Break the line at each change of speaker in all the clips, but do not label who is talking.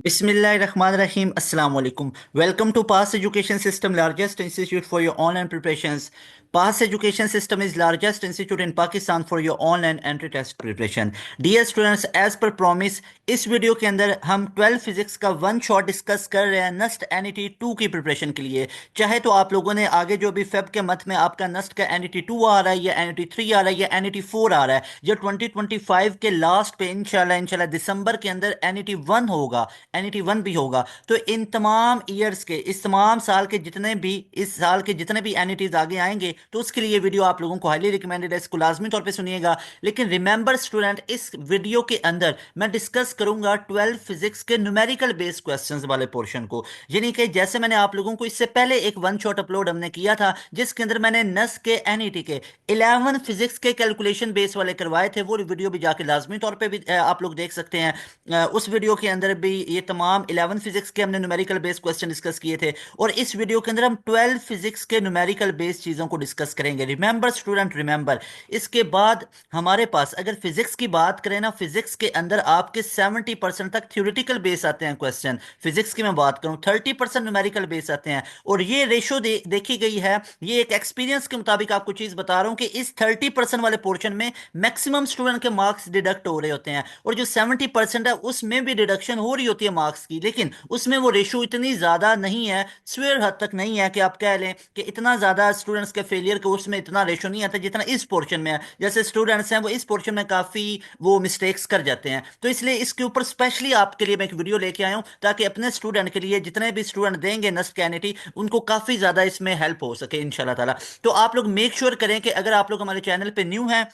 Bismillahirrahmanirrahim. Assalamu alaikum. Welcome to Pass Education System, largest institute for your online preparations. Pass Education System is largest institute in Pakistan for your online entry test preparation. Dear students, as per promise, इस video के अंदर हम 12 physics का one shot discuss कर रहे हैं Nernst NET 2 की preparation के लिए। चाहे तो आप लोगों ने आगे जो भी फेब के मंथ में आपका नस्ट का एनईटी 2 आ रहा है या एनईटी 3 आ रहा है या एनईटी 4 आ रहा है, जो 2025 के लास्ट पे इंशाल्लाह इंशाल्लाह दिसंबर के अंदर एनईटी 1 होगा, एनईटी 1 भी होगा। तो इन तमाम ईयर्स के, इस तमाम साल के जितने भी, इस साल के जितने भी एनईटीज आगे आएंगे, तो उसके लिए वीडियो आप लोगों को हाईली रिकमेंडेड है, इसको लाजमी तौर पे सुनिएगा। लेकिन रिमेंबर स्टूडेंट, इस वीडियो के अंदर मैं डिस्कस करूंगा 12 फिजिक्स के न्यूमेरिकल बेस्ड क्वेश्चंस वाले पोर्शन को। यानी कि जैसे मैंने आप लोगों को इससे पहले एक वन शॉट अपलोड हमने किया था जिसके अंदर मैंने नस के एनईटी के 11 फिजिक्स के कैलकुलेशन बेस वाले करवाए थे, वो वीडियो भी जाके लाजमी तौर पे भी आप लोग देख सकते हैं। उस वीडियो के अंदर भी ये तमाम 11 फिजिक्स के हमने न्यूमेरिकल बेस्ड क्वेश्चन डिस्कस किए थे, और इस वीडियो के अंदर हम 12 फिजिक्स के न्यूमेरिकल बेस्ड चीजों को डिस्कस करेंगे। Remember student, remember. इसके बाद हमारे पास अगर फिजिक्स की बात करें ना, फिजिक्स के अंदर आपके 70% तक थ्योरेटिकल बेस आते हैं क्वेश्चन। फिजिक्स की मैं बात करूं 30% न्यूमेरिकल बेस आते हैं, और ये रेशो देखी गई है, ये एक एक्सपीरियंस के मुताबिक आपको चीज बता रहा हूं कि इस 30% वाले पोर्शन में मैक्सिमम स्टूडेंट के मार्क्स डिडक्ट हो रहे होते हैं, और जो 70% है उसमें भी डिडक्शन हो रही होती है मार्क्स की, लेकिन उसमें वो रेशो इतनी ज्यादा नहीं है, स्वेयर हद तक नहीं है कि आप कह लें कि इतना ज्यादा स्टूडेंट्स के फेलियर के उसमें इतना रेशो नहीं आता जितना इस पोर्शन में है। जैसे स्टूडेंट्स हैं वो इस पोर्शन में काफी वो मिस्टेक्स कर जाते हैं, तो इसलिए इसके ऊपर स्पेशली आपके लिए मैं एक वीडियो लेके आया हूं, ताकि अपने स्टूडेंट के लिए जितने भी स्टूडेंट देंगे नस्ट कैनिटी, उनको काफी ज्यादा इसमें हेल्प हो सके इंशाल्लाह ताला। तो आप लोग मेक श्योर करें कि अगर आप लोग हमारे चैनल पे न्यू हैं,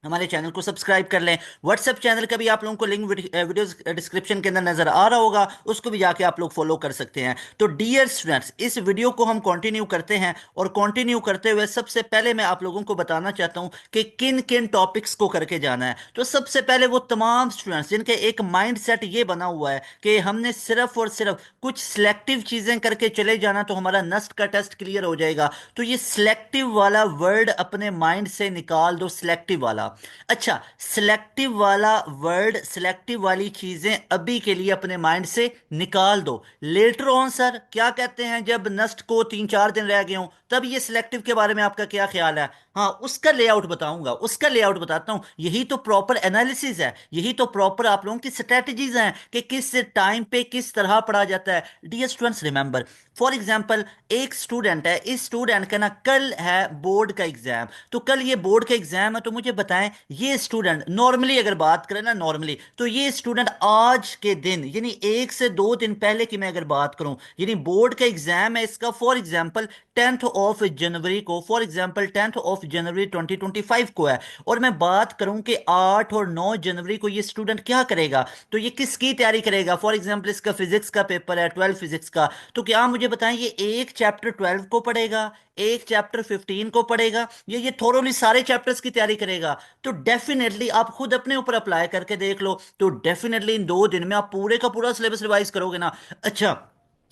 हमारे चैनल को सब्सक्राइब कर लें। व्हाट्सएप चैनल का भी आप लोगों को लिंक वीडियोस डिस्क्रिप्शन के अंदर नजर आ रहा होगा, उसको भी जाके आप लोग फॉलो कर सकते हैं। तो डियर स्टूडेंट्स, इस वीडियो को हम कंटिन्यू करते हैं, और कंटिन्यू करते हुए सबसे पहले मैं आप लोगों को बताना चाहता हूं कि किन किन टॉपिक्स को करके जाना है। तो सबसे पहले वो तमाम स्टूडेंट्स जिनके एक माइंड सेट ये बना हुआ है कि हमने सिर्फ और सिर्फ कुछ सिलेक्टिव चीजें करके चले जाना तो हमारा नस्ट का टेस्ट क्लियर हो जाएगा, तो ये सिलेक्टिव वाला वर्ड अपने माइंड से निकाल दो, सिलेक्टिव वाला। अच्छा, सिलेक्टिव वाला वर्ड, सिलेक्टिव वाली चीजें अभी के लिए अपने माइंड से निकाल दो। लेटर ऑन सर क्या कहते हैं, जब नस्ट को 3-4 दिन रह गए हों, तब ये सिलेक्टिव के बारे में आपका क्या ख्याल है? हाँ, उसका लेआउट बताऊंगा, उसका लेआउट बताता हूं। यही तो प्रॉपर एनालिसिस है, यही तो प्रॉपर आप लोगों की स्ट्रेटजीज हैं कि किस टाइम पे किस तरह पढ़ा जाता है। Dear students, remember, for example एक स्टूडेंट है, इस स्टूडेंट का ना कल है बोर्ड का एग्जाम, तो कल ये बोर्ड का एग्जाम है, तो मुझे बताएं ये स्टूडेंट नॉर्मली अगर बात करें ना, नॉर्मली तो ये स्टूडेंट आज के दिन यानी 1 से 2 दिन पहले की मैं अगर बात करूं, यानी बोर्ड का एग्जाम है इसका for example 10th of January को, for example 10th of January 2025 को है, और मैं बात करूं कि 8 और 9 जनवरी को ये स्टूडेंट क्या करेगा, तो ये किसकी तैयारी करेगा? फॉर एग्जाम्पल इसका फिजिक्स का पेपर है, 12 फिजिक्स का, तो क्या मुझे बताएं ये एक चैप्टर 12 को पढ़ेगा, एक चैप्टर 15 को पढ़ेगा, ये थोरोली सारे चैप्टर्स की तैयारी करेगा? तो डेफिनेटली आप खुद अपने ऊपर अप्लाई करके देख लो, तो डेफिनेटली इन 2 दिन में आप पूरे का पूरा सिलेबस रिवाइज करोगे ना। अच्छा,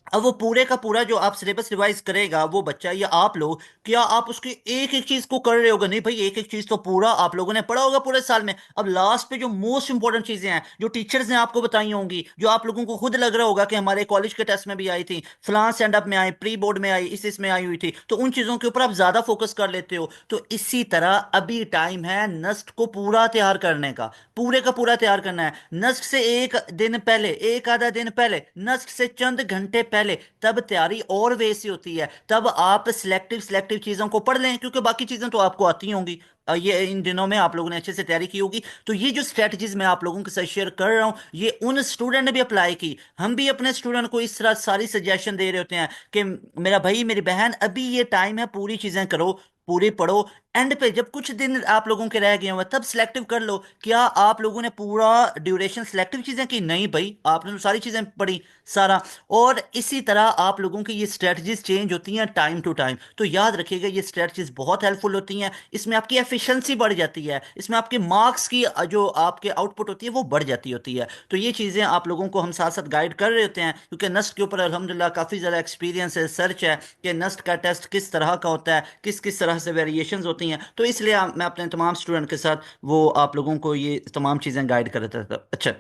अब वो पूरे का पूरा जो आप सिलेबस रिवाइज करेगा वो बच्चा या आप लोग, क्या आप उसकी एक एक चीज को कर रहे होगा? नहीं भाई, एक एक चीज तो पूरा आप लोगों ने पढ़ा होगा पूरे साल में। अब लास्ट पे जो मोस्ट इंपॉर्टेंट चीजें हैं जो टीचर्स ने आपको बताई होंगी, जो आप लोगों को खुद लग रहा होगा कि हमारे कॉलेज के टेस्ट में भी आई थी, फलां स्टैंड अप में आई, प्री बोर्ड में आई, इस इसमें आई हुई थी, तो उन चीजों के ऊपर आप ज्यादा फोकस कर लेते हो। तो इसी तरह अभी टाइम है नस्ट को पूरा तैयार करने का, पूरे का पूरा तैयार करना है। नस्ट से एक दिन पहले, एक आधा दिन पहले, नस्ट से चंद घंटे पहले, तब तैयारी और वैसी होती है, तब आप सिलेक्टिव सिलेक्टिव चीजों को पढ़ लें, क्योंकि बाकी चीजें तो आपको आती होंगी। ये इन दिनों में आप लोगों ने अच्छे से तैयारी की होगी। तो ये जो स्ट्रेटजीज मैं आप लोगों के साथ शेयर कर रहा हूं, ये उन स्टूडेंट ने भी अप्लाई की। हम भी अपने स्टूडेंट को इस तरह सारी सजेशन दे रहे होते हैं कि मेरा भाई, मेरी बहन, अभी ये टाइम है, पूरी चीजें करो, पूरी पढ़ो। एंड पे जब कुछ दिन आप लोगों के रह गए हुए तब सिलेक्टिव कर लो। क्या आप लोगों ने पूरा ड्यूरेशन सिलेक्टिव चीजें की? नहीं भाई, आपने तो सारी चीजें पढ़ी, सारा। और इसी तरह आप लोगों की ये स्ट्रेटजीज चेंज होती हैं टाइम टू टाइम, तो याद रखिएगा ये स्ट्रेटजीज बहुत हेल्पफुल होती हैं। इसमें आपकी एफिशिएंसी बढ़ जाती है, इसमें आपके मार्क्स की जो आपके आउटपुट होती है वो बढ़ जाती होती है। तो ये चीज़ें आप लोगों को हम साथ साथ गाइड कर रहे होते हैं, क्योंकि नस्ट के ऊपर अल्हम्दुलिल्लाह काफ़ी ज़्यादा एक्सपीरियंस है, सर्च है कि नस्ट का टेस्ट किस तरह का होता है, किस किस तरह से वेरिएशंस होती हैं। तो इसलिए मैं अपने तमाम स्टूडेंट के साथ वो आप लोगों को ये तमाम चीज़ें गाइड कर रहा था। अच्छा,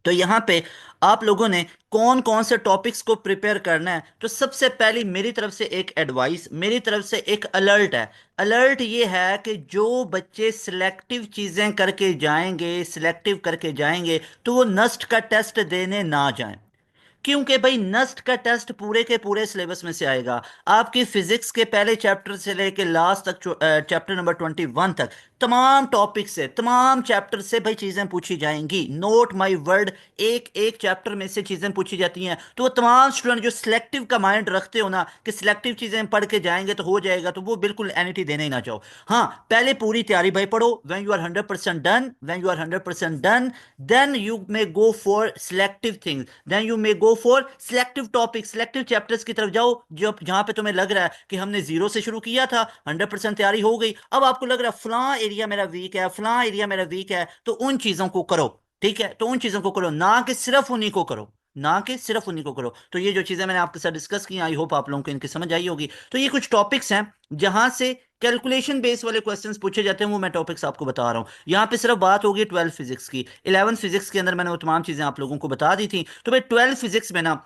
तो यहाँ पे आप लोगों ने कौन कौन से टॉपिक्स को प्रिपेयर करना है, तो सबसे पहली मेरी तरफ से एक एडवाइस, मेरी तरफ से एक अलर्ट है। अलर्ट ये है कि जो बच्चे सिलेक्टिव चीज़ें करके जाएंगे, सिलेक्टिव करके जाएंगे, तो वो नस्ट का टेस्ट देने ना जाएं। क्योंकि भाई नस्ट का टेस्ट पूरे के पूरे सिलेबस में से आएगा। आपकी फिजिक्स के पहले चैप्टर से लेके लास्ट तक, चैप्टर नंबर 21 तक, तमाम टॉपिक से, तमाम चैप्टर से भाई चीजें पूछी जाएंगी। नोट माय वर्ड, एक एक चैप्टर में से चीजें पूछी जाती हैं। तो वो तमाम स्टूडेंट जो सिलेक्टिव का माइंड रखते हो ना कि सिलेक्टिव चीजें पढ़ के जाएंगे तो हो जाएगा, तो वो बिल्कुल एनईटी देने ही ना जाओ। हाँ, पहले पूरी तैयारी भाई पढ़ो। When you are 100% done, when you are 100% done, then you may go for selective things, then you may go for selective topic, selective chapters की तरफ जाओ, जो जहां पे तुम्हें लग रहा है कि हमने जीरो से शुरू किया था, 100% तैयारी हो गई, अब आपको लग रहा है फलां एरिया मेरा वीक है, फलां एरिया मेरा वीक है, तो उन चीजों को करो। ठीक है, तो उन चीजों को करो, ना कि सिर्फ उन्हीं को करो, ना कि सिर्फ उन्हीं को करो। तो ये जो चीजें मैंने आपके साथ डिस्कस की, आई होप आप लोगों को इनकी समझ आई होगी। तो ये कुछ टॉपिक्स हैं जहां से कैलकुलेशन बेस वाले क्वेश्चंस पूछे जाते हैं, वो मैं टॉपिक्स आपको बता रहा हूं। यहाँ पे सिर्फ बात होगी 12 फिजिक्स की। 11 फिजिक्स के अंदर मैंने वो तमाम चीजें आप लोगों को बता दी थी। तो भाई 12 फिजिक्स में ना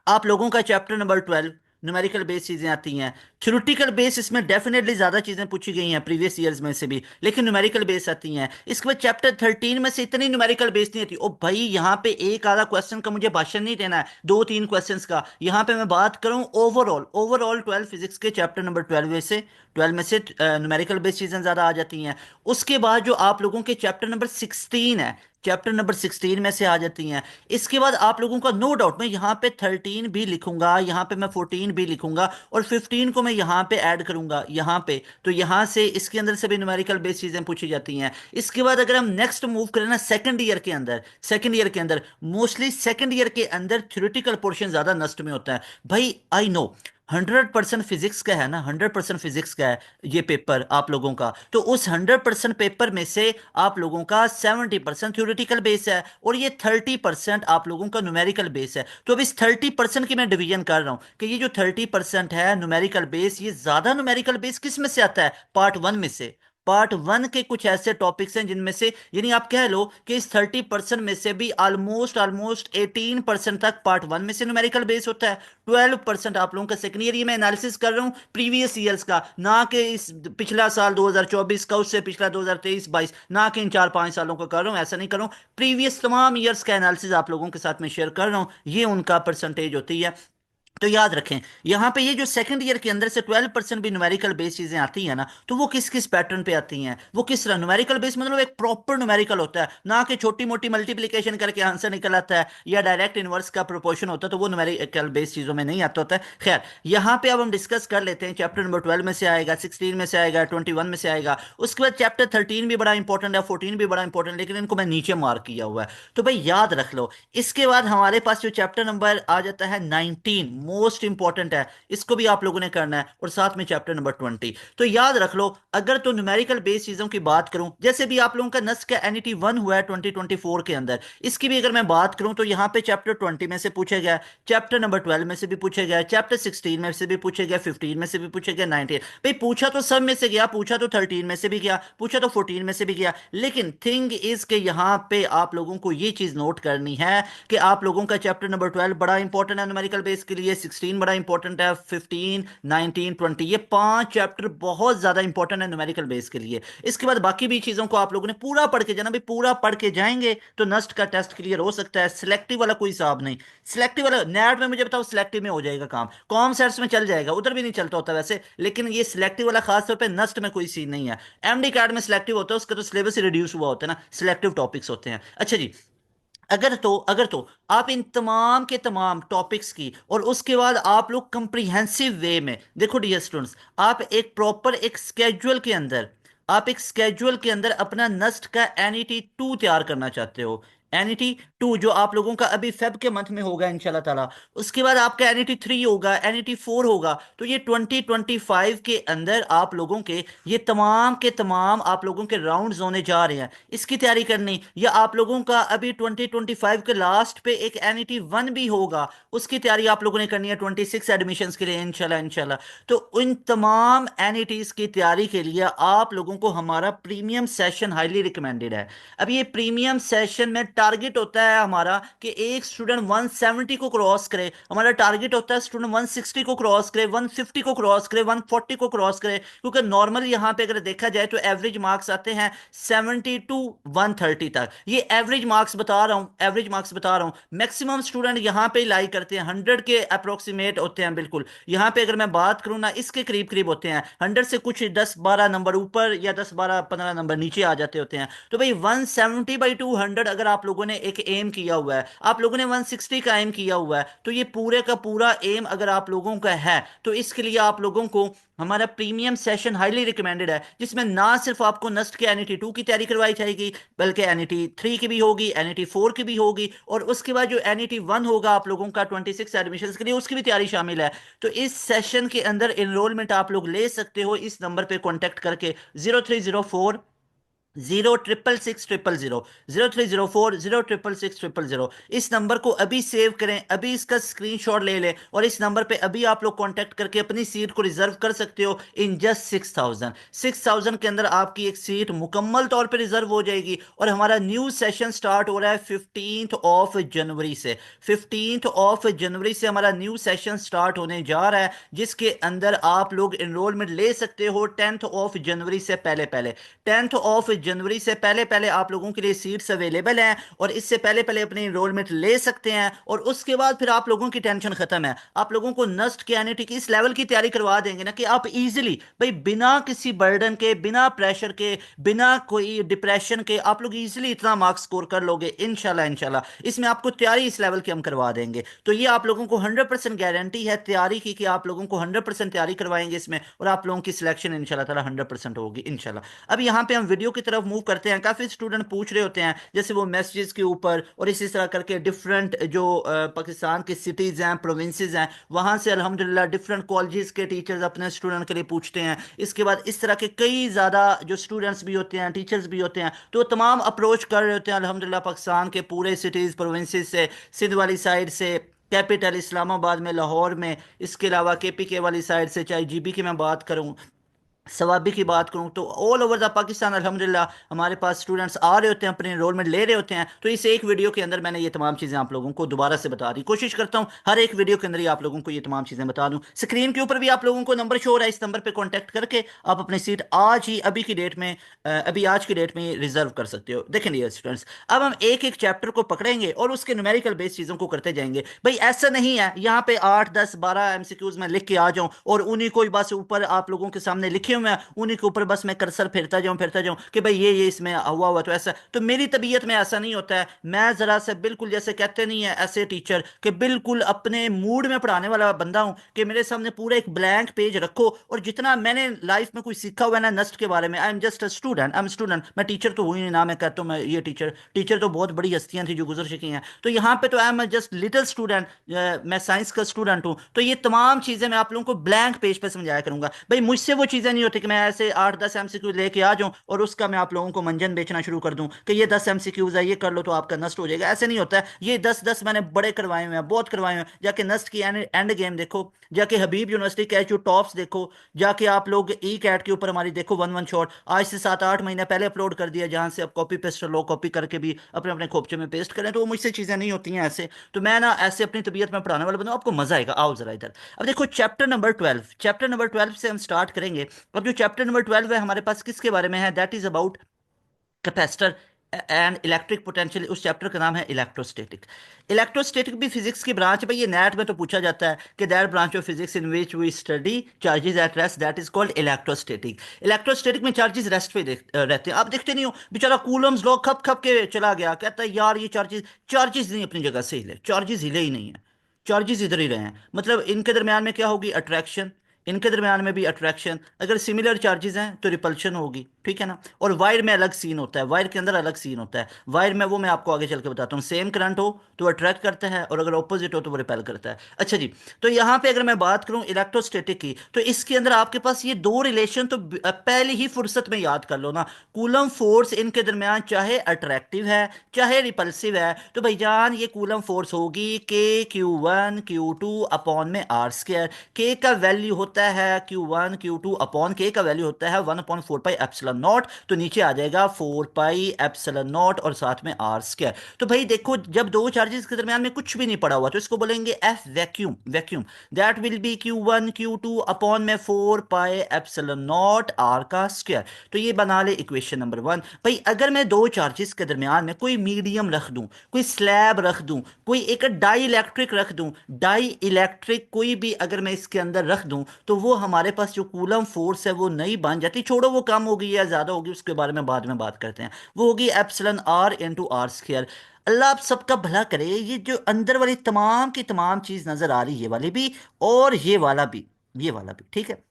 आप लोगों का चैप्टर नंबर 12 न्यूमेरिकल बेस चीजें आती हैं। थ्योरेटिकल बेस इसमें डेफिनेटली ज्यादा चीजें पूछी गई हैं प्रीवियस ईयर्स में से भी, लेकिन न्यूमेरिकल बेस आती हैं। इसके बाद चैप्टर 13 में से इतनी न्यूमेरिकल बेस नहीं आती। ओ भाई, यहाँ पे एक आधा क्वेश्चन का मुझे भाषण नहीं देना है, दो तीन क्वेश्चंस का। यहाँ पे मैं बात करूं ओवरऑल, ओवरऑल 12 फिजिक्स के चैप्टर नंबर 12 में से न्यूमेरिकल बेस चीजें ज्यादा आ जाती हैं। उसके बाद जो आप लोगों के चैप्टर नंबर 16 है, चैप्टर नंबर 16 में से आ जाती हैं। इसके बाद आप लोगों का नो डाउट, मैं यहाँ पे 13 भी लिखूंगा, यहाँ पे मैं 14 भी लिखूंगा, और 15 को मैं यहाँ पे ऐड करूंगा यहाँ पे। तो यहाँ से इसके अंदर से भी न्यूमेरिकल बेस्ड चीजें पूछी जाती हैं। इसके बाद अगर हम नेक्स्ट मूव करें ना, सेकंड ईयर के अंदर, सेकंड ईयर के अंदर मोस्टली सेकंड ईयर के अंदर थ्योरेटिकल पोर्शन ज्यादा नस्ट में होता है। भाई आई नो 100% फिजिक्स का है ना, 100% फिजिक्स का है ये पेपर आप लोगों का। तो उस 100% पेपर में से आप लोगों का 70% थ्योरेटिकल बेस है, और ये 30% आप लोगों का न्यूमेरिकल बेस है। तो अब इस 30% की मैं डिवीजन कर रहा हूं कि ये जो 30% है न्यूमेरिकल बेस, ये ज्यादा न्यूमेरिकल बेस किस में से आता है? पार्ट वन में से। पार्ट वन के कुछ ऐसे टॉपिक्स हैं जिनमें से, यानी आप कह लो कि इस 30% में से भी ऑलमोस्ट ऑलमोस्ट 18% तक पार्ट वन में से न्यूमेरिकल बेस होता है। 12% आप लोगों का सेकंड ईयर। ये मैं एनालिसिस कर रहा हूँ प्रीवियस ईयर्स का, ना कि इस पिछला साल 2024 का, उससे पिछला 2023-22, ना कि इन 4-5 सालों का कर रहा हूँ, ऐसा नहीं कर रहा हूँ। प्रीवियस तमाम ईयर्स का एनालिसिस आप लोगों के साथ में शेयर कर रहा हूँ। ये उनका परसेंटेज होती है। तो याद रखें, यहां पे ये जो सेकंड ईयर के अंदर से 12% भी न्यूमेरिकल बेस चीजें आती हैं ना, तो वो किस किस पैटर्न पे आती हैं, वो किस तरह? न्यूमेरिकल बेस मतलब एक प्रॉपर न्यूमेरिकल होता है, ना कि छोटी मोटी मल्टीप्लिकेशन करके आंसर निकल आता है या डायरेक्ट इनवर्स का प्रोपोर्शन होता है, तो वो न्यूमेरिकल बेस चीजों में नहीं आता होता है। खैर, यहां पे अब हम डिस्कस कर लेते हैं। चैप्टर नंबर 12 में से आएगा, 16 में से आएगा, 21 में से आएगा। उसके बाद चैप्टर 13 भी बड़ा इंपॉर्टेंट है, 14 भी बड़ा इंपॉर्टेंट, लेकिन इनको मैं नीचे मार्क किया हुआ है। तो भाई याद रख लो। इसके बाद हमारे पास जो चैप्टर नंबर आ जाता है 19, मोस्ट इंपॉर्टेंट है, इसको भी आप लोगों ने करना है, और साथ में चैप्टर नंबर 20। तो याद रख लो, अगर तो न्यूमेरिकल बेस चीजों की बात करूं, जैसे भी आप लोगों का नस्ट का एनईटी 1 हुआ है 2024 के अंदर, इसकी भी अगर मैं बात करूं तो यहां पे चैप्टर 20 में से पूछे गया, चैप्टर नंबर 12 में से भी पूछे गया, चैप्टर 16 में से भी पूछे गया, 15 में से भी पूछे गया, 19। भाई पूछा तो सब में से गया, पूछा तो 13 में से भी गया, पूछा तो 14 में से भी गया, लेकिन थिंग इज के यहां पे आप लोगों को ये चीज नोट करनी है कि आप लोगों का चैप्टर नंबर 12 बड़ा इंपॉर्टेंट है न्यूमेरिकल बेस के लिए, 16 बड़ा इंपॉर्टेंट है, 15, 19, 20, ये पांच चैप्टर बहुत ज्यादा इंपॉर्टेंट है न्यूमेरिकल बेस के लिए। इसके बाद बाकी भी चीजों को आप लोगों ने पूरा पढ़ के जाना। भाई पूरा पढ़ के जाएंगे तो नस्ट का टेस्ट क्लियर हो सकता है। सिलेक्टिव वाला कोई हिसाब नहीं। सिलेक्टिव वाला नेट में मुझे बताओ, सिलेक्टिव में हो जाएगा काम, कॉम सेट्स में चल जाएगा, उधर भी नहीं चलता होता वैसे, लेकिन ये सिलेक्टिव वाला खास तौर पे नस्ट में कोई सीन नहीं है। एमडी कार्ड में सिलेक्टिव होता है, उसका तो सिलेबस ही रिड्यूस हुआ होता है ना, सिलेक्टिव टॉपिक्स होते हैं। अच्छा जी, अगर तो आप इन तमाम के तमाम टॉपिक्स की, और उसके बाद आप लोग कंप्रीहेंसिव वे में देखो डियर स्टूडेंट्स, आप एक प्रॉपर एक स्केड्यूल के अंदर, आप एक स्केड्यूल के अंदर अपना नस्ट का एनईटी 2 तैयार करना चाहते हो। एनईटी 2 जो आप लोगों का अभी फेब के मंथ में होगा इंशाल्लाह ताला। उसके बाद आपका एनईटी 3 होगा, एनईटी 4 होगा। तो ये 2025 के अंदर आप लोगों के ये तमाम के तमाम आप लोगों के राउंड्स होने जा रहे हैं। इसकी तैयारी करनी, या आप लोगों का अभी 2025 के लास्ट पे एक एनईटी 1 भी होगा, उसकी तैयारी आप लोगों ने करनी है 26 एडमिशन्स के लिए इंशाल्लाह इंशाल्लाह। तो इन तमाम एनईटीज की तैयारी के लिए आप लोगों को हमारा प्रीमियम सेशन हाईली रिकमेंडेड है। अब ये प्रीमियम सेशन में टारगेट होता है हमारा कि एक स्टूडेंट 170 को क्रॉस करे, हमारा टारगेट होता है स्टूडेंट 160 को क्रॉस करे, 150 को क्रॉस करे, 140 को क्रॉस करे, क्योंकि नॉर्मल यहाँ पे अगर देखा जाए तो एवरेज मार्क्स आते हैं 70 टू 130 तक। ये एवरेज मार्क्स बता रहा हूँ, एवरेज मार्क्स बता रहा हूँ। मैक्सिमम स्टूडेंट यहाँ पे लाई करते हैं 100 के अप्रोक्सीमेट होते हैं बिल्कुल। यहाँ पे अगर मैं बात करूँ ना, इसके करीब करीब होते हैं, 100 से कुछ 10-12 नंबर ऊपर या 10-12-15 नंबर नीचे आ जाते होते हैं। तो भाई 170/200 अगर आप लोगों ने एक एम किया हुआ है, आप लोगों ने 160 का एम किया हुआ है, तो ये पूरे का पूरा एम अगर आप लोगों का है तो इसके लिए आप लोगों को हमारा प्रीमियम सेशन हाईली रिकमेंडेड है, जिसमें ना सिर्फ आपको नस्ट के NET 2 की तैयारी करवाई जाएगी, बल्कि NET 3 की भी होगी, NET 4 की भी होगी, और उसके बाद जो NET 1 होगा आप लोगों का 26 एडमिशन के लिए, उसकी भी तैयारी शामिल है। तो इस सेशन के अंदर इनरोलमेंट आप लोग ले सकते हो इस नंबर पे कॉन्टेक्ट करके, 0304 06660, 0304 06660। इस नंबर को अभी सेव करें, अभी इसका स्क्रीनशॉट ले लें, और इस नंबर पे अभी आप लोग कांटेक्ट करके अपनी सीट को रिजर्व कर सकते हो इन जस्ट 6000 के अंदर आपकी एक सीट मुकम्मल तौर पे रिजर्व हो जाएगी। और हमारा न्यू सेशन स्टार्ट हो रहा है 15 जनवरी से। 15 से हमारा न्यू सेशन स्टार्ट होने जा रहा है, जिसके अंदर आप लोग एनरोलमेंट ले सकते हो 10 जनवरी से पहले पहले। 10 जनवरी से पहले पहले आप लोगों के लिए सीट्स अवेलेबल हैं, और इससे पहले पहले अपनी एनरोलमेंट ले सकते हैं। और उसके बाद फिर आप लोगों की टेंशन खत्म है, आप लोगों को नस्ट के NET की इस लेवल की तैयारी करवा देंगे ना कि आप इजीली भाई बिना किसी बर्डन के, बिना प्रेशर के, बिना कोई डिप्रेशन के आप लोग इजीली इतना मार्क्स स्कोर कर लोगे इंशाल्लाह इंशाल्लाह। इसमें आपको तैयारी इस लेवल की हम करवा देंगे। तो ये आप लोगों को 100% गारंटी है तैयारी की कि आप लोगों को 100% तैयारी करवाएंगे इसमें, और आप लोगों की सिलेक्शन इंशाल्लाह ताला 100% होगी इंशाल्लाह। अब यहाँ पे हम वीडियो की तरफ मूव करते हैं। काफी स्टूडेंट पूछ रहे होते हैं जैसे वो मैसेजेस के ऊपर और इसी तरह करके डिफरेंट जो पाकिस्तान की सिटीज हैं, प्रोविंसेस हैं, वहां से अल्हम्दुलिल्लाह डिफरेंट कॉलेजेस के टीचर्स अपने स्टूडेंट के लिए पूछते हैं। इसके बाद इस तरह के कई ज्यादा जो स्टूडेंट्स भी होते हैं, टीचर्स भी होते हैं, तो तमाम अप्रोच कर रहे होते हैं अल्हम्दुलिल्लाह पाकिस्तान के पूरे सिटीज प्रोविंसेस से, सिंध वाली साइड से, कैपिटल इस्लामाबाद में, लाहौर में, इसके अलावा KPK वाली साइड से, चाहे GB की मैं बात करूं, सवाबी की बात करूं, तो ऑल ओवर द पाकिस्तान अल्हम्दुलिल्लाह हमारे पास स्टूडेंट्स आ रहे होते हैं, अपने एनरोलमेंट ले रहे होते हैं। तो इस एक वीडियो के अंदर मैंने ये तमाम चीज़ें आप लोगों को दोबारा से बता दी, कोशिश करता हूं हर एक वीडियो के अंदर ही आप लोगों को ये तमाम चीज़ें बता दूं। स्क्रीन के ऊपर भी आप लोगों को नंबर शो हो रहा है, इस नंबर पर कॉन्टैक्ट करके आप अपनी सीट आज ही, अभी की डेट में, अभी आज की डेट में रिजर्व कर सकते हो। देखें डियर स्टूडेंट्स, अब हम एक एक चैप्टर को पकड़ेंगे और उसके न्यूमेरिकल बेस्ड चीज़ों को करते जाएंगे। भाई ऐसा नहीं है यहाँ पे 8 10 12 MCQs में लिख के आ जाऊं और उन्हीं को ही बस ऊपर आप लोगों के सामने लिखे हुए हैं, उन्हीं के ऊपर बस मैं कर्सर फिरता जाऊं कि भाई ये इसमें हुआ हुआ। तो ऐसा तो मेरी तबीयत में ऐसा नहीं होता है। मैं जरा से बिल्कुल जैसे कहते नहीं है ऐसे टीचर कि बिल्कुल अपने मूड में पढ़ाने वाला बंदा हूं कि मेरे सामने पूरा एक ब्लैंक पेज रखो और जितना मैंने लाइफ में कोई सीखा हुआ है ना नस्ट के बारे में, I am just a student, I am student, मैं टीचर तो हुई नहीं ना, मैं कहता हूँ मैं ये टीचर, टीचर तो बहुत बड़ी हस्तियां थी जो गुजर चुकी हैं। तो यहाँ पे तो I am just little student, मैं साइंस का स्टूडेंट हूँ। तो ये तमाम चीजें मैं आप लोगों को ब्लैंक पेज पे समझाया करूंगा। भाई मुझसे वो चीजें नहीं होती कि मैं ऐसे 8 10 MCQ लेके आ जाऊं और उसका मैं आप लोगों को मंजन बेचना शुरू कर दूं कि ये 10 MCQs है, ये कर लो तो आपका नस्ट हो जाएगा। ऐसे नहीं होता है। ये 10 10 मैंने बड़े करवाए हुए हैं, बहुत करवाए हुए हैं। जाके नस्ट की एंड गेम देखो, जाके हबीब यूनिवर्सिटी कैच यू टॉप्स देखो, जाके आप लोग E-CAT के ऊपर हमारी देखो 1 1 शॉट, आज से 7 8 महीने पहले अपलोड कर दिया, जहां से आप कॉपी पेस्ट लो, कॉपी करके भी अपने अपने खोपचे में पेस्ट करें। तो वो मुझसे चीजें नहीं होती हैं ऐसे। तो मैं ना ऐसे अपनी तबीयत में पढ़ाने वाला बंदा हूं, आपको मजा आएगा। आओ जरा इधर। अब देखो चैप्टर नंबर 12 से हम स्टार्ट करेंगे। अब जो चैप्टर नंबर 12 है हमारे पास किसके बारे में है, that is about capacitor and electric potential. उस चैप्टर का नाम है इलेक्ट्रोस्टैटिक। इलेक्ट्रोस्टैटिक भी फिजिक्स की ब्रांच है भाई। ये नेट में तो पूछा जाता है कि that branch of physics in which we study charges at rest that is called electrostatic. Electrostatic में चार्जेस रेस्ट पे रहते हैं। आप देखते नहीं हो बेचारा कूलम्स लॉ खप खप के चला गया, कहता है यार ये चार्जेस, चार्जेस नहीं अपनी जगह से हिले, चार्जेस हिले ही नहीं है, चार्जेस इधर ही रहे हैं। मतलब इनके दरमियान में क्या होगी, अट्रैक्शन, इनके दरमियान में भी अट्रैक्शन। अगर सिमिलर चार्जेस हैं तो रिपल्शन होगी, ठीक है ना। और वायर में अलग सीन होता है, वायर के अंदर अलग सीन होता है। वायर में वो मैं आपको आगे चल के बताता हूँ। सेम करंट हो तो अट्रैक्ट करता है और अगर ऑपोजिट हो तो वो रिपेल करता है। अच्छा जी, तो यहाँ पे अगर मैं बात करूँ इलेक्ट्रोस्टैटिक की, तो इसके अंदर आपके पास ये दो रिलेशन तो पहले ही फुर्सत में याद कर लो ना। कूलम फोर्स इनके दरमियान चाहे अट्रैक्टिव है चाहे रिपल्सिव है, तो भाईजान ये कूलम फोर्स होगी K Q1 Q2 अपॉन में R²। के का वैल्यू होता है Q1 Q2 अपॉन के का वैल्यू होता है 1/4 पाई एप्सिलॉन एप्सिलॉन नॉट, तो नीचे आ जाएगा 4 पाई एप्सिलॉन नॉट और साथ में आर स्क्वायर। तो भाई देखो, जब दो चार्जेस के दरमियान में कुछ भी नहीं पड़ा हुआ तो इसको बोलेंगे F vacuum, vacuum that will B Q1 Q2 upon में 4 पाई एप्सिलॉन नॉट आर का स्क्वायर। तो ये बना ले इक्वेशन नंबर 1। भाई अगर मैं दो चार्जेस के दरमियान में कोई मीडियम रख दूं, कोई स्लैब रख दूं, कोई एक डाई इलेक्ट्रिक रख दूं, डाई इलेक्ट्रिक कोई भी अगर मैं इसके अंदर रख दूं, तो वो हमारे पास जो कूलम फोर्स है वो नहीं बन जाती। छोड़ो वो कम होगी या ज्यादा होगी, उसके बारे में बाद में बात करते हैं। वो होगी epsilon R into R square. अल्लाह आप सबका भला करे। ये जो अंदर वाली तमाम की तमाम चीज नजर आ रही है, ये वाली भी और ये वाला भी, ये वाला भी, ठीक है।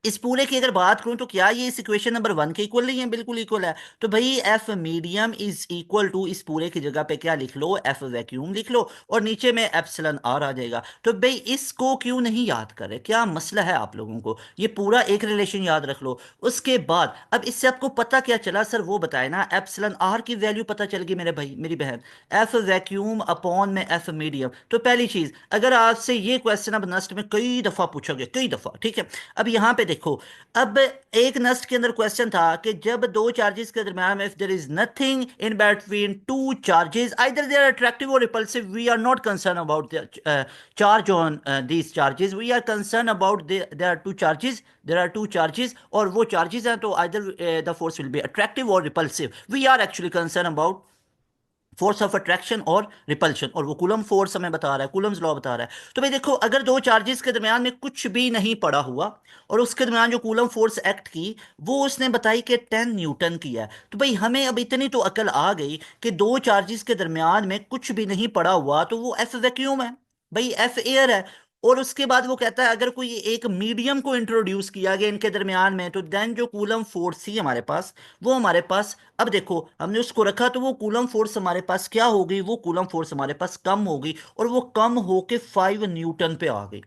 इस पूरे की अगर बात करूं तो क्या ये इस इक्वेशन नंबर 1 के इक्वल नहीं है? बिल्कुल इक्वल है। तो भाई F medium is equal to, इस पूरे की जगह पे क्या लिख लो, एफ वैक्यूम लिख लो, और नीचे में एप्सिलॉन आर आ जाएगा। तो भाई इसको क्यों नहीं याद कर रहे? क्या मसला है आप लोगों को? ये पूरा एक रिलेशन याद रख लो। उसके बाद अब इससे आपको पता क्या चला सर, वो बताए ना। एप्सिलॉन आर की वैल्यू पता चल गई मेरे भाई मेरी बहन, एफ वैक्यूम अपॉन में एफ मीडियम। तो पहली चीज, अगर आपसे ये क्वेश्चन अब नस्ट में कई दफा पूछा गया, कई दफा, ठीक है। अब यहां पे देखो, अब एक नस्ट के अंदर क्वेश्चन था कि जब दो चार्जेस के दरमियान में if there is nothing in between two charges either they are attractive और repulsive, we are not concern about the charge on these charges, we are concern about there are two charges, there are two charges, और वो charges हैं तो either the force will be attractive और repulsive. We are actually concern about force of attraction और repulsion, और वो coulomb force हमें बता रहा है, कूलम्स लॉ बता रहा है। तो भाई देखो, अगर दो चार्जेस के दरमियान में कुछ भी नहीं पड़ा हुआ और उसके दरमियान जो कूलम फोर्स एक्ट की वो उसने बताई कि 10 न्यूटन की है, तो भाई हमें अब इतनी तो अकल आ गई कि दो चार्जेस के दरमियान में कुछ भी नहीं पड़ा हुआ तो वो एफ वैक्यूम है, भाई एफ एयर है। और उसके बाद वो कहता है अगर कोई एक मीडियम को इंट्रोड्यूस किया गया इनके दरमियान में, तो देन जो कूलम फोर्स थी हमारे पास, वो हमारे पास, अब देखो हमने उसको रखा तो वो कूलम फोर्स हमारे पास क्या हो गई, वो कूलम फोर्स हमारे पास कम हो गई, और वो कम होके 5 न्यूटन पे आ गई।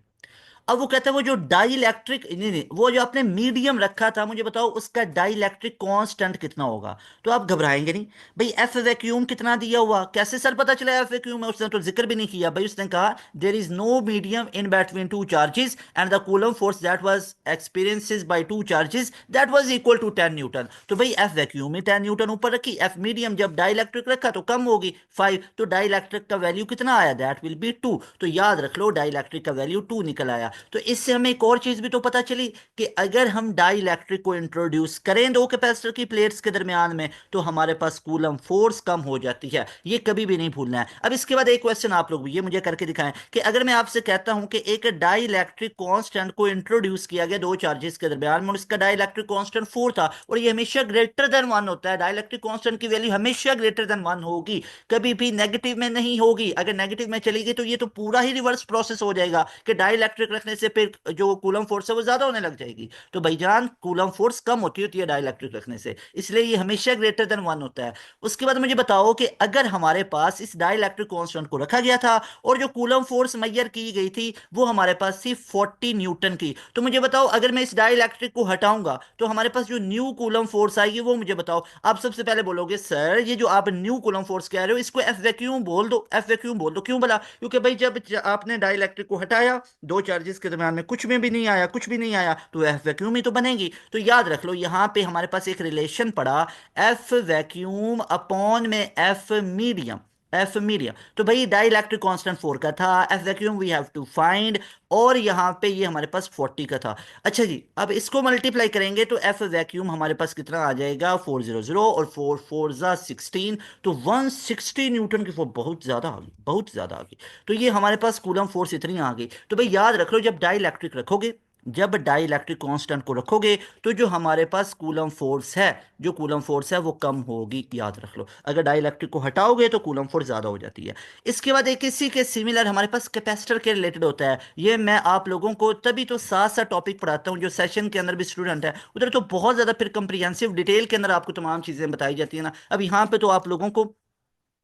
अब वो कहता है वो जो डाई इलेक्ट्रिक, नहीं नहीं, वो जो आपने मीडियम रखा था, मुझे बताओ उसका डाई इलेक्ट्रिक कांस्टेंट कितना होगा? तो आप घबराएंगे नहीं। भाई एफ वैक्यूम कितना दिया हुआ, कैसे सर पता चला एफ वैक्यूम है? उसने तो जिक्र भी नहीं किया भाई। उसने कहा there is no medium in between two charges and the Coulomb force that was experiences by two charges that was equal to 10 newton. तो भाई एफ वैक्यूम में 10 न्यूटन ऊपर रखी, एफ मीडियम जब डाई इलेक्ट्रिक रखा तो कम होगी 5, तो डाई इलेक्ट्रिक का वैल्यू कितना आया? That will B 2। तो याद रख लो डाई इलेक्ट्रिक का वैल्यू 2 निकल आया। तो इससे हमें एक और चीज भी तो पता चली कि अगर हम डाई इलेक्ट्रिक को इंट्रोड्यूस करें दो कैपेसिटर की प्लेट्स के दरमियान में, तो हमारे पास कूलम फोर्स कम हो जाती है। ये कभी भी नहीं भूलना है। अब इसके बाद एक क्वेश्चन आप लोग भी ये मुझे करके दिखाएं कि अगर मैं आपसे कहता हूं कि एक डाई इलेक्ट्रिक कांस्टेंट को इंट्रोड्यूस किया गया दो चार्जेस के दरमियान में और इसका डाई इलेक्ट्रिक कांस्टेंट 4 था, और ये हमेशा ग्रेटर देन 1 होता है। डाई इलेक्ट्रिक कांस्टेंट की वैल्यू हमेशा ग्रेटर देन 1 होगी, कभी भी नेगेटिव में नहीं होगी। अगर नेगेटिव में चली गई तो ये तो पूरा ही रिवर्स प्रोसेस हो जाएगा कि डाई इलेक्ट्रिक रखने से फिर जो कूलम फोर्स है वो ज्यादा होने लग जाएगी। तो भाईजान कूलम फोर्स कम होती है डाई इलेक्ट्रिक रखने से, इसलिए ये हमेशा ग्रेटर देन 1 होता है। उसके बाद मुझे बताओ कि अगर हमारे पास इस डाई इलेक्ट्रिक कांस्टेंट को रखा गया था और जो कूलम फोर्स मैयर की गई थी वो हमारे पास थी 40 न्यूटन की, तो मुझे बताओ अगर मैं इस डाई इलेक्ट्रिक को हटाऊंगा तो हमारे पास जो न्यू कूलम फोर्स आएगी वो मुझे बताओ। आप सबसे पहले बोलोगे सर ये जो आप न्यू कूलम फोर्स कह रहे हो इसको एफ वैक्यूम बोल दो, एफ वैक्यूम बोल दो। क्यों बोला? क्योंकि भाई जब आपने डाई इलेक्ट्रिक को हटाया, दो चार्जेस के दरमियान में कुछ में भी नहीं आया, कुछ भी नहीं आया, तो एफ वैक्यूम ही तो बनेगी। तो याद रख लो यहां पे हमारे पास एक रिलेशन पड़ा, एफ वैक्यूम अपॉन में एफ मीडियम, एफ मीडियम। तो भाई डाई इलेक्ट्रिक कांस्टेंट 4 का था, F vacuum we have to find, और यहां पे ये हमारे पास 40 का था। अच्छा जी, अब इसको मल्टीप्लाई करेंगे तो एफ वैक्यूम हमारे पास कितना आ जाएगा? 400 और 4 4 जा 16, तो 160 न्यूटन की फोर्स, बहुत ज्यादा आ गई, बहुत ज्यादा आ गई। तो ये हमारे पास कूलम फोर्स इतनी आ गई। तो भाई याद रख लो जब डाई इलेक्ट्रिक रखोगे, जब डाई इलेक्ट्रिक कांस्टेंट को रखोगे तो जो हमारे पास कूलम फोर्स है, जो कूलम फोर्स है वो कम होगी, याद रख लो। अगर डाई इलेक्ट्रिक को हटाओगे तो कूलम फोर्स ज्यादा हो जाती है। इसके बाद एक इसी के सिमिलर हमारे पास कैपेसिटर के रिलेटेड होता है। ये मैं आप लोगों को तभी तो साथ साथ टॉपिक पढ़ाता हूँ, जो सेशन के अंदर भी स्टूडेंट है उधर तो बहुत ज्यादा फिर कंप्रीहेंसिव डिटेल के अंदर आपको तमाम चीजें बताई जाती है ना। अब यहाँ पे तो आप लोगों को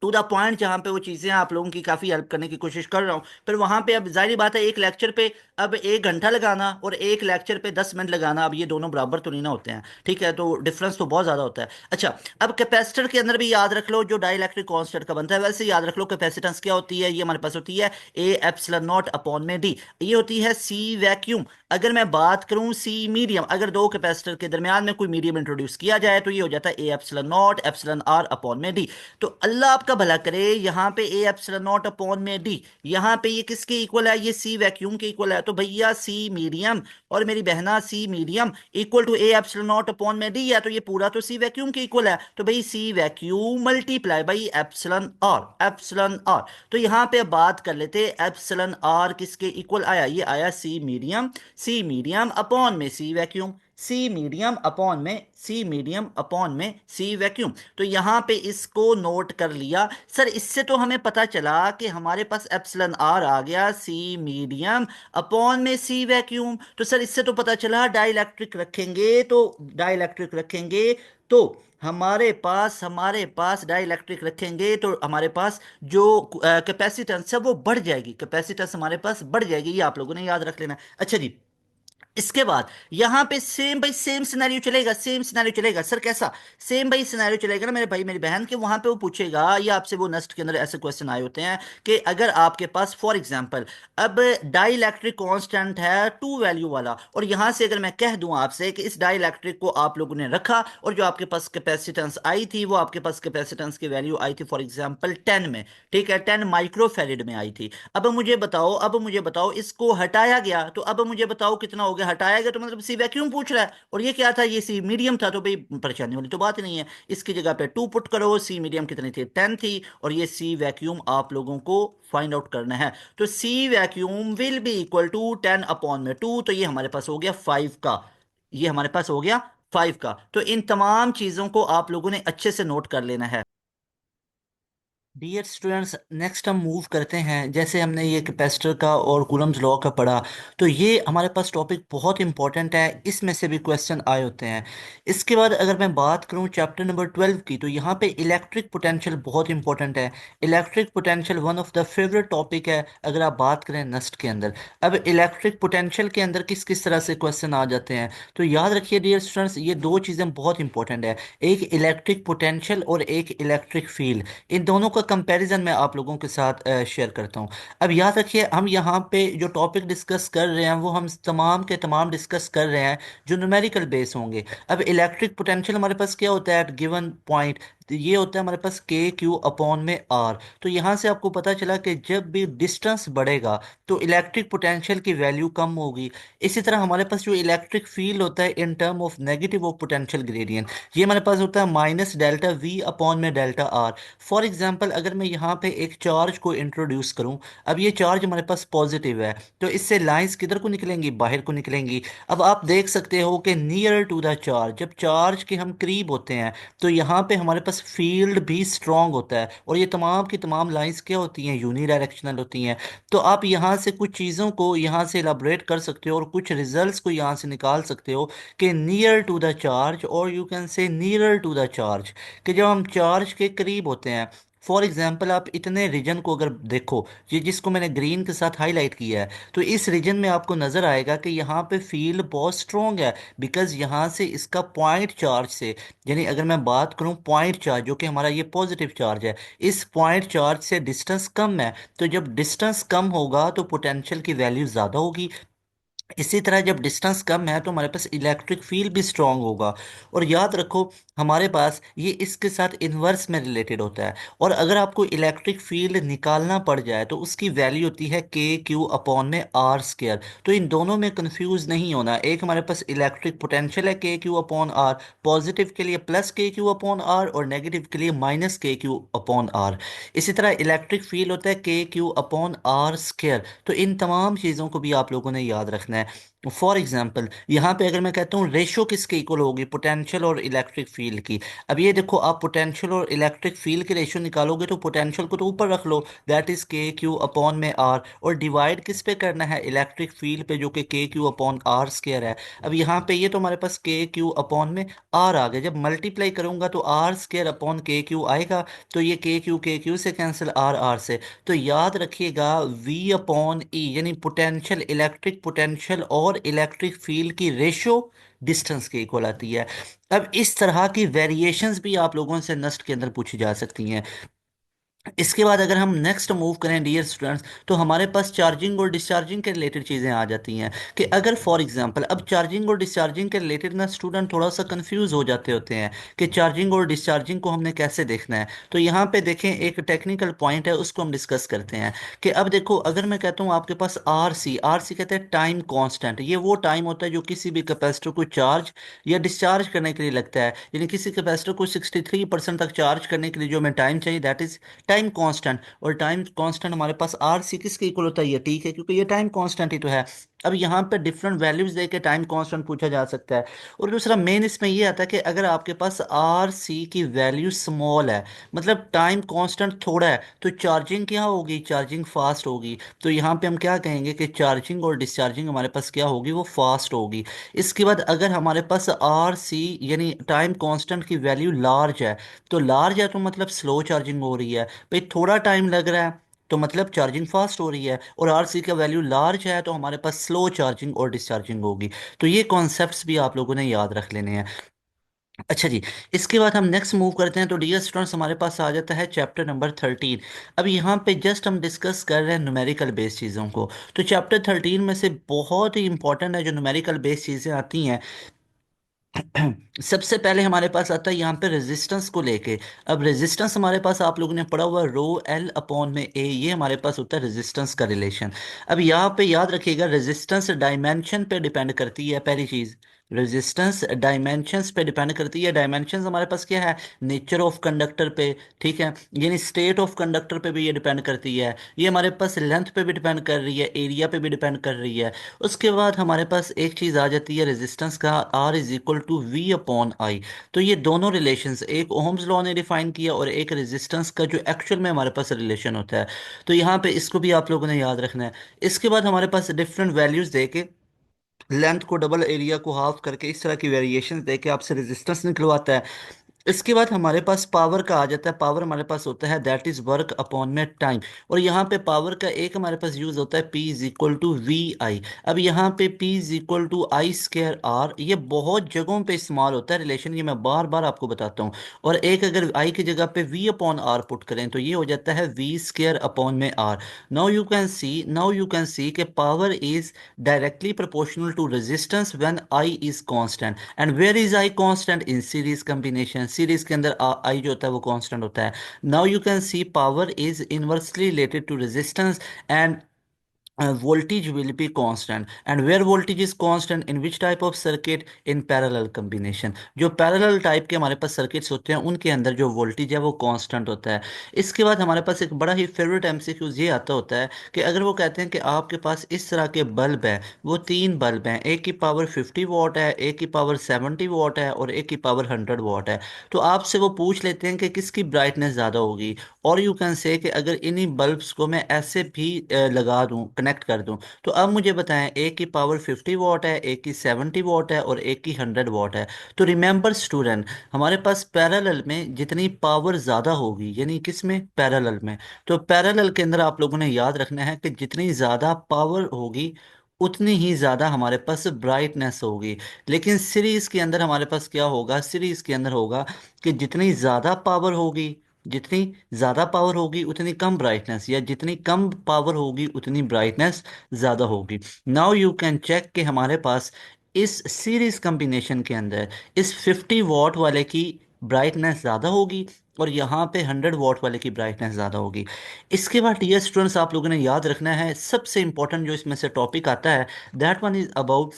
टू द पॉइंट जहां पे वो चीजें आप लोगों की काफी हेल्प करने की कोशिश कर रहा हूँ। पर वहां पे अब जाहिर बात है एक लेक्चर पे अब 1 घंटा लगाना और एक लेक्चर पे 10 मिनट लगाना, अब ये दोनों बराबर तो नहीं ना होते हैं, ठीक है, तो डिफरेंस तो बहुत ज्यादा होता है। अच्छा, अब कैपेसिटर के अंदर भी याद रख लो जो डाई इलेक्ट्रिक कांस्टेंट का बनता है, वैसे याद रख लो कैपेसिटेंस क्या होती है, ये हमारे पास होती है ए एप्सिलॉन नॉट अपॉन में डी, ये होती है सी वैक्यूम। अगर मैं बात करूं सी मीडियम, अगर दो कैपेसिटर के दरमियान में कोई मीडियम इंट्रोड्यूस किया जाए तो ये हो जाता है A epsilon not epsilon R upon में डी। तो अल्लाह आपका भला करे, यहाँ पे ए एप्सिलॉन नॉट अपॉन में डी, यहाँ पे ये किसके इक्वल है, ये सी वैक्यूम के इक्वल है। तो भैया सी मीडियम और मेरी बहना C medium equal to A epsilon not upon में डी है, तो ये पूरा तो सी वैक्यूम के इक्वल है। तो भाई C vacuum multiply by epsilon R, epsilon R. तो यहाँ पे अब बात कर लेते हैं एप्सिलॉन आर किसके इक्वल आया, ये आया सी मीडियम, सी मीडियम अपॉन में सी वैक्यूम, सी मीडियम अपॉन में सी मीडियम अपॉन में सी वैक्यूम। तो यहां पे इसको नोट कर लिया। सर इससे तो हमें पता चला कि हमारे पास एप्सिलॉन आर आ गया सी मीडियम अपॉन में सी वैक्यूम। तो सर इससे तो पता चला डाइलेक्ट्रिक रखेंगे, तो डाइलेक्ट्रिक रखेंगे तो हमारे पास डाइलेक्ट्रिक रखेंगे तो हमारे पास जो कैपेसिटेंस है वो बढ़ जाएगी, कैपेसिटेंस हमारे पास बढ़ जाएगी, ये आप लोगों ने याद रख लेना। अच्छा जी, इसके बाद यहां पे सेम भाई सेम सिनेरियो चलेगा, सेम सिनेरियो चलेगा। सर कैसा सेम भाई सिनेरियो चलेगा ना मेरे भाई मेरी बहन के, वहां पे वो पूछेगा, ये आपसे वो नेस्ट के अंदर ऐसे क्वेश्चन आए होते हैं कि अगर आपके पास फॉर एग्जांपल अब डाई इलेक्ट्रिक कांस्टेंट है टू वैल्यू वाला, और यहां से अगर मैं कह दूं आपसे कि इस डाई इलेक्ट्रिक को आप लोगों ने रखा और जो आपके पास कैपेसिटेंस आई थी वो आपके पास कैपेसिटेंस की वैल्यू आई थी फॉर एग्जांपल 10 में, ठीक है, 10 माइक्रोफेरिड में आई थी। अब मुझे बताओ इसको हटाया गया, तो अब मुझे बताओ कितना हो गया, हटाया गया तो मतलब सी वैक्यूम पूछ रहा है, और ये क्या था, ये सी मीडियम था, तो भाई परेशानी वाली तो बात ही नहीं है। इसकी जगह पे 2 पुट करो, सी मीडियम कितनी थी, 10 थी, और ये सी वैक्यूम आप लोगों को फाइंड आउट करना है। तो C vacuum will be equal to 10/2, तो ये हमारे पास हो गया 5 का, ये हमारे पास हो गया 5 का। तो इन तमाम चीजों को आप लोगों ने अच्छे से नोट कर लेना है। डियर स्टूडेंट्स, नेक्स्ट हम मूव करते हैं। जैसे हमने ये कैपेसिटर का और कूलम्स लॉ का पढ़ा, तो ये हमारे पास टॉपिक बहुत इंपॉर्टेंट है, इसमें से भी क्वेश्चन आए होते हैं। इसके बाद अगर मैं बात करूं चैप्टर नंबर 12 की, तो यहाँ पे इलेक्ट्रिक पोटेंशियल बहुत इंपॉर्टेंट है। Electric potential one of the favourite topic है अगर आप बात करें नस्ट के अंदर। अब इलेक्ट्रिक पोटेंशियल के अंदर किस किस तरह से क्वेश्चन आ जाते हैं, तो याद रखिए डियर स्टूडेंट्स, ये दो चीज़ें बहुत इंपॉर्टेंट है, एक इलेक्ट्रिक पोटेंशियल और एक इलेक्ट्रिक फील्ड। इन दोनों का कंपैरिजन मैं आप लोगों के साथ शेयर करता हूं। अब याद रखिए, हम यहाँ पे जो टॉपिक डिस्कस कर रहे हैं वो हम तमाम के तमाम डिस्कस कर रहे हैं जो न्यूमेरिकल बेस होंगे। अब इलेक्ट्रिक पोटेंशियल हमारे पास क्या होता है एट गिवन पॉइंट, तो ये होता है हमारे पास के क्यू अपॉन में आर। तो यहाँ से आपको पता चला कि जब भी डिस्टेंस बढ़ेगा तो इलेक्ट्रिक पोटेंशियल की वैल्यू कम होगी। इसी तरह हमारे पास जो इलेक्ट्रिक फील्ड होता है in term of negative of potential gradient, ये हमारे पास होता है माइनस डेल्टा वी अपॉन में डेल्टा आर। फॉर एग्जाम्पल अगर मैं यहाँ पे एक चार्ज को इंट्रोड्यूस करूँ, अब ये चार्ज हमारे पास पॉजिटिव है, तो इससे लाइंस किधर को निकलेंगी, बाहर को निकलेंगी। अब आप देख सकते हो कि नियर टू द चार्ज, जब चार्ज के हम करीब होते हैं तो यहाँ पे हमारे पास फील्ड भी स्ट्रांग होता है, और ये तमाम की तमाम लाइंस क्या होती हैं, यूनी डायरेक्शनल होती हैं। तो आप यहाँ से कुछ चीज़ों को यहाँ से इलाबरेट कर सकते हो और कुछ रिजल्ट्स को यहाँ से निकाल सकते हो कि नियर टू द चार्ज, और you can say nearer to the charge, कि जब हम चार्ज के करीब होते हैं। फॉर एग्जाम्पल आप इतने रीजन को अगर देखो, ये जिसको मैंने ग्रीन के साथ हाईलाइट किया है, तो इस रीजन में आपको नज़र आएगा कि यहाँ पे फील्ड बहुत स्ट्रॉन्ग है, बिकॉज यहाँ से इसका पॉइंट चार्ज से, यानी अगर मैं बात करूँ पॉइंट चार्ज जो कि हमारा ये पॉजिटिव चार्ज है, इस पॉइंट चार्ज से डिस्टेंस कम है। तो जब डिस्टेंस कम होगा तो पोटेंशियल की वैल्यू ज़्यादा होगी। इसी तरह जब डिस्टेंस कम है तो हमारे पास इलेक्ट्रिक फील्ड भी स्ट्रांग होगा। और याद रखो, हमारे पास ये इसके साथ इन्वर्स में रिलेटेड होता है। और अगर आपको इलेक्ट्रिक फील्ड निकालना पड़ जाए तो उसकी वैल्यू होती है के क्यू अपॉन में आर स्क्वायर। तो इन दोनों में कंफ्यूज नहीं होना, एक हमारे पास इलेक्ट्रिक पोटेंशियल है के क्यू अपॉन आर, पॉजिटिव के लिए प्लस के क्यू अपॉन आर और नेगेटिव के लिए माइनस के क्यू अपॉन आर। इसी तरह इलेक्ट्रिक फील्ड होता है के क्यू अपॉन आर स्क्वायर। तो इन तमाम चीज़ों को भी आप लोगों ने याद रखना है। फॉर एग्जाम्पल यहाँ पे अगर मैं कहता हूँ रेशो किसके इक्वल होगी, पोटेंशियल और इलेक्ट्रिक फील्ड की। अब ये देखो, आप पोटेंशियल और इलेक्ट्रिक फील्ड की रेशो निकालोगे तो पोटेंशियल को तो ऊपर रख लो, दैट इज के क्यू अपॉन में आर, और डिवाइड किस पे करना है, इलेक्ट्रिक फील्ड पे, जो कि के क्यू अपॉन आर स्केयर है। अब यहाँ पे ये तो हमारे पास के क्यू अपॉन में आर आ गया, जब मल्टीप्लाई करूंगा तो आर स्केयर अपॉन के क्यू आएगा, तो ये के क्यू से कैंसिल, आर आर से। तो याद रखिएगा V अपॉन ई यानी पोटेंशियल, इलेक्ट्रिक पोटेंशियल और इलेक्ट्रिक फील्ड की रेशो डिस्टेंस के इक्वल आती है। अब इस तरह की वेरिएशंस भी आप लोगों से नस्ट के अंदर पूछी जा सकती हैं। इसके बाद अगर हम नेक्स्ट मूव करें डियर स्टूडेंट्स, तो हमारे पास चार्जिंग और डिस्चार्जिंग के रिलेटेड चीज़ें आ जाती हैं। कि अगर फॉर एग्जांपल अब चार्जिंग और डिस्चार्जिंग के रिलेटेड ना स्टूडेंट थोड़ा सा कंफ्यूज हो जाते होते हैं कि चार्जिंग और डिस्चार्जिंग को हमने कैसे देखना है। तो यहाँ पे देखें, एक टेक्निकल पॉइंट है, उसको हम डिस्कस करते हैं। कि अब देखो, अगर मैं कहता हूँ आपके पास आर सी कहते हैं टाइम कांस्टेंट, ये वो टाइम होता है जो किसी भी कैपेसिटर को चार्ज या डिस्चार्ज करने के लिए लगता है। यानी किसी कैपेसिटर को 63% तक चार्ज करने के लिए जो हमें टाइम चाहिए, दैट इज टाइम कांस्टेंट। और टाइम कांस्टेंट हमारे पास आर सी किसके इक्वल होता है, ये ठीक है, क्योंकि ये टाइम कांस्टेंट ही तो है। अब यहाँ पे डिफरेंट वैल्यूज देके टाइम कांस्टेंट पूछा जा सकता है। और दूसरा मेन इसमें ये आता है कि अगर आपके पास आर सी की वैल्यू स्मॉल है, मतलब टाइम कांस्टेंट थोड़ा है, तो चार्जिंग क्या होगी, चार्जिंग फास्ट होगी। तो यहाँ पे हम क्या कहेंगे कि चार्जिंग और डिस्चार्जिंग हमारे पास क्या होगी, वो फास्ट होगी। इसके बाद अगर हमारे पास आर सी यानी टाइम कांस्टेंट की वैल्यू लार्ज है, तो लार्ज है तो मतलब स्लो चार्जिंग हो रही है। भाई थोड़ा टाइम लग रहा है तो मतलब चार्जिंग फास्ट हो रही है, और आर सी का वैल्यू लार्ज है तो हमारे पास स्लो चार्जिंग और डिस्चार्जिंग होगी। तो ये कॉन्सेप्ट्स भी आप लोगों ने याद रख लेने हैं। अच्छा जी, इसके बाद हम नेक्स्ट मूव करते हैं। तो डियर स्टूडेंट्स, हमारे पास आ जाता है चैप्टर नंबर 13। अब यहाँ पे जस्ट हम डिस्कस कर रहे हैं न्यूमेरिकल बेस्ड चीज़ों को। तो चैप्टर 13 में से बहुत ही इंपॉर्टेंट है जो न्यूमेरिकल बेस्ड चीज़ें आती हैं। सबसे पहले हमारे पास आता है यहाँ पे रेजिस्टेंस को लेके। अब रेजिस्टेंस हमारे पास आप लोगों ने पढ़ा हुआ, रो एल अपॉन में ए, ये हमारे पास होता है रेजिस्टेंस का रिलेशन। अब यहाँ पे याद रखिएगा, रेजिस्टेंस डायमेंशन पे डिपेंड करती है, पहली चीज। रेजिस्टेंस डायमेंशंस पे डिपेंड करती है। डायमेंशंस हमारे पास क्या है, नेचर ऑफ कंडक्टर पे, ठीक है, यानी स्टेट ऑफ कंडक्टर पे भी ये डिपेंड करती है। ये हमारे पास लेंथ पे भी डिपेंड कर रही है, एरिया पे भी डिपेंड कर रही है। उसके बाद हमारे पास एक चीज़ आ जाती है रेजिस्टेंस का, R is equal to V upon I. तो ये दोनों रिलेशंस, एक ओहम्स लॉ ने डिफाइन किया और एक रेजिस्टेंस का जो एक्चुअल में हमारे पास रिलेशन होता है। तो यहाँ पे इसको भी आप लोगों ने याद रखना है। इसके बाद हमारे पास डिफरेंट वैल्यूज देके, लेंथ को डबल, एरिया को हाफ करके, इस तरह की वेरिएशन देके आपसे रेजिस्टेंस निकलवाता है। इसके बाद हमारे पास पावर का आ जाता है। पावर हमारे पास होता है दैट इज वर्क अपॉन में टाइम। और यहाँ पे पावर का एक हमारे पास यूज होता है P is equal to V I. अब यहाँ पे P is equal to I square R, ये बहुत जगहों पे इस्तेमाल होता है रिलेशन, ये मैं बार बार आपको बताता हूँ। और एक अगर आई की जगह पे V अपॉन आर पुट करें तो ये हो जाता है वी स्केयर अपॉन में R. Now you can see के power is directly proportional to resistance when I is constant. And where is I constant? In series combination, series के अंदर I जो होता है वो constant होता है। Now you can see power is inversely related to resistance, and voltage will be constant. And where voltage is constant, in which type of circuit, in parallel combination, जो parallel type के हमारे पास circuits होते हैं उनके अंदर जो voltage है वो कांस्टेंट होता है। इसके बाद हमारे पास एक बड़ा ही फेवरेट एमसीक्यूज ये आता होता है कि अगर वो कहते हैं कि आपके पास इस तरह के बल्ब है, वो तीन बल्ब हैं, एक की पावर 50 वाट है, एक की पावर 70 वाट है, और एक की पावर 100 वाट है। तो आपसे वो पूछ लेते हैं कि किसकी ब्राइटनेस ज़्यादा होगी। और यू कैन से कि अगर इन्हीं बल्ब्स को मैं ऐसे भी लगा दूं, कनेक्ट कर दूं, तो अब मुझे बताएं, एक की पावर 50 वाट है, एक की 70 वाट है, और एक की 100 वाट है। तो रिमेंबर स्टूडेंट, हमारे पास पैरेलल में जितनी पावर ज़्यादा होगी, यानी किस में, पैरेलल में, तो पैरेलल के अंदर आप लोगों ने याद रखना है कि जितनी ज़्यादा पावर होगी उतनी ही ज़्यादा हमारे पास ब्राइटनेस होगी। लेकिन सीरीज के अंदर हमारे पास क्या होगा, सीरीज के अंदर होगा कि जितनी ज़्यादा पावर होगी, जितनी ज़्यादा पावर होगी उतनी कम ब्राइटनेस, या जितनी कम पावर होगी उतनी ब्राइटनेस ज़्यादा होगी। नाउ यू कैन चेक कि हमारे पास इस सीरीज कॉम्बिनेशन के अंदर इस 50 वाट वाले की ब्राइटनेस ज़्यादा होगी, और यहाँ पे 100 वाट वाले की ब्राइटनेस ज़्यादा होगी। इसके बाद डियर स्टूडेंट्स, आप लोगों ने याद रखना है सबसे इंपॉर्टेंट जो इसमें से टॉपिक आता है, that one is about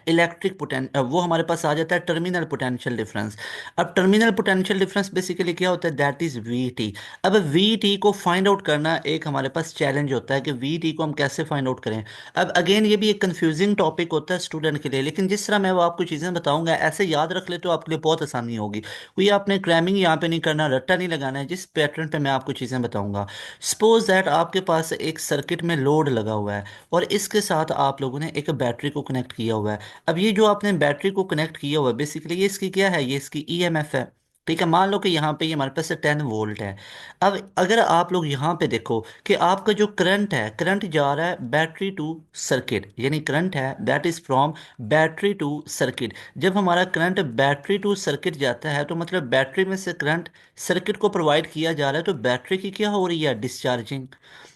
electric potential वो हमारे पास आ जाता है टर्मिनल पोटेंशियल डिफरेंस। अब टर्मिनल पोटेंशियल डिफरेंस बेसिकली क्या होता है, दैट इज वी टी। अब वी टी को फाइंड आउट करना एक हमारे पास चैलेंज होता है कि वी टी को हम कैसे फाइंड आउट करें। अब अगेन ये भी एक कंफ्यूजिंग टॉपिक होता है स्टूडेंट के लिए, लेकिन जिस तरह मैं वो आपको चीज़ें बताऊंगा ऐसे याद रख ले तो आपके लिए बहुत आसानी होगी। कोई आपने क्रैमिंग यहाँ पे नहीं करना, रट्टा नहीं लगाना है, जिस पैटर्न पे मैं आपको चीज़ें बताऊंगा। सपोज दैट आपके पास एक सर्किट में लोड लगा हुआ है और इसके साथ आप लोगों ने एक बैटरी को कनेक्ट किया हुआ है। अब ये जो आपने बैटरी को कनेक्ट किया हुआ है बेसिकली ये इसकी क्या है, ये इसकी ईएमएफ है। ठीक है, मान लो कि यहाँ पे ये हमारे पास 10 वोल्ट है। अब अगर आप लोग यहाँ पे देखो कि आपका जो करंट है, करंट जा रहा है बैटरी टू सर्किट, यानी करंट है that is from battery to circuit. जब हमारा करंट बैटरी टू सर्किट जाता है तो मतलब बैटरी में से करंट सर्किट को प्रोवाइड किया जा रहा है, तो बैटरी की क्या हो रही है, डिस्चार्जिंग।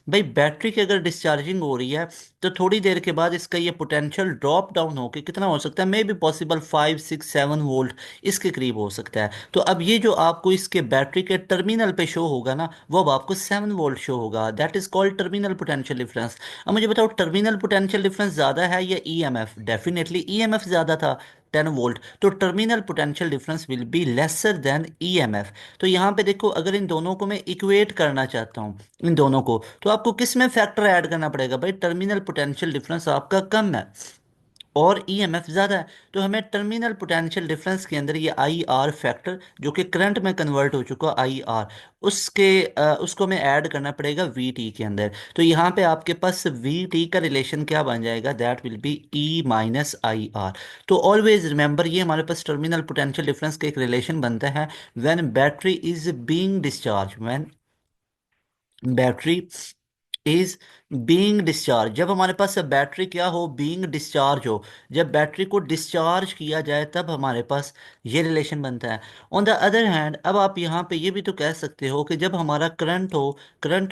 भाई बैटरी की अगर डिस्चार्जिंग हो रही है तो थोड़ी देर के बाद इसका ये पोटेंशियल ड्रॉप डाउन होकर कितना हो सकता है, मे बी पॉसिबल 5 6 7 वोल्ट इसके करीब हो सकता है। तो अब ये जो आपको इसके बैटरी के टर्मिनल पे शो होगा ना, वो अब आपको 7 वोल्ट शो होगा, that is called terminal potential difference. अब मुझे बताओ टर्मिनल पोटेंशियल डिफरेंस ज़्यादा है या ईएमएफ, डेफिनेटली ईएमएफ ज़्यादा था, 10 वोल्ट, तो terminal potential difference will be lesser than EMF. तो यहाँ पे देखो अगर इन दोनों को मैं इक्वेट करना चाहता हूँ, इन दोनों को, तो आपको किस में फैक्टर ऐड करना पड़ेगा, भाई टर्मिनल पोटेंशियल डिफरेंस आपका कम है और ईएमएफ ज़्यादा है, तो हमें टर्मिनल पोटेंशियल डिफरेंस के अंदर ये आई आर फैक्टर जो कि करंट में कन्वर्ट हो चुका आई आर, उसको हमें ऐड करना पड़ेगा वी टी के अंदर। तो यहाँ पे आपके पास वी टी का रिलेशन क्या बन जाएगा, that will be E minus I R. तो ऑलवेज रिमेंबर ये हमारे पास टर्मिनल पोटेंशियल डिफरेंस का एक रिलेशन बनता है when battery is being discharge, when battery is being discharge, जब हमारे पास बैटरी क्या हो, बीइंग डिस्चार्ज हो, जब बैटरी को डिस्चार्ज किया जाए तब हमारे पास ये रिलेशन बनता है। ऑन द अदर हैंड अब आप यहाँ पे ये भी तो कह सकते हो कि जब हमारा करंट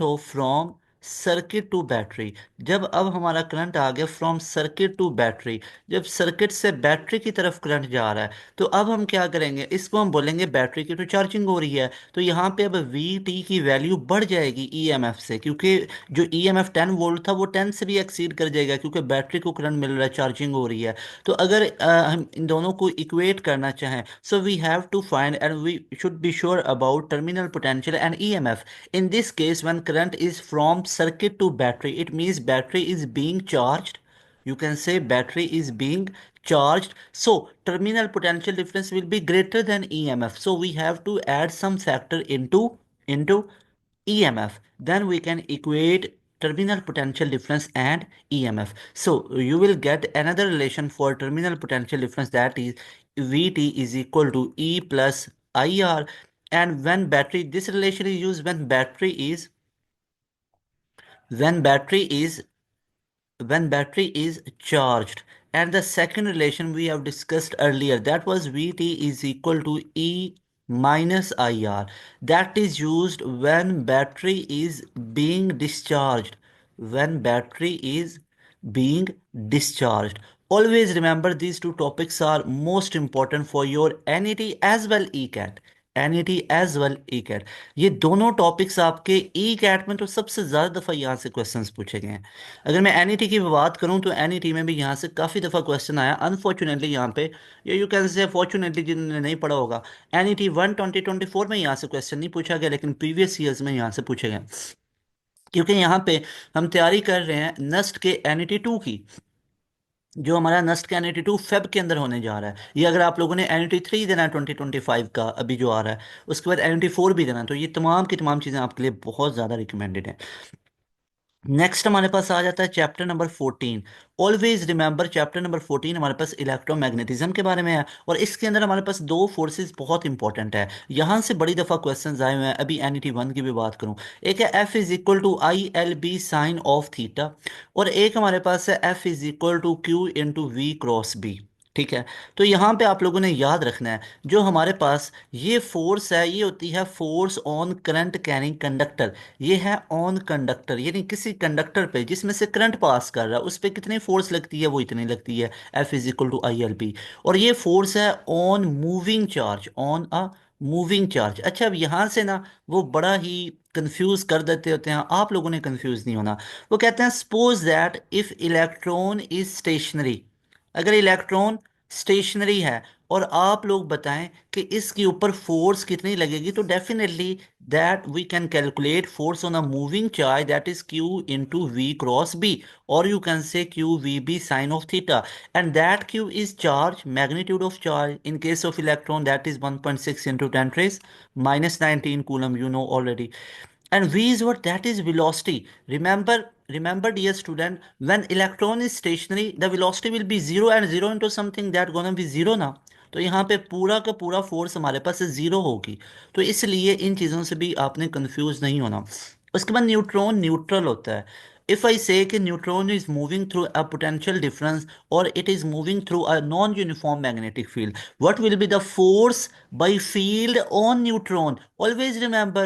हो फ्रॉम सर्किट टू बैटरी, जब अब हमारा करंट आ गया फ्रॉम सर्किट टू बैटरी, जब सर्किट से बैटरी की तरफ करंट जा रहा है, तो अब हम क्या करेंगे, इसको हम बोलेंगे बैटरी की तो चार्जिंग हो रही है। तो यहाँ पे अब वी टी की वैल्यू बढ़ जाएगी ईएमएफ से, क्योंकि जो ईएमएफ 10 वोल्ट था वो 10 से भी एक्सीड कर जाएगा क्योंकि बैटरी को करंट मिल रहा है, चार्जिंग हो रही है। तो अगर हम इन दोनों को इक्वेट करना चाहें, so we have to find and we should be sure about terminal potential and EMF. In this case when current is from circuit to battery, it means battery is being charged, you can say battery is being charged, so terminal potential difference will be greater than emf, so we have to add some factor into EMF. Then we can equate terminal potential difference and EMF. So you will get another relation for terminal potential difference, that is VT is equal to E plus IR. And when battery, this relation is used when battery is when battery is charged. And the second relation we have discussed earlier, that was Vt is equal to E minus IR, that is used when battery is being discharged, when battery is being discharged. Always remember these two topics are most important for your NET as well ECAT, NET as well ECAT। ये दोनों topics आपके ई cat में तो सबसे ज़्यादा दफ़ा यहाँ से क्वेश्चंस पूछे गए हैं। अगर मैं एनईटी की बात करूँ तो एनईटी में भी यहाँ से काफ़ी दफ़ा क्वेश्चन आया, अनफॉर्चुनेटली यहाँ पे, या यू कैन से फॉर्चुनेटली जिन्होंने नहीं पढ़ा होगा, एनईटी 1 2024 में यहाँ से क्वेश्चन नहीं पूछा गया लेकिन प्रीवियस ईयर्स में यहाँ से पूछे गए, क्योंकि यहाँ पे हम तैयारी कर रहे हैं नस्ट के एनईटी 2 की, जो हमारा नस्ट का एनईटी 2 फेब के अंदर होने जा रहा है। ये अगर आप लोगों ने एनईटी 3 देना है 2025 का अभी जो आ रहा है, उसके बाद एनईटी 4 भी देना है, तो ये तमाम की तमाम चीज़ें आपके लिए बहुत ज़्यादा रिकमेंडेड है। नेक्स्ट हमारे पास आ जाता है chapter number 14। Always remember chapter number 14 हमारे पास इलेक्ट्रोमैग्नेटिज्म के बारे में है और इसके अंदर हमारे पास दो फोर्सेस बहुत इंपॉर्टेंट है, यहाँ से बड़ी दफ़ा क्वेश्चंस आए हुए हैं। अभी एनईटी 1 की भी बात करूँ, एक है F is equal to I L B sine of theta, और एक हमारे पास है F is equal to Q into V cross B. ठीक है, तो यहाँ पे आप लोगों ने याद रखना है जो हमारे पास ये फोर्स है, ये होती है force on current carrying conductor. ये है ऑन कंडक्टर, यानी किसी कंडक्टर पे जिसमें से करंट पास कर रहा है उस पर कितनी फोर्स लगती है, वो इतनी लगती है, F is equal to I L P. और ये फोर्स है on moving charge, on a moving charge. अच्छा अब यहाँ से ना वो बड़ा ही कंफ्यूज कर देते होते हैं, आप लोगों ने कंफ्यूज नहीं होना। वो कहते हैं suppose that if electron is stationary, अगर इलेक्ट्रॉन स्टेशनरी है और आप लोग बताएं कि इसके ऊपर फोर्स कितनी लगेगी, तो definitely that we can calculate force on a moving charge, that is Q into V cross B, और you can say Q V B sine of theta, and that Q is charge, magnitude of charge in case of electron, that is 1.6 into 10 raised minus 19 coulomb, you know already. And v is what? That is velocity. Remember, dear student, when electron is stationary, the velocity will be zero, and zero into something that gonna be zero ना. तो यहाँ पे पूरा का पूरा force हमारे पास zero होगी। तो इसलिए इन चीज़ों से भी आपने कंफ्यूज नहीं होना। उसके बाद न्यूट्रॉन न्यूट्रल होता है। If I say that neutron is moving through a potential difference और it is moving through a non uniform magnetic field, what will be the force by field on neutron? Always remember,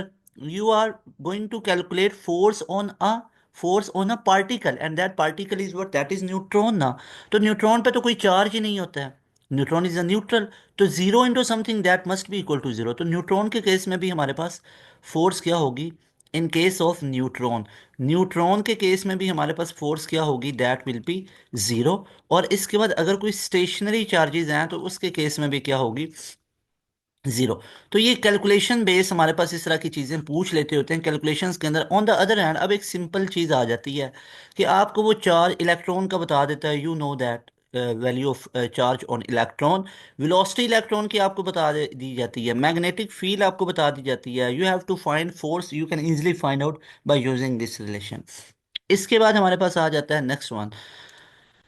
you are going to calculate force on a particle, and that particle is what? That is neutron ना। तो neutron पे तो कोई charge ही नहीं होता है, neutron is a neutral. तो zero into something that must be equal to zero. तो न्यूट्रॉन के केस में भी हमारे पास फोर्स क्या होगी? In case of neutron, neutron के केस में भी हमारे पास फोर्स क्या होगी? That will be zero. और इसके बाद अगर कोई स्टेशनरी चार्जेस हैं तो उसके केस में भी क्या होगी? जीरो। तो ये कैलकुलेशन बेस हमारे पास इस तरह की चीज़ें पूछ लेते होते हैं कैलकुलेशंस के अंदर। ऑन द अदर हैंड अब एक सिंपल चीज़ आ जाती है कि आपको वो चार्ज इलेक्ट्रॉन का बता देता है, you know that value of charge on electron, velocity electron की आपको दी जाती है, मैग्नेटिक फील्ड आपको बता दी जाती है, you have to find force, you can easily find out by using this relation. इसके बाद हमारे पास आ जाता है नेक्स्ट वन,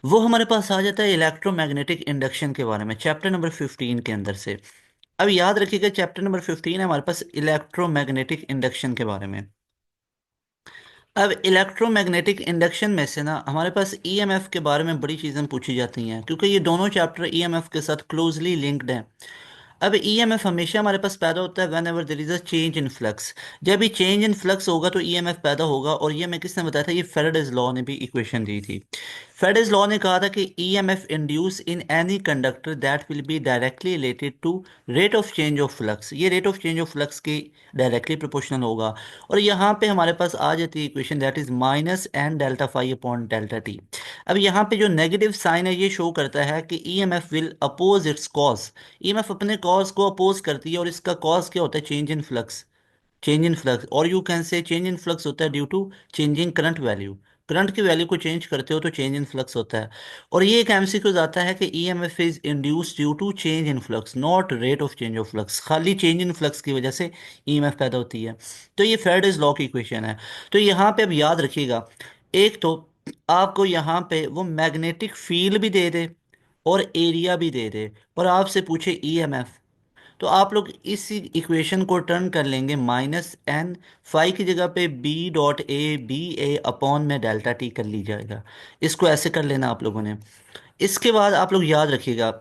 वो हमारे पास आ जाता है इलेक्ट्रोमैग्नेटिक इंडक्शन के बारे में, चैप्टर नंबर 15 के अंदर से। अब याद रखिएगा चैप्टर नंबर 15 है हमारे पास इलेक्ट्रोमैग्नेटिक इंडक्शन के बारे में। अब इलेक्ट्रोमैग्नेटिक इंडक्शन में से ना हमारे पास ईएमएफ के बारे में बड़ी चीज़ें पूछी जाती हैं, क्योंकि ये दोनों चैप्टर ईएमएफ के साथ क्लोजली लिंक्ड हैं। अब ईएमएफ हमेशा हमारे पास पैदा होता है whenever there is a change in flux. जब भी चेंज इन फ्लक्स होगा तो ईएमएफ पैदा होगा, और ये मैं किसने बताया था? ये फेराडेज लॉ ने भी इक्वेशन दी थी। फेराडेज लॉ ने कहा था कि EMF induce in any conductor that will be directly related to rate of change of flux. ये rate of change of flux की डायरेक्टली प्रोपोर्शनल होगा। और यहाँ पे हमारे पास आ जाती है equation, that is minus N delta phi upon delta T. अब यहाँ पे जो नेगेटिव साइन है ये शो करता है कि EMF will oppose its cause. EMF अपने कॉज को अपोज करती है, और इसका कॉज क्या होता है? Change in flux. Change in flux, और you can say change in flux होता है due to changing current value. Current की वैल्यू को चेंज करते हो तो चेंज इन फ्लक्स होता है। और ये एक एमसीक्यूज आता है कि EMF is induced due to change in flux, not rate of change of flux. खाली चेंज इन फ्लक्स की वजह से ईएमएफ पैदा होती है। तो ये फेराडेज लॉ की इक्वेशन है। तो यहाँ पे अब याद रखिएगा, एक तो आपको यहाँ पे वो मैग्नेटिक फील्ड भी दे दे और एरिया भी दे दे, और आपसे पूछे ईएमएफ, तो आप लोग इस इक्वेशन को टर्न कर लेंगे माइनस एन, फाई की जगह पे B dot A, B A upon में डेल्टा टी कर ली जाएगा। इसको ऐसे कर लेना आप लोगों ने। इसके बाद आप लोग याद रखिएगा,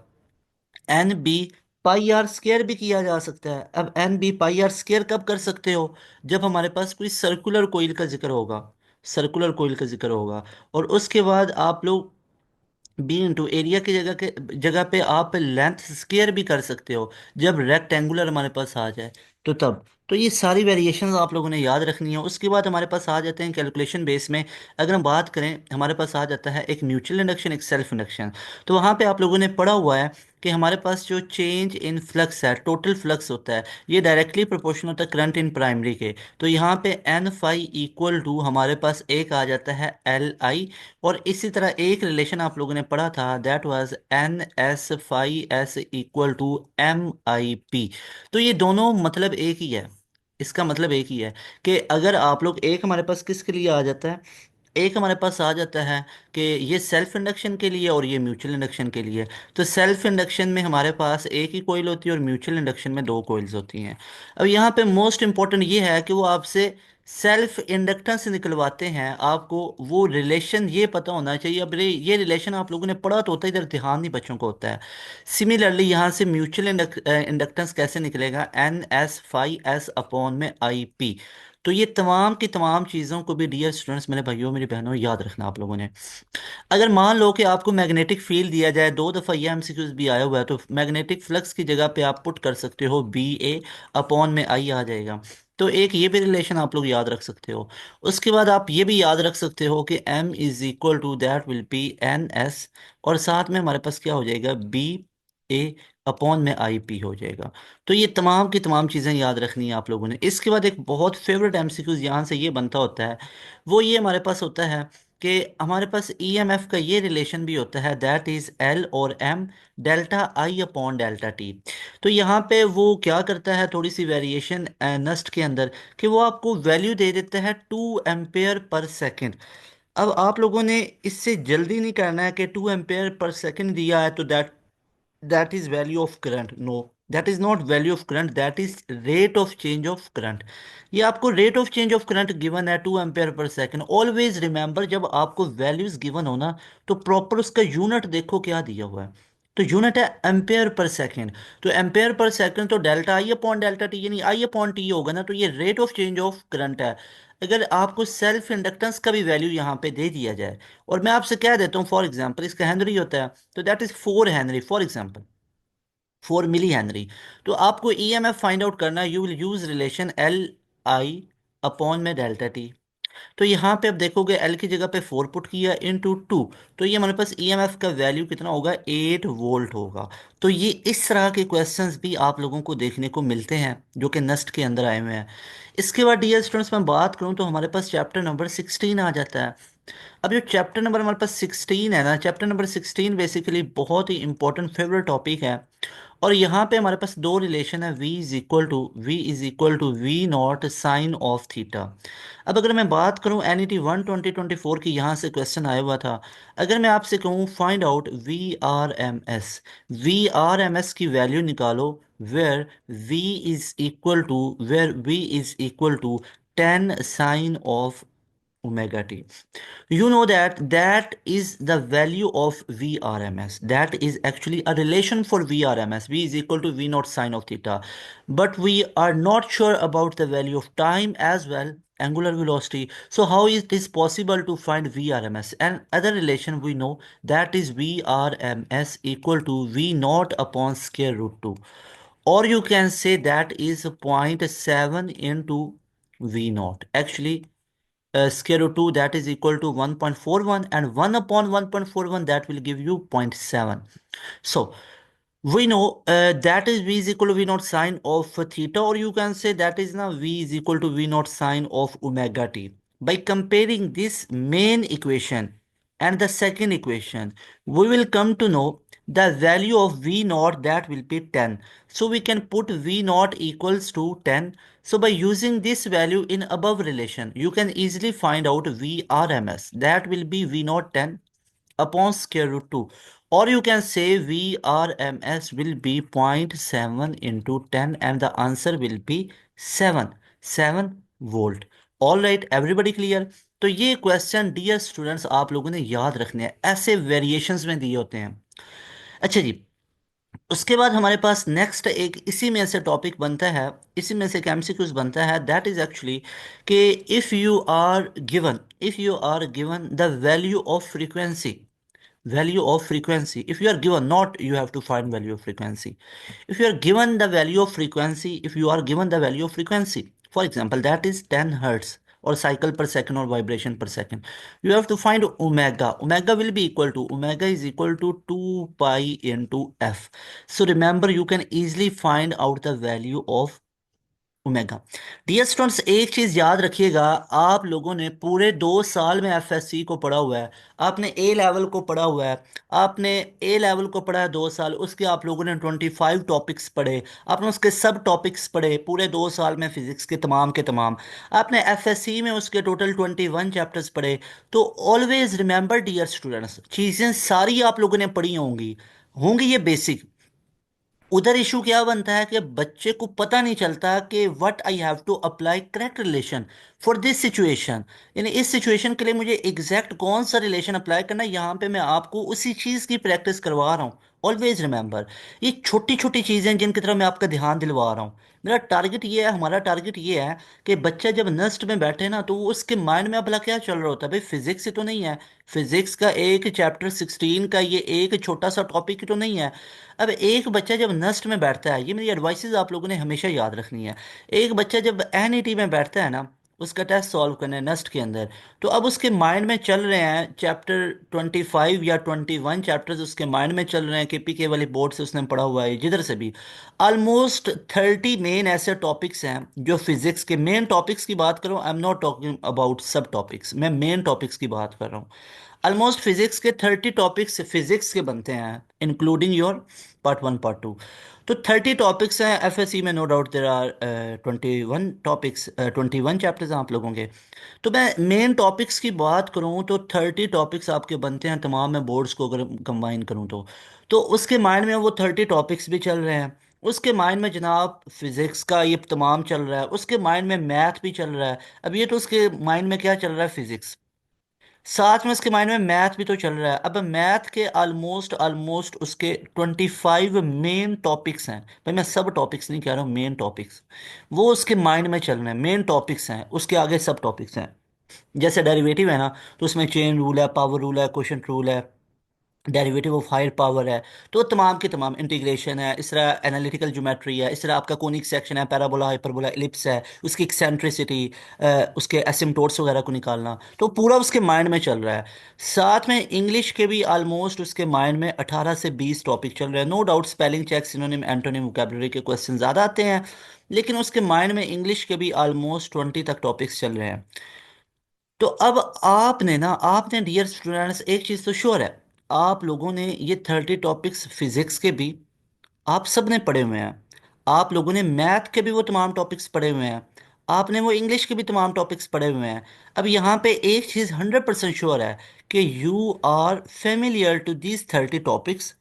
N B pi R square भी किया जा सकता है। अब N B pi R square कब कर सकते हो? जब हमारे पास कोई सर्कुलर कोइल का जिक्र होगा, सर्कुलर कोइल का जिक्र होगा। और उसके बाद आप लोग बी इंटू एरिया की जगह पे आप लेंथ स्क्वायर भी कर सकते हो, जब रेक्टेंगुलर हमारे पास आ जाए तो तब। तो ये सारी वेरिएशंस आप लोगों ने याद रखनी है। उसके बाद हमारे पास आ जाते हैं कैलकुलेशन बेस में। अगर हम बात करें, हमारे पास आ जाता है एक म्यूचुअल इंडक्शन, एक सेल्फ इंडक्शन। तो वहाँ पे आप लोगों ने पढ़ा हुआ है कि हमारे पास जो चेंज इन फ्लक्स है, टोटल फ्लक्स होता है, ये डायरेक्टली प्रोपोर्शनल होता है करंट इन प्राइमरी के। तो यहाँ पे एन फाई इक्वल टू हमारे पास एक आ जाता है एल आई। और इसी तरह एक रिलेशन आप लोगों ने पढ़ा था, that was N S phi S equal to M I P. तो ये दोनों मतलब एक ही है। इसका मतलब एक ही है कि अगर आप लोग, एक हमारे पास किसके लिए आ जाता है? एक हमारे पास आ जाता है कि ये सेल्फ इंडक्शन के लिए और ये म्यूचुअल इंडक्शन के लिए। तो सेल्फ इंडक्शन में हमारे पास एक ही कोइल होती है और म्यूचुअल इंडक्शन में दो कोइल्स होती हैं। अब यहाँ पे मोस्ट इंपॉर्टेंट ये है कि वो आपसे सेल्फ इंडक्टेंस निकलवाते हैं, आपको वो रिलेशन ये पता होना चाहिए। अब ये रिलेशन आप लोगों ने पढ़ा तो होता है, इधर ध्यान नहीं बच्चों को होता है। सिमिलरली यहाँ से म्यूचुअल इंडक्टेंस कैसे निकलेगा? N S phi S upon में आई पी। तो ये तमाम की तमाम चीज़ों को भी डियर स्टूडेंट्स, मेरे भाइयों मेरी बहनों, याद रखना आप लोगों ने। अगर मान लो कि आपको मैग्नेटिक फील्ड दिया जाए, दो दफ़ा ये एमसीक्यूज भी आया हुआ है, तो मैग्नेटिक फ्लक्स की जगह पे आप पुट कर सकते हो बी ए अपॉन में आई आ जाएगा। तो एक ये भी रिलेशन आप लोग याद रख सकते हो। उसके बाद आप ये भी याद रख सकते हो कि M is equal to that will be N S, और साथ में हमारे पास क्या हो जाएगा, बी ए अपॉन में आई पी हो जाएगा। तो ये तमाम की तमाम चीज़ें याद रखनी है आप लोगों ने। इसके बाद एक बहुत फेवरेट एमसीक्यूज यहाँ से ये बनता होता है, वो ये हमारे पास होता है कि हमारे पास ईएमएफ का ये रिलेशन भी होता है, दैट इज एल और M delta I upon delta T. तो यहाँ पे वो क्या करता है, थोड़ी सी वेरिएशन नस्ट के अंदर, कि वो आपको वैल्यू दे देता है 2 एम्पेयर पर सेकेंड। अब आप लोगों ने इससे जल्दी नहीं करना है कि 2 एम्पेयर पर सेकेंड दिया है तो that is value of current. No, that is not value of current, that is rate of change of current. ये आपको rate of change of current given है 2 ampere per second. Always remember, जब आपको values given हो ना, तो proper उसका unit देखो क्या दिया हुआ है। तो यूनिट है एम्पेयर पर सेकेंड। तो एम्पेयर पर सेकेंड तो delta I upon delta T, यानी आई अपॉन टी होगा ना, तो ये rate of change of current है। अगर आपको सेल्फ इंडक्टेंस का भी वैल्यू यहाँ पे दे दिया जाए, और मैं आपसे कह देता हूँ फॉर एग्जांपल इसका हेनरी होता है, तो that is 4 henry for example, 4 milli henry. तो आपको ईएमएफ फाइंड आउट करना है, you will use relation L I upon में डेल्टा टी। तो यहाँ पे आप देखोगे एल की जगह पे 4 पुट किया इंटू टू, तो ये हमारे पास ईएमएफ का वैल्यू कितना होगा, 8 वोल्ट होगा। तो ये इस तरह के क्वेश्चंस भी आप लोगों को देखने को मिलते हैं जो कि नस्ट के अंदर आए हुए हैं। इसके बाद डियर स्टूडेंट्स मैं बात करूँ तो हमारे पास चैप्टर नंबर 16 आ जाता है। अब जो चैप्टर नंबर हमारे पास 16 है ना, चैप्टर नंबर 16 बेसिकली बहुत ही इंपॉर्टेंट फेवरेट टॉपिक है। और यहाँ पे हमारे पास दो रिलेशन है, v is equal to V not sine of theta. अब अगर मैं बात करूँ एनईटी 1 2024 की, यहाँ से क्वेश्चन आया हुआ था। अगर मैं आपसे कहूँ find out V R M S की वैल्यू निकालो, where V is equal to 10 sine of omega T. You know that that is the value of VRMS. That is actually a relation for VRMS. V is equal to V naught sine of theta. But we are not sure about the value of time as well, angular velocity. So how is this possible to find VRMS? And other relation we know, that is VRMS equal to V naught upon square root 2. Or you can say that is zero point 0.7 into V naught. Actually, square root 2 that is equal to 1.41, and 1 upon 1.41 that will give you zero point 0.7. So we know that is v is equal to v naught sine of theta, or you can say that is now v is equal to v naught sine of omega t. By comparing this main equation and the second equation, we will come to know the value of v naught, that will be 10. So we can put v naught equals to 10. So by using this value in above relation, you can easily find out VRMS. That will be v naught 10 upon square root 2. Or you can say VRMS will be 0.7 into 10, and the answer will be 7 volt. All right, everybody clear? तो ये question dear students आप लोगों ने याद रखने हैं, ऐसे variations में दिए होते हैं। अच्छा जी, उसके बाद हमारे पास नेक्स्ट एक इसी में से टॉपिक बनता है, इसी में से एक एमसीक्यूज बनता है, दैट इज एक्चुअली कि if you are given the value of frequency, value of frequency, if you are given, not you have to find value of frequency, if you are given the value of frequency, if you are given the value of frequency, for example that is 10 hertz or cycle per second or vibration per second, you have to find omega will be equal to, omega is equal to 2 pi into f. So remember, you can easily find out the value of omega. Dear students एक चीज याद रखिएगा, आप लोगों ने पूरे 2 साल में एफएससी को पढ़ा हुआ है, आपने ए लेवल को पढ़ा हुआ है, आपने ए लेवल को पढ़ा है 2 साल, उसके आप लोगों ने 25 टॉपिक्स पढ़े, आपने उसके सब टॉपिक्स पढ़े पूरे 2 साल में, फिजिक्स के तमाम आपने एफएससी में उसके टोटल 21 चैप्टर्स पढ़े। तो ऑलवेज रिमेंबर डियर स्टूडेंट्स, चीज़ें सारी आप लोगों ने पढ़ी होंगी होंगी ये बेसिक। उधर इशू क्या बनता है कि बच्चे को पता नहीं चलता कि what I have to apply correct relation for this situation, यानी इस सिचुएशन के लिए मुझे एग्जैक्ट कौन सा रिलेशन अप्लाई करना है। यहाँ पे मैं आपको उसी चीज़ की प्रैक्टिस करवा रहा हूँ, ऑलवेज रिमेंबर, ये छोटी छोटी चीज़ें जिनकी तरफ मैं आपका ध्यान दिलवा रहा हूँ। मेरा टारगेट ये है, हमारा टारगेट ये है कि बच्चा जब नस्ट में बैठे ना, तो वो उसके माइंड में भला क्या चल रहा होता है। भाई फिजिक्स ही तो नहीं है, फिजिक्स का एक चैप्टर 16 का ये एक छोटा सा टॉपिक ही तो नहीं है। अब एक बच्चा जब नस्ट में बैठता है, ये मेरी एडवाइसेस आप लोगों ने हमेशा याद रखनी है। एक बच्चा जब एनईटी में बैठता है ना, उसका टेस्ट सॉल्व करने नस्ट के अंदर, तो अब उसके माइंड में चल रहे हैं चैप्टर 25 या 21 चैप्टर्स उसके माइंड में चल रहे हैं। केपीके वाली बोर्ड से उसने पढ़ा हुआ है, जिधर से भी ऑलमोस्ट 30 मेन ऐसे टॉपिक्स हैं जो फिजिक्स के मेन टॉपिक्स की बात करूं। I am not talking about सब टॉपिक्स, मैं मेन टॉपिक्स की बात कर रहा हूँ। ऑलमोस्ट फिजिक्स के 30 टॉपिक्स फिजिक्स के बनते हैं, इंक्लूडिंग योर पार्ट 1 पार्ट 2। तो 30 टॉपिक्स हैं एफएससी में, no doubt there are 21 topics, 21 chapters हैं आप लोगों के। तो मैं मेन टॉपिक्स की बात करूं तो 30 टॉपिक्स आपके बनते हैं तमाम, मैं बोर्ड्स को अगर कंबाइन करूं तो उसके माइंड में वो 30 टॉपिक्स भी चल रहे हैं। उसके माइंड में जनाब फिजिक्स का ये तमाम चल रहा है, उसके माइंड में मैथ भी चल रहा है। अब ये तो उसके माइंड में क्या चल रहा है, फिजिक्स, साथ में उसके माइंड में मैथ भी तो चल रहा है। अब मैथ के ऑलमोस्ट ऑलमोस्ट उसके 25 मेन टॉपिक्स हैं। भाई मैं सब टॉपिक्स नहीं कह रहा हूँ, मेन टॉपिक्स वो उसके माइंड में चल रहे हैं, मेन टॉपिक्स हैं, उसके आगे सब टॉपिक्स हैं। जैसे डेरिवेटिव है ना, तो उसमें चेन रूल है, पावर रूल है, क्वोशंट रूल है, डेरिवेटिव ऑफ हायर पावर है। तो तमाम के तमाम इंटीग्रेशन है, इस तरह एनालिटिकल ज्योमेट्री है, इस तरह आपका कोनिक सेक्शन है, पैराबोला हाइपरबोला एलिप्स है, उसकी एक्सेंट्रिसिटी, उसके एसिम्टोट्स वगैरह को निकालना, तो पूरा उसके माइंड में चल रहा है। साथ में इंग्लिश के भी ऑलमोस्ट उसके माइंड में 18 से 20 टॉपिक चल रहे हैं। No doubt spelling check, synonym, antonym, vocabulary के क्वेश्चन ज़्यादा आते हैं, लेकिन उसके माइंड में इंग्लिश के भी ऑलमोस्ट 20 तक टॉपिक्स चल रहे हैं। तो अब आपने ना, आपने डियर स्टूडेंट्स एक चीज़ तो श्योर है, आप लोगों ने ये 30 टॉपिक्स फिजिक्स के भी आप सब ने पढ़े हुए हैं। आप लोगों ने मैथ के भी वो तमाम टॉपिक्स पढ़े हुए हैं। आपने वो इंग्लिश के भी तमाम टॉपिक्स पढ़े हुए हैं। अब यहाँ पे एक चीज़ 100% श्योर है कि you are familiar to these 30 topics,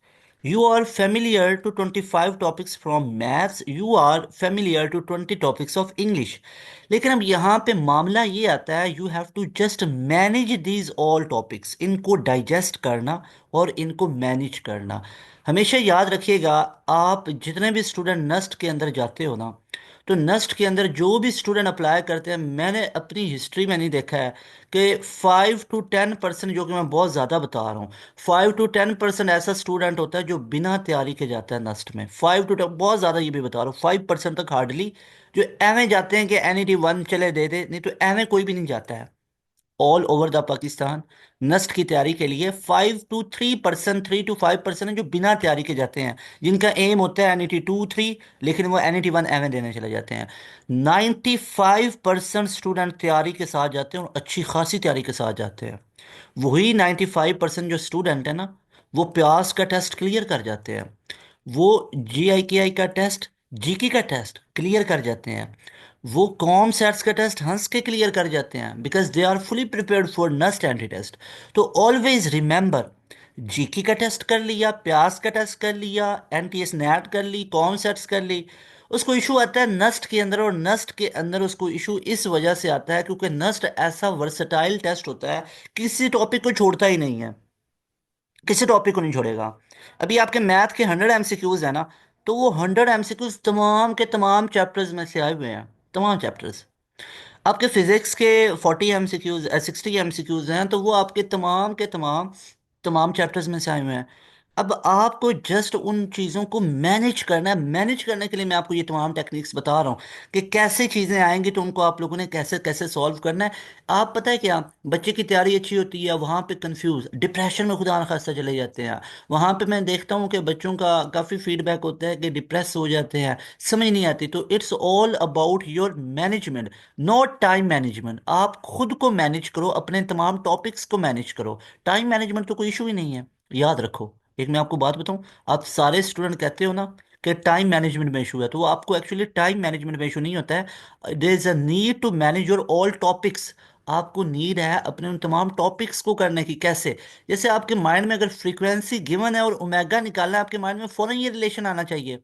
you are familiar to 25 topics from maths, you are familiar to 20 topics of English। लेकिन अब यहाँ पे मामला ये आता है, you have to just manage these all topics, इनको डाइजेस्ट करना और इनको मैनेज करना। हमेशा याद रखिएगा, आप जितने भी स्टूडेंट नस्ट के अंदर जाते हो ना, तो नस्ट के अंदर जो भी स्टूडेंट अप्लाई करते हैं, मैंने अपनी हिस्ट्री में नहीं देखा है कि 5 to 10%, जो कि मैं बहुत ज़्यादा बता रहा हूँ, 5 to 10% ऐसा स्टूडेंट होता है जो बिना तैयारी के जाता है नस्ट में। 5 to 10, बहुत ज़्यादा ये भी बता रहा हूँ, 5% तक हार्डली जो एवें जाते हैं कि NET 1 चले दे दे, नहीं तो एवें कोई भी नहीं जाता है all over the Pakistan NUST की तैयारी के लिए। 5 to 3%, 3 to 5% है जो बिना तैयारी के जाते हैं, जिनका एम होता है NET 2 3, लेकिन वो NET 1 एवें देने चले जाते हैं। 95% स्टूडेंट तैयारी के साथ जाते हैं और अच्छी खासी तैयारी के साथ जाते हैं। वही 95% जो स्टूडेंट है ना, वो प्यास का टेस्ट क्लियर कर जाते हैं, वो GIKI का टेस्ट, जीके का टेस्ट क्लियर कर जाते हैं, वो कॉम सेट्स का टेस्ट हंस के क्लियर कर जाते हैं, because they are fully prepared for NUST entry test. तो ऑलवेज रिमेंबर, जीके का टेस्ट कर लिया, प्यास का टेस्ट कर लिया, NTS नेट कर ली, कॉम सेट्स कर ली, उसको इशू आता है नस्ट के अंदर। और नस्ट के अंदर उसको इशू इस वजह से आता है क्योंकि नस्ट ऐसा वर्सटाइल टेस्ट होता है, किसी टॉपिक को छोड़ता ही नहीं है, किसी टॉपिक को नहीं छोड़ेगा। अभी आपके मैथ के 100 MCQs है ना, तो वो 100 MCQs तमाम के तमाम चैप्टर्स में से आए हुए हैं, तमाम चैप्टर्स। आपके फिजिक्स के 40 MCQs, 60 MCQs हैं, तो वो आपके तमाम के तमाम तमाम चैप्टर्स में से आए हुए हैं। अब आपको जस्ट उन चीज़ों को मैनेज करना है। मैनेज करने के लिए मैं आपको ये तमाम टेक्निक्स बता रहा हूँ कि कैसे चीज़ें आएंगी, तो उनको आप लोगों ने कैसे कैसे सॉल्व करना है। आप पता है क्या, बच्चे की तैयारी अच्छी होती है, वहाँ पे कंफ्यूज डिप्रेशन में खुदा न खास्ता चले जाते हैं। वहाँ पे मैं देखता हूँ कि बच्चों का काफ़ी फीडबैक होता है कि डिप्रेस हो जाते हैं, समझ नहीं आती। तो it's all about your management, not time management. आप खुद को मैनेज करो, अपने तमाम टॉपिक्स को मैनेज करो। टाइम मैनेजमेंट तो कोई इशू ही नहीं है। याद रखो, एक मैं आपको बात बताऊं, आप सारे स्टूडेंट कहते हो ना कि टाइम मैनेजमेंट में इशू है, तो वो आपको एक्चुअली टाइम मैनेजमेंट में इशू नहीं होता है। There is a need to manage your all topics. आपको नीड है अपने उन तमाम टॉपिक्स को करने की। कैसे? जैसे आपके माइंड में अगर फ्रीक्वेंसी गिवन है और ओमेगा निकालना है, आपके माइंड में फौरन ये रिलेशन आना चाहिए।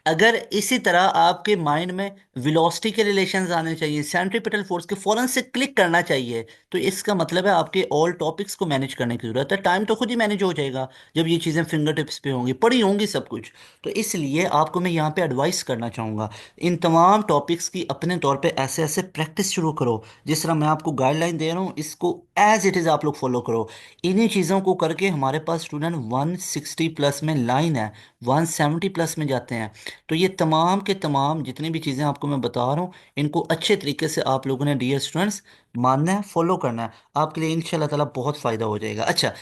अगर इसी तरह आपके माइंड में वेलोसिटी के रिलेशंस आने चाहिए, सेंट्रीपिटल फोर्स के फौरन से क्लिक करना चाहिए, तो इसका मतलब है आपके ऑल टॉपिक्स को मैनेज करने की जरूरत है। टाइम तो खुद ही मैनेज हो जाएगा जब ये चीज़ें फिंगर टिप्स पे होंगी, पड़ी होंगी सब कुछ। तो इसलिए आपको मैं यहाँ पे एडवाइस करना चाहूँगा, इन तमाम टॉपिक्स की अपने तौर पे ऐसे ऐसे प्रैक्टिस शुरू करो। जिस तरह मैं आपको गाइडलाइन दे रहा हूँ, इसको एज इट इज़ आप लोग फॉलो करो। इन्हीं चीज़ों को करके हमारे पास स्टूडेंट 160 प्लस में लाइन है, 170 प्लस में जाते हैं। तो ये तमाम के तमाम जितनी भी चीज़ें आपको मैं बता रहा हूँ, इनको अच्छे तरीके से आप लोगों ने डियर स्टूडेंट्स मानना है, फॉलो करना है। आपके लिए इंशाल्लाह ताला बहुत फ़ायदा हो जाएगा। अच्छा,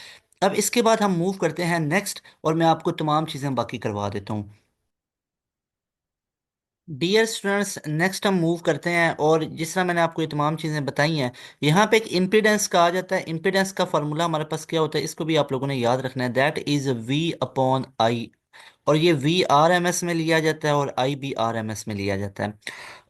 अब इसके बाद हम मूव करते हैं नेक्स्ट, और मैं आपको तमाम चीज़ें बाकी करवा देता हूँ। डियर स्टूडेंट्स, नेक्स्ट हम मूव करते हैं, और जिस तरह मैंने आपको ये तमाम चीज़ें बताई हैं, यहाँ पे एक इम्पीडेंस कहा जाता है। इम्पीडेंस का फॉर्मूला हमारे पास क्या होता है, इसको भी आप लोगों ने याद रखना है। That is V upon I, और ये वी आर एम एस में लिया जाता है और आई भी आर एम एस में लिया जाता है।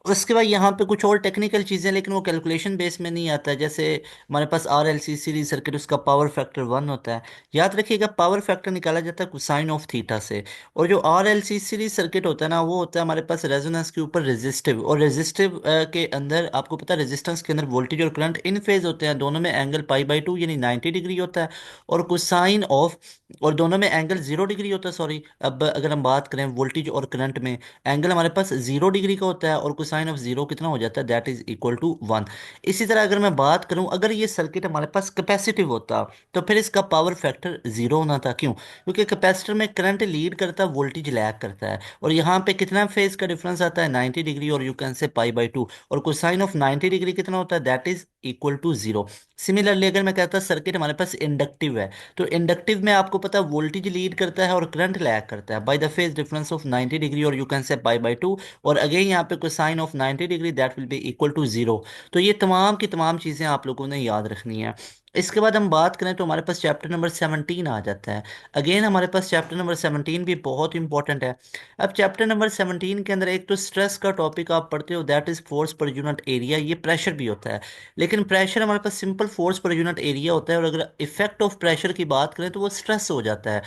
उसके बाद यहाँ पे कुछ और टेक्निकल चीज़ें, लेकिन वो कैलकुलेशन बेस में नहीं आता है। जैसे हमारे पास R L C series circuit, उसका पावर फैक्टर 1 होता है। याद रखिएगा, पावर फैक्टर निकाला जाता है कोसाइन ऑफ थीटा से। और जो R L C series circuit होता है ना, वो होता है हमारे पास रेजोनेंस के ऊपर रेजिस्टिव, और रेजिस्टिव के अंदर आपको पता है रेजिस्टेंस के अंदर वोल्टेज और करंट इन फेज होते हैं, दोनों में एंगल पाई/2 यानी 90 डिग्री होता है। और कोसाइन ऑफ, और दोनों में एंगल 0 डिग्री होता है, सॉरी। अब अगर हम बात करें वोल्टेज और करंट में, एंगल हमारे पास 0 डिग्री का होता है, और कोसाइन ऑफ जीरो कितना हो जाता है, दैट इज इक्वल टू 1। इसी तरह अगर मैं बात करूं, अगर ये सर्किट हमारे पास कैपेसिटिव होता, तो फिर इसका पावर फैक्टर 0 होना था। क्यों? क्योंकि कैपेसिटर में करंट लीड करता है, वोल्टेज लैग करता है। और यहाँ पे कितना फेज का डिफरेंस आता है, 90 डिग्री, और यू कैन से पाई/2। और कोसाइन ऑफ 90 डिग्री कितना होता है, that is equal to 0। Similarly अगर मैं कहता सर्किट हमारे पास इंडक्टिव है, तो इंडक्टिव में आपको पता है वोल्टेज लीड करता है और करंट लैग करता है by the phase difference of 90 degree, और यू कैन से पाई/2। और अगेन यहाँ पे cosine of 90 degree that will be equal to 0। तो ये तमाम की तमाम चीज़ें आप लोगों ने याद रखनी है। इसके बाद हम बात करें तो हमारे पास चैप्टर नंबर 17 आ जाता है। अगेन हमारे पास चैप्टर नंबर 17 भी बहुत इंपॉर्टेंट है। अब चैप्टर नंबर 17 के अंदर एक तो स्ट्रेस का टॉपिक आप पढ़ते हो, that is force per unit area. ये प्रेशर भी होता है, लेकिन प्रेशर हमारे पास simple force per unit area होता है, और अगर इफेक्ट ऑफ प्रेशर की बात करें तो वो स्ट्रेस हो जाता है।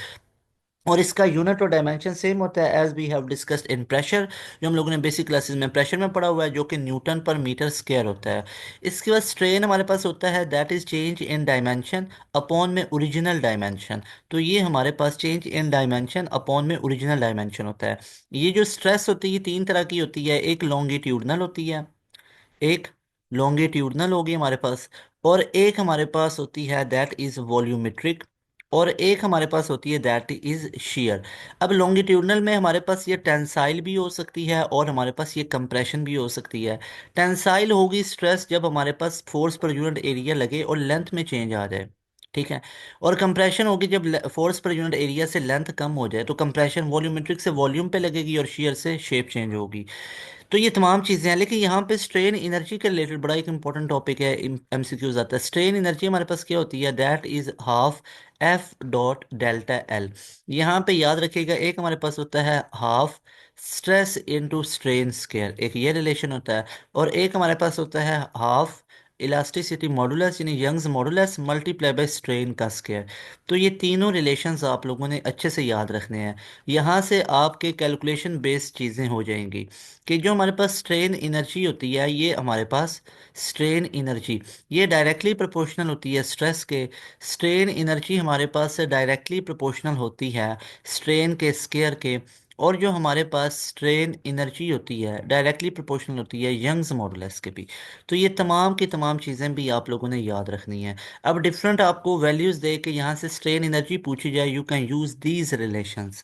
और इसका यूनिट और डायमेंशन सेम होता है as we have discussed in pressure, जो हम लोगों ने बेसिक क्लासेस में प्रेशर में पढ़ा हुआ है, जो कि न्यूटन पर मीटर स्क्वायर होता है। इसके बाद स्ट्रेन हमारे पास होता है, that is change in dimension upon में ओरिजिनल डायमेंशन। तो ये हमारे पास चेंज इन डायमेंशन अपॉन में ओरिजिनल डायमेंशन होता है। ये जो स्ट्रेस होती है, तीन तरह की होती है। एक लॉन्गिट्यूडनल होती है, एक लॉन्गिट्यूडनल होगी हमारे पास, और एक हमारे पास होती है दैट इज वॉल्यूमेट्रिक, और एक हमारे पास होती है दैट इज शेयर। अब लॉन्गिट्यूडनल में हमारे पास ये टेंसाइल भी हो सकती है, और हमारे पास ये कंप्रेशन भी हो सकती है। टेंसाइल होगी स्ट्रेस जब हमारे पास फोर्स पर यूनिट एरिया लगे और लेंथ में चेंज आ जाए, ठीक है। और कंप्रेशन होगी जब फोर्स पर यूनिट एरिया से लेंथ कम हो जाए, तो कंप्रेशन वॉल्यूमेट्रिक से वॉल्यूम पे लगेगी, और शेयर से शेप चेंज होगी। तो ये तमाम चीज़ें हैं, लेकिन यहाँ पे स्ट्रेन एनर्जी के रिलेटेड बड़ा एक इंपॉर्टेंट टॉपिक है, एमसीक्यूज आता है। स्ट्रेन एनर्जी हमारे पास क्या होती है, that is half F dot delta L. यहाँ पे याद रखिएगा, एक हमारे पास होता है half stress into strain square, एक ये रिलेशन होता है। और एक हमारे पास होता है हाफ इलास्टिसिटी मॉडुलस, यानी Young's modulus multiply by strain का स्केयर। तो ये तीनों रिलेशंस आप लोगों ने अच्छे से याद रखने हैं। यहाँ से आपके कैलकुलेशन बेस्ड चीज़ें हो जाएंगी, कि जो हमारे पास स्ट्रेन एनर्जी होती है, ये हमारे पास स्ट्रेन एनर्जी ये डायरेक्टली प्रोपोर्शनल होती है स्ट्रेस के। स्ट्रेन एनर्जी हमारे पास से डायरेक्टली प्रोपोर्शनल होती है स्ट्रेन के स्केयर के। और जो हमारे पास स्ट्रेन एनर्जी होती है डायरेक्टली प्रोपोर्शनल होती है यंग्स मॉडुलस के भी। तो ये तमाम की तमाम चीज़ें भी आप लोगों ने याद रखनी है। अब डिफरेंट आपको वैल्यूज़ दे के यहाँ से स्ट्रेन एनर्जी पूछी जाए, you can use these relations.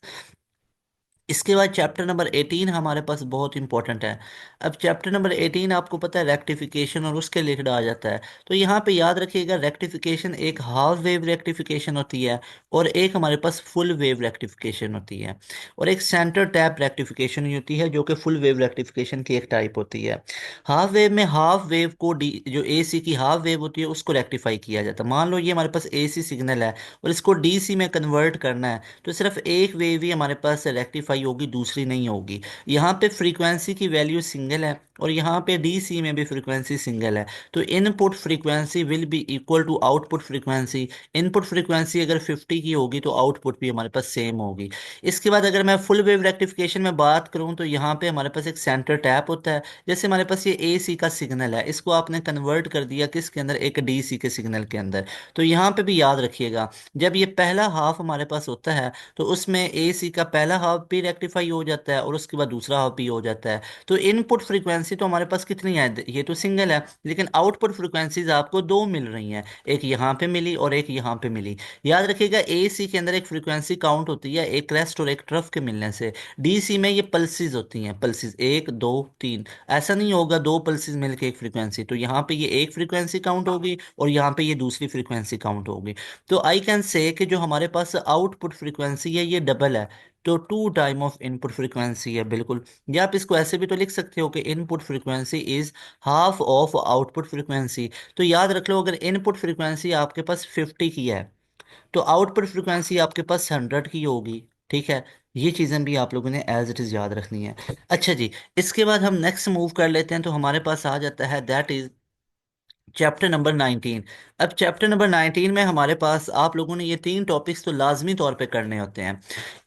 इसके बाद चैप्टर नंबर 18 हमारे पास बहुत इंपॉर्टेंट है। अब चैप्टर नंबर 18 आपको पता है रेक्टिफिकेशन और उसके रिलेटेड आ जाता है। तो यहाँ पे याद रखिएगा, रेक्टिफिकेशन एक हाफ वेव रेक्टिफिकेशन होती है, और एक हमारे पास फुल वेव रेक्टिफिकेशन होती है, और एक सेंटर टैप रेक्टिफिकेशन होती है, जो कि फुल वेव रेक्टिफिकेशन की एक टाइप होती है। हाफ वेव में हाफ वेव को डी जो एसी की हाफ वेव होती है उसको रेक्टिफाई किया जाता है। मान लो ये हमारे पास एसी सिग्नल है, और इसको डीसी में कन्वर्ट करना है, तो सिर्फ एक वेव ही हमारे पास रेक्टिफाई रेक्टिफाई होगी, दूसरी नहीं होगी। यहाँ पे फ्रीक्वेंसी की वैल्यू सिंगल है और यहाँ पे डीसी में भी फ्रीक्वेंसी सिंगल है। तो input frequency will be equal to output frequency. Input frequency अगर 50 की होगी तो आउटपुट भी हमारे पास सेम होगी। इसके बाद अगर मैं फुल वेव रेक्टिफिकेशन में बात करूं तो यहाँ पे हमारे पास एक सेंटर टैप होता है। जैसे हमारे पास ये एसी का सिग्नल है, इसको आपने कन्वर्ट कर दिया किसके अंदर, एक डीसी के सिग्नल के अंदर। तो यहाँ पे भी याद रखिएगा, जब ये पहला हाफ हमारे पास होता है तो उसमें एसी का पहला हाफ भी रेक्टिफाई हो जाता है और उसके बाद दूसरा हाफ भी हो जाता है। तो इनपुट फ्रीक्वेंसी तो हमारे पास कितनी है, ये तो सिंगल है, लेकिन आउटपुट फ्रीक्वेंसीज आपको दो मिल रही हैं, एक यहाँ पे मिली और एक यहाँ पे मिली। याद रखिएगा एसी के अंदर एक फ्रीक्वेंसी काउंट होती है एक क्रेस्ट और एक ट्रफ के मिलने से। डीसी में ये पल्सेस होती हैं, पल्सेस एक दो तीन, ऐसा नहीं होगा दो पल्सेस मिलके एक फ्रीक्वेंसी। तो यहाँ पे ये एक फ्रीक्वेंसी काउंट होगी और यहाँ पे ये दूसरी फ्रीक्वेंसी काउंट होगी। तो आई कैन से कि जो हमारे पास आउटपुट फ्रीक्वेंसी है ये डबल है, तो two time of input frequency है बिल्कुल। या आप इसको ऐसे भी तो लिख सकते हो कि input frequency is half of output frequency. तो याद रख लो, अगर इनपुट फ्रीक्वेंसी आपके पास 50 की है तो आउटपुट फ्रीक्वेंसी आपके पास 100 की होगी। ठीक है, ये चीज़ें भी आप लोगों ने एज इट इज़ याद रखनी है। अच्छा जी, इसके बाद हम नेक्स्ट मूव कर लेते हैं, तो हमारे पास आ जाता है दैट इज चैप्टर नंबर 19। अब चैप्टर नंबर 19 में हमारे पास आप लोगों ने ये तीन टॉपिक्स तो लाजमी तौर पे करने होते हैं।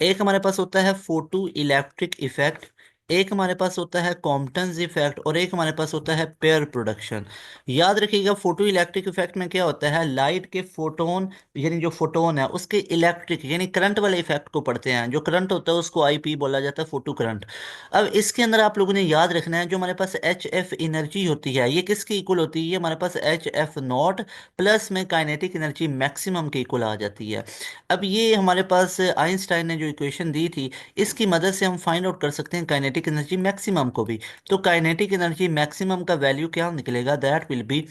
एक हमारे पास होता है फोटो इलेक्ट्रिक इफेक्ट, एक हमारे पास होता है कॉम्पटन्स इफेक्ट और एक हमारे पास होता है पेयर प्रोडक्शन। याद रखिएगा, फोटो इलेक्ट्रिक इफेक्ट में क्या होता है, लाइट के फोटोन, यानी जो फोटोन है उसके इलेक्ट्रिक यानी करंट वाले इफेक्ट को पढ़ते हैं। जो करंट होता है उसको आईपी बोला जाता है, फोटो करंट। अब इसके अंदर आप लोगों ने याद रखना है, जो हमारे पास एच एफ एनर्जी होती है ये किसकी इक्वल होती है, ये हमारे पास एच एफ नॉट प्लस में काइनेटिक एनर्जी मैक्सिमम के इक्वल आ जाती है। अब ये हमारे पास आइंस्टाइन ने जो इक्वेशन दी थी, इसकी मदद से हम फाइंड आउट कर सकते हैं काइनेटिक एनर्जी मैक्सिमम को भी। तो काइनेटिक एनर्जी मैक्सिमम का वैल्यू क्या निकलेगा, दैट विल बी,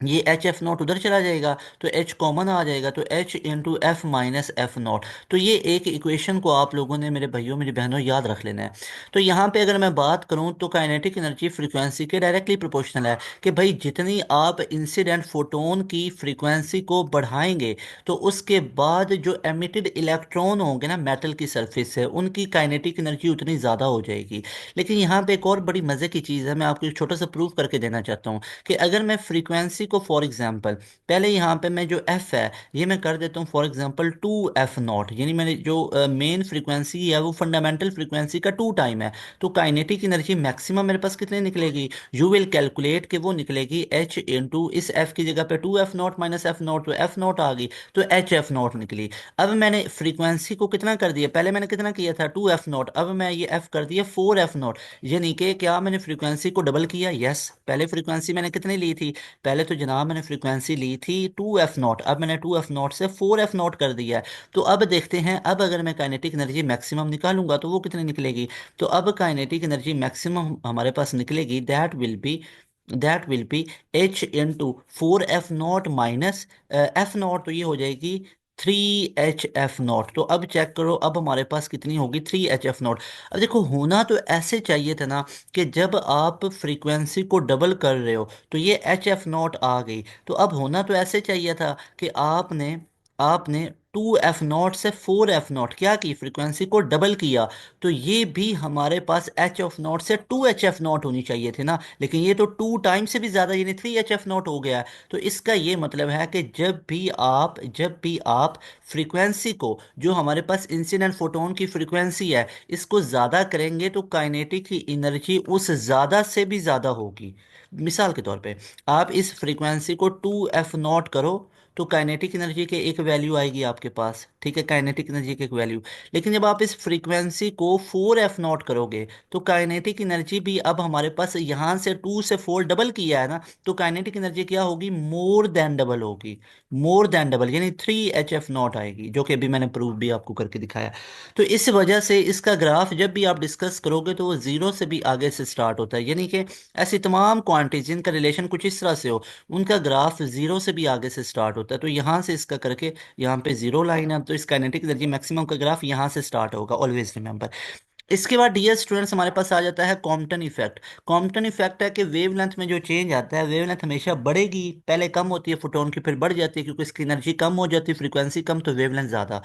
ये एच एफ नॉट उधर चला जाएगा तो एच कॉमन आ जाएगा, तो H into F minus F not. तो ये एक इक्वेशन को आप लोगों ने मेरे भाइयों मेरी बहनों याद रख लेना है। तो यहाँ पे अगर मैं बात करूँ तो काइनेटिक एनर्जी फ्रीक्वेंसी के डायरेक्टली प्रोपोर्शनल है, कि भाई जितनी आप इंसिडेंट फोटोन की फ्रीक्वेंसी को बढ़ाएंगे तो उसके बाद जो एमिटेड इलेक्ट्रॉन होंगे ना मेटल की सरफेस से, उनकी काइनेटिक एनर्जी उतनी ज़्यादा हो जाएगी। लेकिन यहाँ पे एक और बड़ी मज़े की चीज़ है, मैं आपको एक छोटा सा प्रूफ करके देना चाहता हूँ कि अगर मैं फ्रीक्वेंसी को फॉर एग्जांपल, पहले यहाँ पे मैं जो एफ है ये मैं कर देता हूँ फॉर एग्जांपल 2f0, यानी मैंने जो मेन फ्रीक्वेंसी है वो फंडामेंटल फ्रीक्वेंसी का 2 टाइम है। तो काइनेटिक एनर्जी मैक्सिमम मेरे पास कितने निकलेगी, यू विल कैलकुलेट कि वो निकलेगी एच इंटू इस एफ की जगह पे 2f0 माइनस एफ नॉट, तो एफ नॉट आ गई, तो एच एफ नॉट निकली। अब मैंने फ्रीक्वेंसी को कितना कर दिया, पहले मैंने कितना किया था 2f0, अब मैं ये एफ कर दिया 4f0। यानी कि क्या मैंने फ्रीक्वेंसी को डबल किया, यस। पहले फ्रीक्वेंसी मैंने कितनी ली थी, पहले तो जनाब मैंने फ्रीक्वेंसी ली थी 2f0, अब मैंने 2f0 से 4f0 कर दिया है। तो अब देखते हैं, अब अगर मैं काइनेटिक एनर्जी मैक्सिमम निकालूंगा तो वो कितनी निकलेगी। तो अब काइनेटिक एनर्जी मैक्सिमम हमारे पास निकलेगी, that will B H into 4f0 minus F not, तो ये हो जाएगी 3h f नॉट। तो अब चेक करो, अब हमारे पास कितनी होगी 3h f नॉट। अब देखो, होना तो ऐसे चाहिए था ना कि जब आप फ्रीक्वेंसी को डबल कर रहे हो तो ये एच एफ नॉट आ गई। तो अब होना तो ऐसे चाहिए था कि आपने आपने 2f0 से 4f0 क्या की, फ्रीक्वेंसी को डबल किया। तो ये भी हमारे पास एच एफ नॉट से 2h f नॉट होनी चाहिए थी ना, लेकिन ये तो 2 टाइम से भी ज़्यादा यानी 3h f नॉट हो गया है। तो इसका ये मतलब है कि जब भी आप फ्रीक्वेंसी को, जो हमारे पास इंसिडेंट फोटोन की फ्रीक्वेंसी है, इसको ज़्यादा करेंगे तो काइनेटिक की एनर्जी उस ज़्यादा से भी ज़्यादा होगी। मिसाल के तौर पे आप इस फ्रीक्वेंसी को 2f0 करो तो काइनेटिक एनर्जी के एक वैल्यू आएगी आपके पास, ठीक है, काइनेटिक एनर्जी के एक वैल्यू। लेकिन जब आप इस फ्रीक्वेंसी को 4f0 करोगे तो काइनेटिक एनर्जी भी अब हमारे पास यहाँ से 2 से 4 डबल किया है ना, तो काइनेटिक एनर्जी क्या होगी, मोर देन डबल होगी, मोर देन डबल यानी 3h f नॉट आएगी, जो कि अभी मैंने प्रूफ भी आपको करके दिखाया। तो इस वजह से इसका ग्राफ जब भी आप डिस्कस करोगे तो वो जीरो से भी आगे से स्टार्ट होता है, यानी कि ऐसी तमाम क्वांटिटीज जिनका रिलेशन कुछ इस तरह से हो, उनका ग्राफ जीरो से भी आगे से स्टार्ट होता है। तो यहाँ से इसका करके यहाँ पे जीरो लाइन है, तो इस काइनेटिक एनर्जी मैक्सिमम का ग्राफ यहाँ से स्टार्ट होगा, ऑलवेज रिमेंबर। इसके बाद डियर स्टूडेंट्स हमारे पास आ जाता है कॉम्पटन इफेक्ट। कॉम्पटन इफेक्ट है कि वेवलेंथ में जो चेंज आता है, वेवलेंथ हमेशा बढ़ेगी, पहले कम होती है फोटोन की फिर बढ़ जाती है, क्योंकि इसकी एनर्जी कम हो जाती है, फ्रीक्वेंसी कम तो वेवलेंथ ज़्यादा।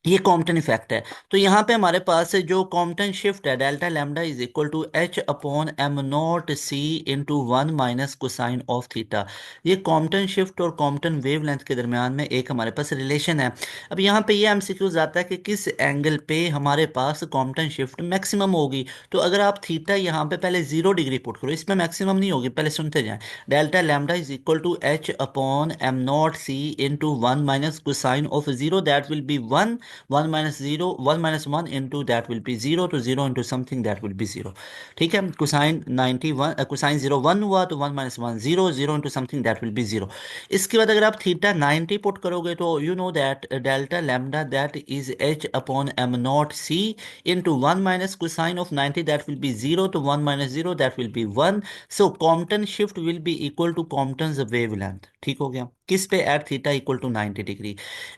ये कॉम्पटन इफेक्ट है। तो यहाँ पे हमारे पास जो कॉम्पटन शिफ्ट है, delta lambda is equal to H upon M not C into one minus cosine of theta. ये कॉम्पटन शिफ्ट और कॉम्पटन वेवलेंथ के दरमियान में एक हमारे पास रिलेशन है। अब यहाँ पे ये एमसीक्यूज आता है कि किस एंगल पे हमारे पास कॉम्पटन शिफ्ट मैक्सिमम होगी। तो अगर आप थीटा यहाँ पे पहले 0 डिग्री पुट करो, इसमें मैक्सिमम नहीं होगी, पहले सुनते जाएं। Delta lambda is equal to H upon M not C into one minus cosine of zero, that will be one. 1 minus 0, 1 minus 1 into that will be 0, to 0 into something that will be 0। ठीक है, cosine 91 cosine 0 1 हुआ तो 1 minus 1 0, 0 into something that will be 0। इसके बाद अगर आप theta 90 put करोगे तो you know that delta lambda that is H upon M not C into one minus cosine of 90 that will be 0, तो 1 minus 0 that will be 1। So Compton shift will be equal to Compton wavelength. ठीक हो गया, किस पे, at theta equal to 90 degree.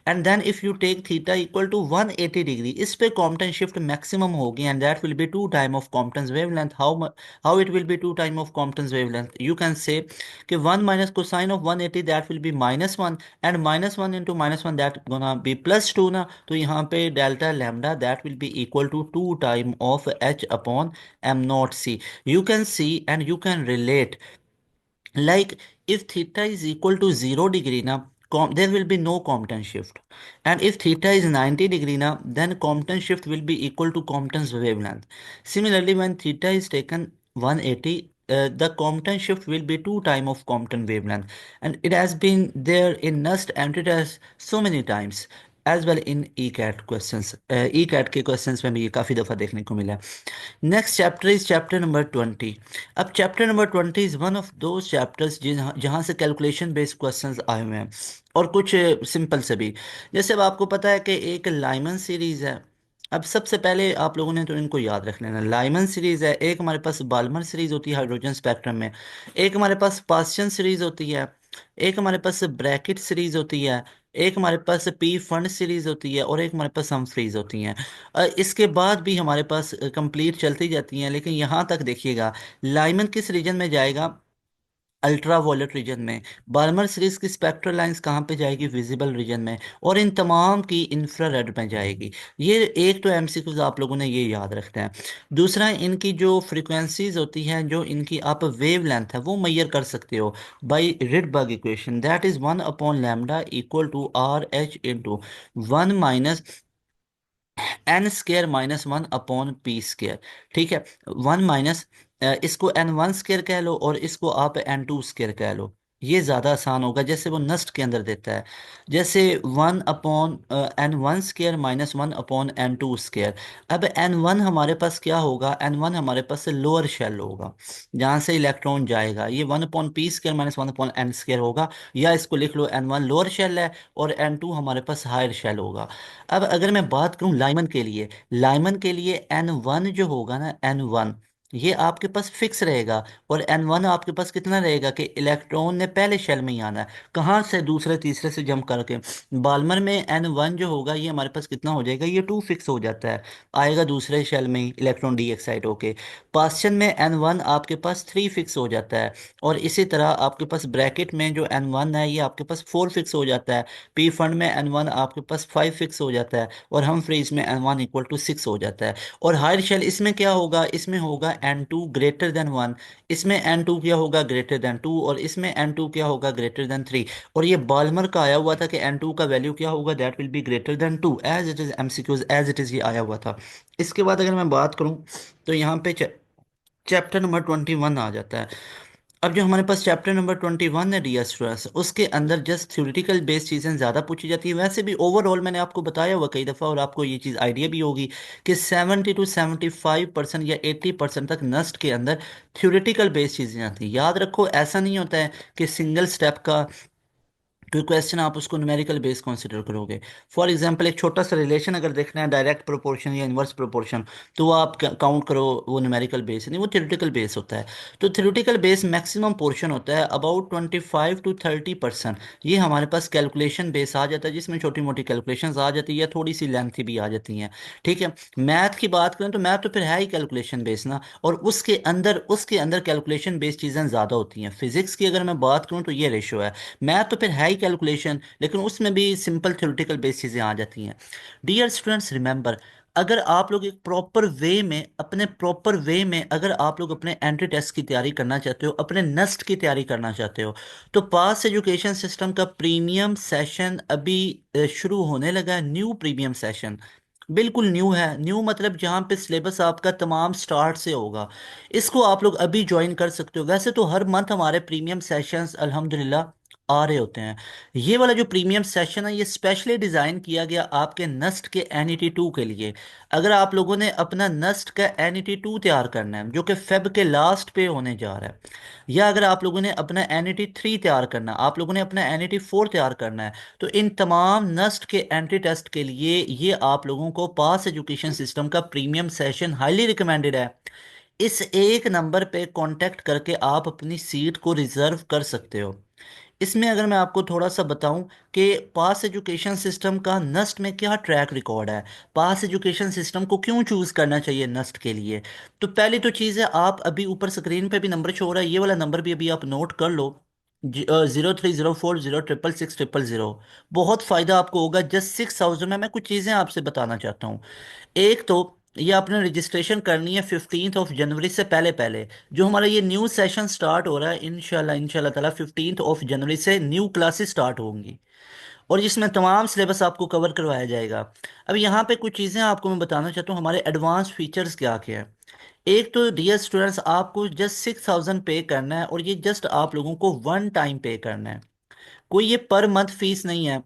And then if you take theta equal to 180 degree, इस पे Compton shift maximum होगी and that will be two time of Compton wavelength. How it will be two time of Compton wavelength, you can say कि 1 minus cosine of 180 that will be -1, and -1 into -1 that gonna be +2 ना। तो यहाँ पे delta lambda that will be equal to two time of H upon M not C. You can see and you can relate, like if theta is equal to 0 degree now, there will be no Compton shift, and if theta is 90 degree now, then Compton shift will be equal to Compton's wavelength. Similarly, when theta is taken 180, the Compton shift will be two time of Compton wavelength, and it has been there in NUST and it has so many times as well in ECAT questions। ECAT के questions में भी ये काफ़ी दफ़ा देखने को मिला। Next chapter is chapter number 20। अब chapter number 20 is one of दो चैप्टर्स जहाँ जहाँ से कैलकुलेशन बेस्ड क्वेश्चंस आए हुए हैं, और कुछ सिंपल से भी। जैसे अब आपको पता है कि एक लाइमन सीरीज है। अब सबसे पहले आप लोगों ने तो इनको याद रख लेना, लाइमन सीरीज है, एक हमारे पास बाल्मर सीरीज होती है हाइड्रोजन स्पेक्ट्रम में, एक हमारे पास पास्चन सीरीज होती है, एक हमारे पास ब्रैकेट सीरीज होती है, एक हमारे पास पी फंड सीरीज होती है, और एक हमारे पास सम फ्रीज होती हैं। इसके बाद भी हमारे पास कंप्लीट चलती जाती हैं, लेकिन यहाँ तक देखिएगा, लाइमन किस रीजन में जाएगा, अल्ट्रा वॉयलेट रीजन में। बार्मर सीरीज की स्पेक्ट्रल लाइंस कहाँ पे जाएगी, विजिबल रीजन में, और इन तमाम की इंफ्रारेड में जाएगी। ये एक तो एमसीक्यूज आप लोगों ने ये याद रखना है। दूसरा, इनकी जो फ्रीक्वेंसीज होती हैं, जो इनकी आप वेव लेंथ है वो मैयर कर सकते हो by Rydberg equation, that is 1/लैम्डा equal to R H into one minus N square -1 upon P square. ठीक है, वन माइनस, इसको n1 स्केयर कह लो और इसको आप n2 स्केयर कह लो, ये ज़्यादा आसान होगा, जैसे वो नस्ट के अंदर देता है। जैसे 1/n1 स्केयर -1/n2 स्केयर। अब n1 हमारे पास क्या होगा, n1 हमारे पास लोअर शेल होगा, जहाँ से इलेक्ट्रॉन जाएगा, ये 1/p स्केयर -1/n स्केयर होगा। या इसको लिख लो, n1 लोअर शेल है और n2 हमारे पास हायर शेल होगा। अब अगर मैं बात करूं लाइमन के लिए, लाइमन के लिए n1 जो होगा ना, n1 ये आपके पास फिक्स रहेगा, और n1 आपके पास कितना रहेगा कि इलेक्ट्रॉन ने पहले शेल में ही आना है, कहाँ से, दूसरे तीसरे से जंप करके। बाल्मर में n1 जो होगा ये हमारे पास कितना हो जाएगा, ये 2 फिक्स हो जाता है, आएगा दूसरे शेल में ही इलेक्ट्रॉन डी एक्साइड होके। पास्चन में n1 आपके पास 3 फिक्स हो जाता है, और इसी तरह आपके पास ब्रैकेट में जो n1 है ये आपके पास 4 फिक्स हो जाता है। पी फंड में n1 आपके पास 5 फिक्स हो जाता है, और हम फ्रीज में n1 इक्वल टू 6 हो जाता है। और हायर शेल इसमें क्या होगा, इसमें होगा n2 ग्रेटर देन 1, इसमें n2 क्या होगा, ग्रेटर देन 2, और इसमें n2 क्या होगा, ग्रेटर देन 3। और ये बाल्मर का आया हुआ था कि n2 का वैल्यू क्या होगा, that will be greater than 2, as it is MCQs as it is ये आया हुआ था। इसके बाद अगर मैं बात करूं तो यहाँ पे चैप्टर नंबर 21 आ जाता है। अब जो हमारे पास चैप्टर नंबर 21 है डियर स्टूडेंट्स, उसके अंदर जस्ट थ्योरेटिकल बेस्ड चीज़ें ज़्यादा पूछी जाती है। वैसे भी ओवरऑल मैंने आपको बताया हुआ कई दफ़ा, और आपको ये चीज़ आइडिया भी होगी कि 70 to 75% या 80% तक नस्ट के अंदर थ्योरेटिकल बेस्ड चीज़ें आती हैं। याद रखो, ऐसा नहीं होता है कि सिंगल स्टेप का कोई क्वेश्चन आप उसको न्यूमेरिकल बेस कंसिडर करोगे। फॉर एग्जांपल, एक छोटा सा रिलेशन अगर देखना है, डायरेक्ट प्रोपोर्शन या इनवर्स प्रोपोर्शन, तो वो आप काउंट करो, वो न्यूमेरिकल बेस नहीं, वो थ्योरेटिकल बेस होता है। तो थ्योरेटिकल बेस मैक्सिमम पोर्शन होता है अबाउट 25 to 30%। ये हमारे पास कैलकुलेशन बेस आ जाता है, जिसमें छोटी मोटी कैलकुलेशन आ जाती है या थोड़ी सी लेंथी भी आ जाती हैं। ठीक है, मैथ की बात करें तो मैथ तो फिर है ही कैलकुलेशन बेस ना, और उसके अंदर कैलकुलेशन बेस्ड चीज़ें ज़्यादा होती हैं। फिजिक्स की अगर मैं बात करूँ तो ये रेशो है, मैथ तो फिर है ही कैलकुलेशन, लेकिन उसमें भी सिंपल थ्योरेटिकल बेस चीज़ें आ जाती हैं। डियर स्टूडेंट्स रिमेंबर, अगर आप लोग एक प्रॉपर वे में, अपने प्रॉपर वे में अगर आप लोग अपने एंट्री टेस्ट की तैयारी करना चाहते हो, अपने नस्ट की तैयारी करना चाहते हो, तो पास एजुकेशन सिस्टम का प्रीमियम सेशन अभी शुरू होने लगा है। न्यू प्रीमियम सेशन बिल्कुल न्यू है। न्यू मतलब जहाँ पे सिलेबस आपका तमाम स्टार्ट से होगा, इसको आप लोग अभी ज्वाइन कर सकते हो। वैसे तो हर मंथ हमारे प्रीमियम सेशंस अल्हम्दुलिल्लाह आ रहे होते हैं। ये वाला जो प्रीमियम सेशन है ये स्पेशली डिज़ाइन किया गया आपके नस्ट के NET 2 के लिए। अगर आप लोगों ने अपना नस्ट का NET 2 तैयार करना है जो कि फेब के लास्ट पे होने जा रहा है, या अगर आप लोगों ने अपना NET 3 तैयार करना है, आप लोगों ने अपना NET 4 तैयार करना है, तो इन तमाम नस्ट के एंट्री टेस्ट के लिए ये आप लोगों को पास एजुकेशन सिस्टम का प्रीमियम सेशन हाईली रिकमेंडेड है। इस एक नंबर पे कांटेक्ट करके आप अपनी सीट को रिजर्व कर सकते हो। इसमें अगर मैं आपको थोड़ा सा बताऊं कि पास एजुकेशन सिस्टम का नस्ट में क्या ट्रैक रिकॉर्ड है, पास एजुकेशन सिस्टम को क्यों चूज करना चाहिए नस्ट के लिए, तो पहली तो चीज़ है, आप अभी ऊपर स्क्रीन पे भी नंबर शो हो रहा है, ये वाला नंबर भी अभी आप नोट कर लो, 0304066600। बहुत फ़ायदा आपको होगा। जस्ट 6,000 में मैं कुछ चीज़ें आपसे बताना चाहता हूँ। एक तो ये आपने रजिस्ट्रेशन करनी है 15 जनवरी से पहले पहले। जो हमारा ये न्यू सेशन स्टार्ट हो रहा है, इंशाल्लाह इंशाल्लाह ताला 15 जनवरी से न्यू क्लासेस स्टार्ट होंगी, और जिसमें तमाम सिलेबस आपको कवर करवाया जाएगा। अब यहाँ पे कुछ चीज़ें आपको मैं बताना चाहता हूँ, हमारे एडवांस फीचर्स क्या क्या है। एक तो डियर स्टूडेंट्स, आपको जस्ट 6,000 पे करना है, और ये जस्ट आप लोगों को वन टाइम पे करना है। कोई ये पर मंथ फीस नहीं है,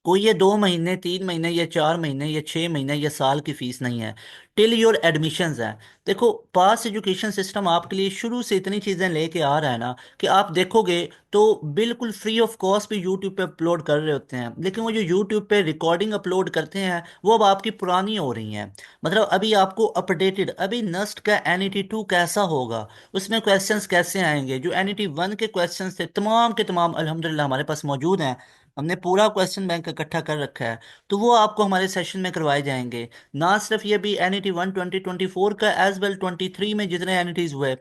कोई ये 2 महीने, 3 महीने या 4 महीने या 6 महीने या साल की फीस नहीं है। टिल योर एडमिशंस है। देखो, पास एजुकेशन सिस्टम आपके लिए शुरू से इतनी चीज़ें लेके आ रहा है ना, कि आप देखोगे तो बिल्कुल फ्री ऑफ कॉस्ट भी यूट्यूब पे अपलोड कर रहे होते हैं, लेकिन वो जो यूट्यूब पे रिकॉर्डिंग अपलोड करते हैं वो अब आपकी पुरानी हो रही हैं। मतलब अभी आपको अपडेटेड, अभी नस्ट का NET 2 कैसा होगा, उसमें क्वेश्चंस कैसे आएंगे, जो NET 1 के क्वेश्चंस थे तमाम के तमाम अल्हम्दुलिल्लाह हमारे पास मौजूद हैं। हमने पूरा क्वेश्चन बैंक इकट्ठा कर रखा है, तो वो आपको हमारे सेशन में करवाए जाएंगे। ना सिर्फ ये भी NET 1 2024 का, एज वेल 23 में जितने NETs हुए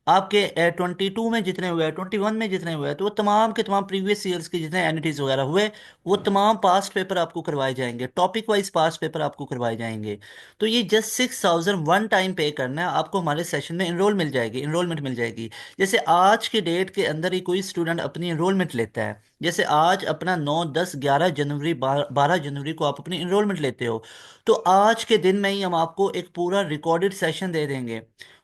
आपके, 22 में जितने हुए, 21 में जितने हुए, तो वो तमाम के तमाम प्रीवियस ईयर्स के जितने NETs वगैरह हुए, वो तमाम पास्ट पेपर आपको करवाए जाएंगे, टॉपिक वाइज पास्ट पेपर आपको करवाए जाएंगे। तो ये जस्ट 6,000 वन टाइम पे करना है, आपको हमारे सेशन में इनरोलमेंट मिल जाएगी। जैसे आज के डेट के अंदर ही कोई स्टूडेंट अपनी इनरोलमेंट लेता है, जैसे आज अपना 9 10 11 जनवरी 12 जनवरी को आप अपनी इनरोलमेंट लेते हो, तो आज के दिन में ही हम आपको एक पूरा रिकॉर्डेड सेशन दे देंगे।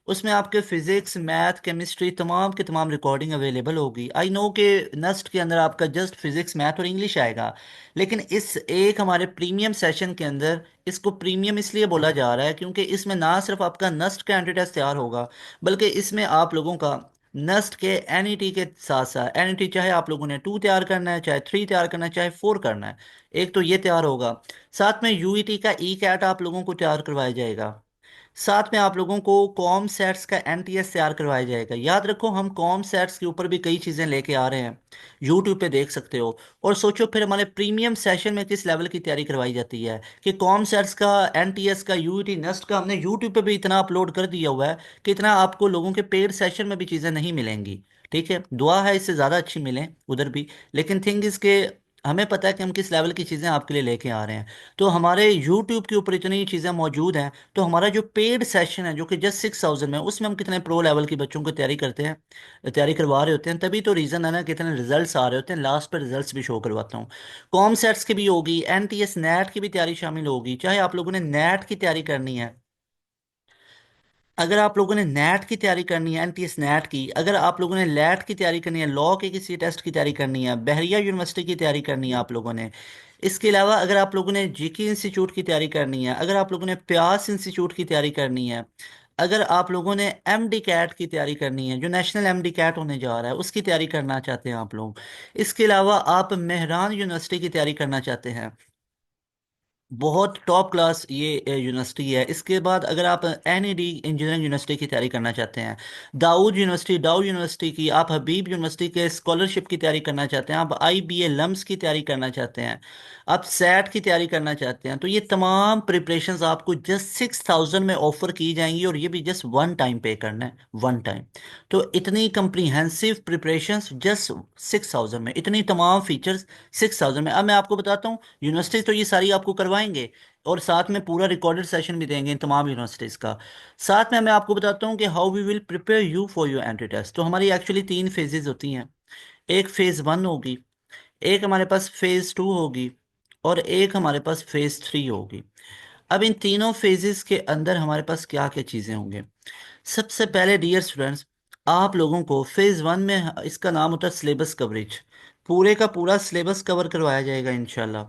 उसमें आपके फिजिक्स, मैथ, केमिस्ट्री तमाम के तमाम रिकॉर्डिंग अवेलेबल होगी। आई नो कि नस्ट के अंदर आपका जस्ट फिजिक्स, मैथ और इंग्लिश आएगा, लेकिन इस एक हमारे प्रीमियम सेशन के अंदर, इसको प्रीमियम इसलिए बोला जा रहा है क्योंकि इसमें ना सिर्फ आपका नस्ट का एंट्री टेस्ट तैयार होगा, बल्कि इसमें आप लोगों का नस्ट के NET के साथ साथ, NET चाहे आप लोगों ने 2 तैयार करना है, चाहे 3 तैयार करना है, चाहे 4 करना है, एक तो ये तैयार होगा। साथ में UET का ECAT आप लोगों को तैयार करवाया जाएगा। साथ में आप लोगों को कॉम सेट्स का NTS तैयार करवाया जाएगा। याद रखो, हम कॉम सेट्स के ऊपर भी कई चीज़ें लेके आ रहे हैं, यूट्यूब पे देख सकते हो। और सोचो फिर हमारे प्रीमियम सेशन में किस लेवल की तैयारी करवाई जाती है, कि कॉम सेट्स का, NTS का, UET नेस्ट का हमने यूट्यूब पे भी इतना अपलोड कर दिया हुआ है कि इतना आपको लोगों के पेड सेशन में भी चीज़ें नहीं मिलेंगी। ठीक है, दुआ है इससे ज़्यादा अच्छी मिलें उधर भी, लेकिन थिंग इसके, हमें पता है कि हम किस लेवल की चीज़ें आपके लिए लेके आ रहे हैं। तो हमारे यूट्यूब के ऊपर इतनी चीज़ें मौजूद हैं, तो हमारा जो पेड सेशन है जो कि जस्ट 6,000 में, उसमें हम कितने प्रो लेवल के बच्चों को तैयारी करते हैं, तैयारी करवा रहे होते हैं। तभी तो रीज़न है ना, कितने रिजल्ट्स आ रहे होते हैं। लास्ट पर रिजल्ट्स भी शो करवाता हूँ। कॉम सेट्स की भी होगी, NTS नेट की भी तैयारी शामिल होगी, चाहे आप लोगों ने नेट की तैयारी करनी है। अगर आप लोगों ने नेट की तैयारी करनी है, NTS नेट की, अगर आप लोगों ने लैट की तैयारी करनी है, लॉ के किसी टेस्ट की तैयारी करनी है, बहरिया यूनिवर्सिटी की तैयारी करनी है आप लोगों ने, इसके अलावा अगर आप लोगों ने जीके इंस्टीट्यूट की तैयारी करनी है, अगर आप लोगों ने प्यास इंस्टीट्यूट की तैयारी करनी है, अगर आप लोगों ने MD कैट की तैयारी करनी है, जो नेशनल MD कैट होने जा रहा है उसकी तैयारी करना चाहते हैं आप लोग, इसके अलावा आप मेहरान यूनिवर्सिटी की तैयारी करना चाहते हैं, बहुत टॉप क्लास ये यूनिवर्सिटी है। इसके बाद अगर आप एनईडी इंजीनियरिंग यूनिवर्सिटी की तैयारी करना चाहते हैं, दाऊद यूनिवर्सिटी, डाउ यूनिवर्सिटी की, आप हबीब यूनिवर्सिटी के स्कॉलरशिप की तैयारी करना चाहते हैं, आप आईबीए लम्स की तैयारी करना चाहते हैं, आप सैट की तैयारी करना चाहते हैं, तो ये तमाम प्रिपरेशंस आपको जस्ट 6,000 में ऑफर की जाएंगी, और ये भी जस्ट वन टाइम पे करना है, वन टाइम। तो इतनी कंप्रीहेंसिव प्रिपरेशंस जस्ट 6,000 में, इतनी तमाम फीचर्स 6,000 में। अब मैं आपको बताता हूँ, यूनिवर्सिटी तो ये सारी आपको करवाएंगे, और साथ में पूरा रिकॉर्डेड सेशन भी देंगे इन तमाम यूनिवर्सिटीज का। साथ में मैं आपको बताता हूँ कि how we will prepare you for your entry test. तो हमारी एक्चुअली तीन फेजेस होती हैं। एक फेज वन होगी, एक हमारे पास फेज टू होगी, और एक हमारे पास फेज थ्री होगी। अब इन तीनों फेजेस के अंदर हमारे पास क्या क्या चीज़ें होंगे। सबसे पहले डियर स्टूडेंट्स, आप लोगों को फेज वन में, इसका नाम होता है सिलेबस कवरेज, पूरे का पूरा सिलेबस कवर करवाया जाएगा इंशाल्लाह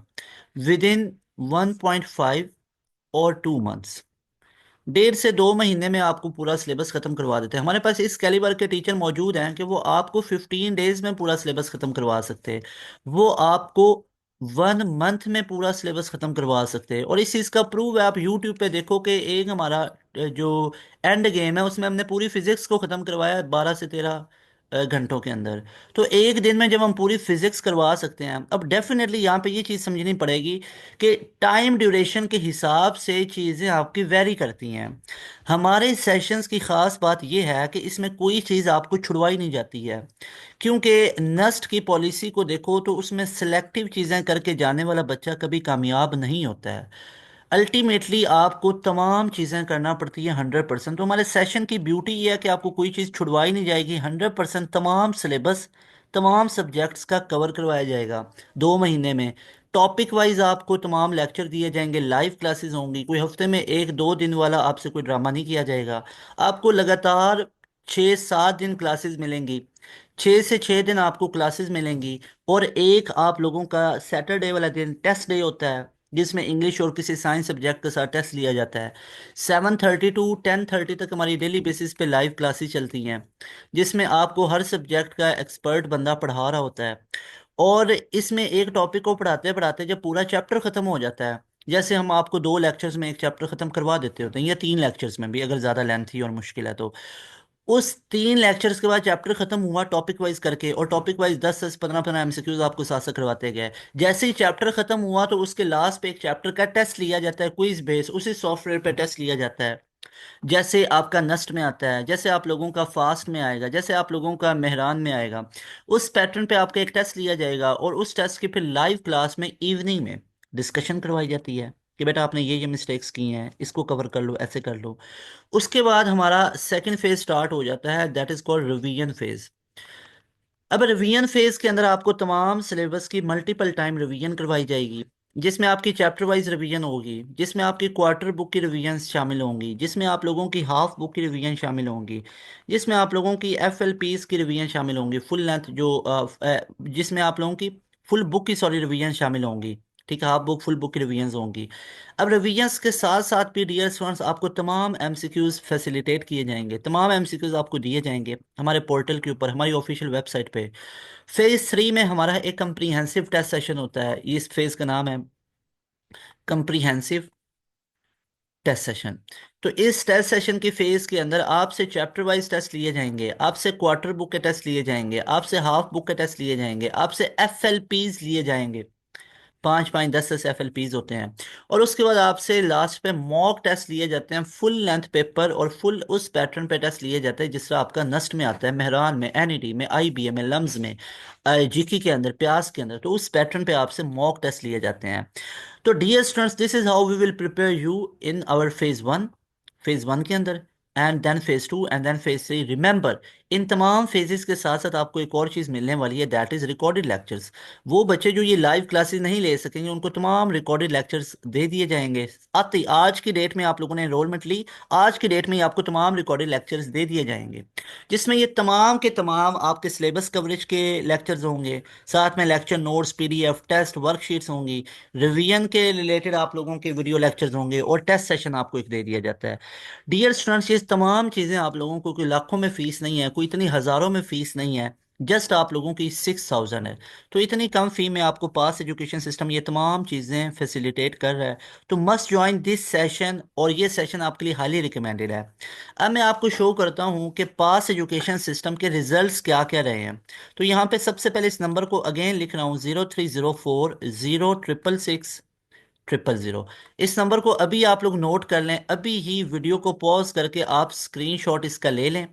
विद इन 1.5 और 2 मंथ्स। 1.5 से 2 महीने में आपको पूरा सिलेबस खत्म करवा देते हैं। हमारे पास इस कैलिबर के टीचर मौजूद हैं कि वो आपको 15 डेज में पूरा सिलेबस खत्म करवा सकते हैं। वो आपको 1 मंथ में पूरा सिलेबस खत्म करवा सकते हैं। और इस चीज़ का प्रूव है, आप यूट्यूब पे देखो कि एक हमारा जो एंड गेम है उसमें हमने पूरी फिजिक्स को खत्म करवाया 12 से 13 घंटों के अंदर। तो एक दिन में जब हम पूरी फिजिक्स करवा सकते हैं, अब डेफिनेटली यहाँ पे ये चीज़ समझनी पड़ेगी कि टाइम ड्यूरेशन के हिसाब से चीज़ें आपकी वेरी करती हैं। हमारे सेशंस की ख़ास बात यह है कि इसमें कोई चीज़ आपको छुड़वाई नहीं जाती है, क्योंकि नस्ट की पॉलिसी को देखो तो उसमें सिलेक्टिव चीज़ें करके जाने वाला बच्चा कभी कामयाब नहीं होता है। अल्टीमेटली आपको तमाम चीज़ें करना पड़ती है 100%। तो हमारे सेशन की ब्यूटी ये है कि आपको कोई चीज़ छुड़वाई नहीं जाएगी, 100% तमाम सिलेबस, तमाम सब्जेक्ट्स का कवर करवाया जाएगा 2 महीने में। टॉपिक वाइज आपको तमाम लेक्चर दिए जाएंगे, लाइव क्लासेस होंगी, कोई हफ्ते में 1-2 दिन वाला आपसे कोई ड्रामा नहीं किया जाएगा। आपको लगातार 6-7 दिन क्लासेस मिलेंगी, 6 से 6 दिन आपको क्लासेस मिलेंगी। और एक आप लोगों का सैटरडे वाला दिन टेस्ट डे होता है, जिसमें इंग्लिश और किसी साइंस सब्जेक्ट का साथ टेस्ट लिया जाता है। 7:30 टू 10:30 तक हमारी डेली बेसिस पे लाइव क्लासेस चलती हैं, जिसमें आपको हर सब्जेक्ट का एक्सपर्ट बंदा पढ़ा रहा होता है। और इसमें एक टॉपिक को पढ़ाते पढ़ाते जब पूरा चैप्टर खत्म हो जाता है, जैसे हम आपको 2 लेक्चर्स में एक चैप्टर खत्म करवा देते होते हैं, या 3 लेक्चर्स में भी अगर ज़्यादा लेंथी और मुश्किल है तो, उस 3 लेक्चर्स के बाद चैप्टर खत्म हुआ टॉपिक वाइज करके, और टॉपिक वाइज 10 से 15 एमसीक्यूज आपको साथ साथ करवाते गए। जैसे ही चैप्टर खत्म हुआ तो उसके लास्ट पे एक चैप्टर का टेस्ट लिया जाता है, क्विज बेस, उसी सॉफ्टवेयर पे टेस्ट लिया जाता है। जैसे आपका नस्ट में आता है, जैसे आप लोगों का फास्ट में आएगा, जैसे आप लोगों का मेहरान में आएगा, उस पैटर्न पे आपका एक टेस्ट लिया जाएगा, और उस टेस्ट की फिर लाइव क्लास में इवनिंग में डिस्कशन करवाई जाती है कि बेटा आपने ये मिस्टेक्स की हैं, इसको कवर कर लो, ऐसे कर लो। उसके बाद हमारा सेकंड फेज स्टार्ट हो जाता है, that is called revision phase. अब रिवीजन फेज के अंदर आपको तमाम सिलेबस की मल्टीपल टाइम रिवीजन करवाई जाएगी, जिसमें आपकी चैप्टर वाइज रिवीजन होगी, जिसमें आपकी क्वार्टर बुक की रिवीजन शामिल होंगी, जिसमें आप लोगों की हाफ बुक की रिवीजन शामिल होंगी, जिसमें आप लोगों की एफ एल पीज की रिवीजन शामिल होंगी, फुल लेंथ जो जिसमें आप लोगों की फुल बुक की सॉरी रिवीजन शामिल होंगी। ठीक है, हाफ बुक फुल बुक की रिवीजन होंगी। अब रिवीजन्स के साथ साथ भी डियर स्टूडेंट्स आपको तमाम एमसीक्यूज फैसिलिटेट किए जाएंगे, तमाम एमसीक्यूज आपको दिए जाएंगे हमारे पोर्टल के ऊपर, हमारी ऑफिशियल वेबसाइट पे। फेज थ्री में हमारा एक कंप्रीहेंसिव टेस्ट सेशन होता है, इस फेज का नाम है कंप्रीहेंसिव टेस्ट सेशन। तो इस टेस्ट सेशन की फेज के अंदर आपसे चैप्टर वाइज टेस्ट लिए जाएंगे, आपसे क्वार्टर बुक के टेस्ट लिए जाएंगे, आपसे हाफ बुक के टेस्ट लिए जाएंगे, आपसे एफ एल पीज लिए जाएंगे, 5-5 10 10 एफ एल पीज होते हैं। और उसके बाद आपसे लास्ट पे मॉक टेस्ट लिए जाते हैं, फुल लेंथ पेपर और फुल उस पैटर्न पे टेस्ट लिए जाते हैं जिस तरह आपका नस्ट में आता है, मेहरान में, एनईटी में, आईबीए में, लम्स में, जीके के अंदर, प्यास के अंदर, तो उस पैटर्न पे आपसे मॉक टेस्ट लिए जाते हैं। तो dear students, this is how we will prepare you in our phase one के अंदर, and then phase two, and then phase three. Remember, in तमाम फेजेस के साथ साथ आपको एक और चीज़ मिलने वाली है, दैट इज रिकॉर्डेड लेक्चर्स। वो बच्चे जो ये लाइव क्लासेस नहीं ले सकेंगे उनको तमाम रिकॉर्डेड लेक्चर्स दे दिए जाएंगे। आते आज की डेट में आप लोगों ने एनरोलमेंट ली, आज की डेट में ही आपको तमाम रिकॉर्डेड लेक्चर्स दे दिए जाएंगे, जिसमें ये तमाम के तमाम आपके सिलेबस कवरेज के लेक्चर्स होंगे, साथ में lecture notes, PDF, test, worksheets होंगी, रिवीजन के रिलेटेड आप लोगों के वीडियो लेक्चर्स होंगे, और टेस्ट सेशन आपको एक दे दिया जाता है। डियर स्टूडेंट्स, ये तमाम चीज़ें आप लोगों को कोई लाखों में फीस नहीं है, कोई इतनी हज़ारों में फीस नहीं है, जस्ट आप लोगों की 6,000 है। तो इतनी कम फी में आपको पास एजुकेशन सिस्टम ये तमाम चीज़ें फैसिलिटेट कर रहा है। तो मस्ट ज्वाइन दिस सेशन, और ये सेशन आपके लिए हाईली रिकमेंडेड है। अब मैं आपको शो करता हूँ कि पास एजुकेशन सिस्टम के रिजल्ट्स क्या क्या रहे हैं। तो यहाँ पे सबसे पहले इस नंबर को अगेन लिख रहा हूँ, 0304 0 666 0 इस नंबर को अभी आप लोग नोट कर लें, अभी ही वीडियो को पॉज करके आप स्क्रीनशॉट इसका ले लें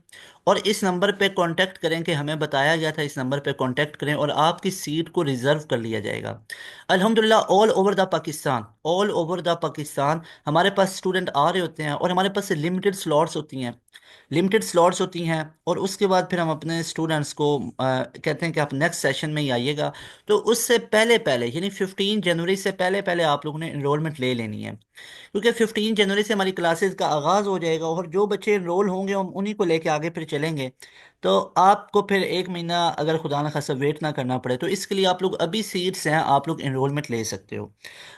और इस नंबर पे कांटेक्ट करें कि हमें बताया गया था, इस नंबर पे कांटेक्ट करें और आपकी सीट को रिजर्व कर लिया जाएगा। अल्हम्दुलिल्लाह ऑल ओवर द पाकिस्तान हमारे पास स्टूडेंट आ रहे होते हैं और हमारे पास लिमिटेड स्लॉट्स होती हैं और उसके बाद फिर हम अपने स्टूडेंट्स को कहते हैं कि आप नेक्स्ट सेशन में ही आइएगा। तो उससे पहले पहले यानी 15 जनवरी से पहले पहले आप लोगों ने इनरोलमेंट ले लेनी है, क्योंकि 15 जनवरी से हमारी क्लासेस का आगाज़ हो जाएगा और जो बच्चे इनरोल होंगे हम उन्हीं को लेके आगे फिर चलेंगे। तो आपको फिर एक महीना अगर खुदा न खासा वेट ना करना पड़े, तो इसके लिए आप लोग अभी सीट्स हैं, आप लोग इनरोलमेंट ले सकते हो।